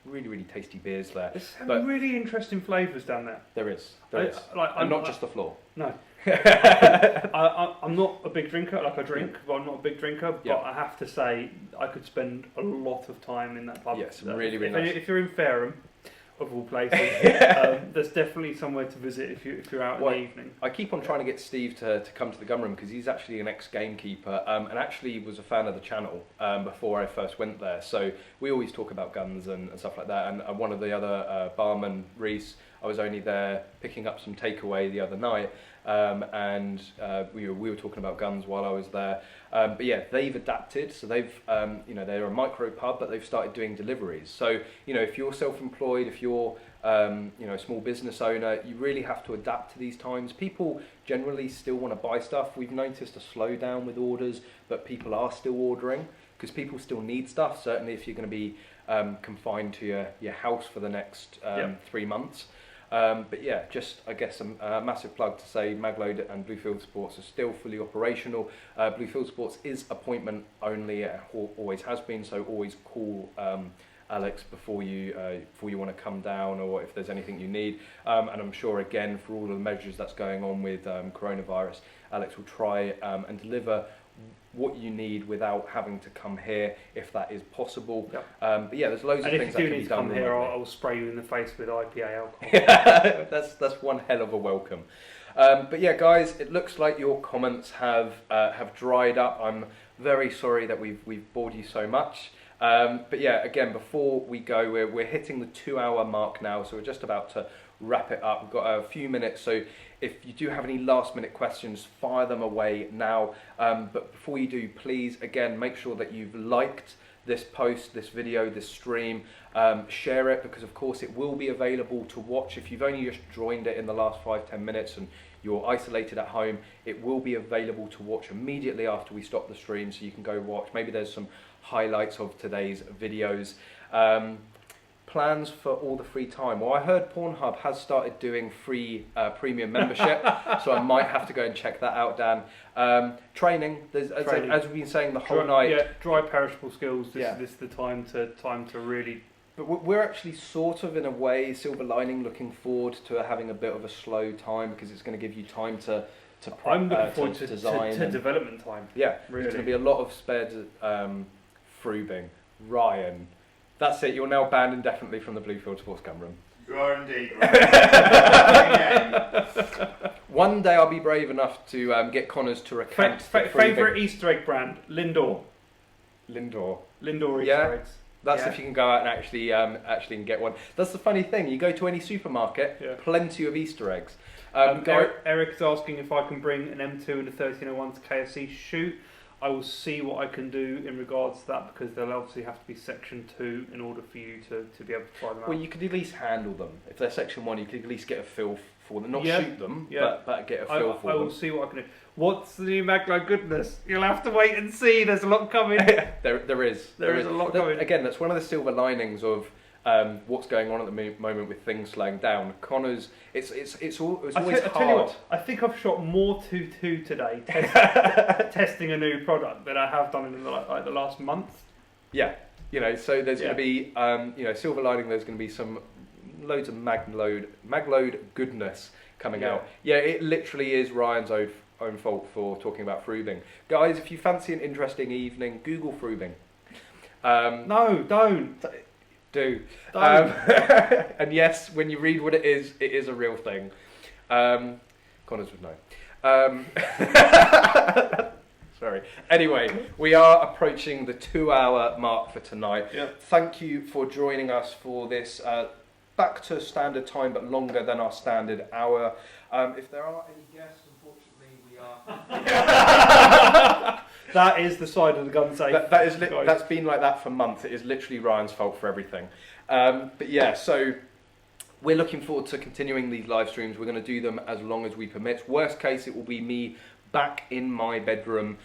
really, really tasty beers there. There's some really interesting flavours down there. There is. And not just the floor. No. I'm not a big drinker. Like, I drink, but I'm not a big drinker. But I have to say, I could spend a lot of time in that pub. Yes, really, really nice. If you're in Fareham, of all places, there's definitely somewhere to visit if you're out in the evening. I keep on trying to get Steve to come to the gunroom, because he's actually an ex-gamekeeper and actually was a fan of the channel before I first went there. So we always talk about guns and stuff like that. And one of the other barman, Reese, I was only there picking up some takeaway the other night, and we were talking about guns while I was there. But yeah, they've adapted. So they've, they're a micro pub, but they've started doing deliveries. So if you're self-employed, if you're a small business owner, you really have to adapt to these times. People generally still want to buy stuff. We've noticed a slowdown with orders, but people are still ordering because people still need stuff. Certainly, if you're going to be confined to your house for the next 3 months. But yeah, just I guess a massive plug to say Magload and Blue Fieldsports are still fully operational. Blue Fieldsports is appointment only, always has been, so always call Alex before you want to come down, or if there's anything you need. And I'm sure, again, for all of the measures that's going on with coronavirus, Alex will try and deliver what you need without having to come here, if that is possible. But yeah, there's loads of things that can be done. And if you do need to come here, I'll spray you in the face with IPA alcohol. That's one hell of a welcome. But yeah, guys, it looks like your comments have dried up. I'm very sorry that we've bored you so much. But yeah, again, before we go, we're hitting the 2-hour mark now, so we're just about to wrap it up. We've got a few minutes, so if you do have any last minute questions, fire them away now. But before you do, please, again, make sure that you've liked this post, this video, this stream. Share it, because of course it will be available to watch. If you've only just joined it in the last 5-10 minutes and you're isolated at home, it will be available to watch immediately after we stop the stream, so you can go watch. Maybe there's some highlights of today's videos. Plans for all the free time? Well, I heard Pornhub has started doing free premium membership, so I might have to go and check that out, Dan. Training, as we've been saying the whole night. Yeah, dry perishable skills. This is the time to really. But we're actually sort of, in a way, silver lining, looking forward to having a bit of a slow time, because it's going to give you time to I'm looking forward to design to development time. Yeah, really. There's going to be a lot of spared Frubing. Ryan. That's it, you're now banned indefinitely from the Blue Fieldsports gunroom. You are indeed. One day I'll be brave enough to get Connors to recant. Favourite Easter egg brand? Lindor Easter eggs. That's if you can go out and actually get one. That's the funny thing. You go to any supermarket, plenty of Easter eggs. Eric's asking if I can bring an M2 and a 1301 to KFC shoot. I will see what I can do in regards to that, because they'll obviously have to be Section 2 in order for you to be able to try them out. Well, you could at least handle them. If they're Section 1, you could at least get a feel for them. Not shoot them, but get a feel for them. I will see what I can do. What's the new Magload goodness? You'll have to wait and see. There's a lot coming. There is a lot coming. Again, that's one of the silver linings of what's going on at the moment with things slowing down. Conners, it's always I hard. tell you what, I think I've shot more 2.2 today testing a new product than I have done in the last month. Yeah, you know, so there's Yeah. going to be, you know, silver lining. There's going to be some loads of mag load goodness coming Yeah. out. Yeah, it literally is Ryan's own fault for talking about frubing. Guys, if you fancy an interesting evening, Google frubing. No, don't. Do. Don't. And yes, when you read what it is a real thing. Connors would know. Sorry. Anyway, we are approaching the 2-hour mark for tonight. Yep. Thank you for joining us for this back to standard time, but longer than our standard hour. If there are any guests, unfortunately, we are. That is the side of the gun safe. That's been like that for months. It is literally Ryan's fault for everything. But yeah, so we're looking forward to continuing these live streams. We're going to do them as long as we permit. Worst case, it will be me back in my bedroom,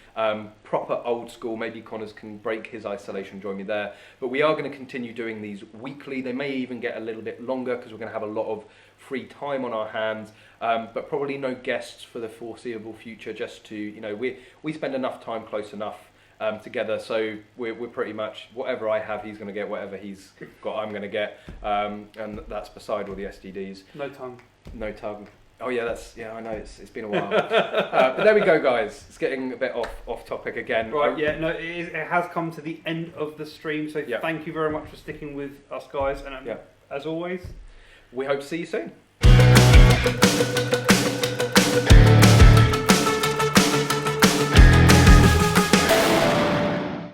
proper old school. Maybe Connors can break his isolation, join me there. But we are going to continue doing these weekly. They may even get a little bit longer because we're going to have a lot of free time on our hands, but probably no guests for the foreseeable future, just to, you know, we spend enough time close enough together, so we're pretty much, whatever I have, he's going to get, whatever he's got, I'm going to get, and that's beside all the STDs. No tongue. Oh yeah, I know, it's been a while. But there we go, guys. It's getting a bit off topic again. Right, yeah, no, it has come to the end of the stream, so Yeah. thank you very much for sticking with us, guys, and Yeah. as always, We hope to see you soon.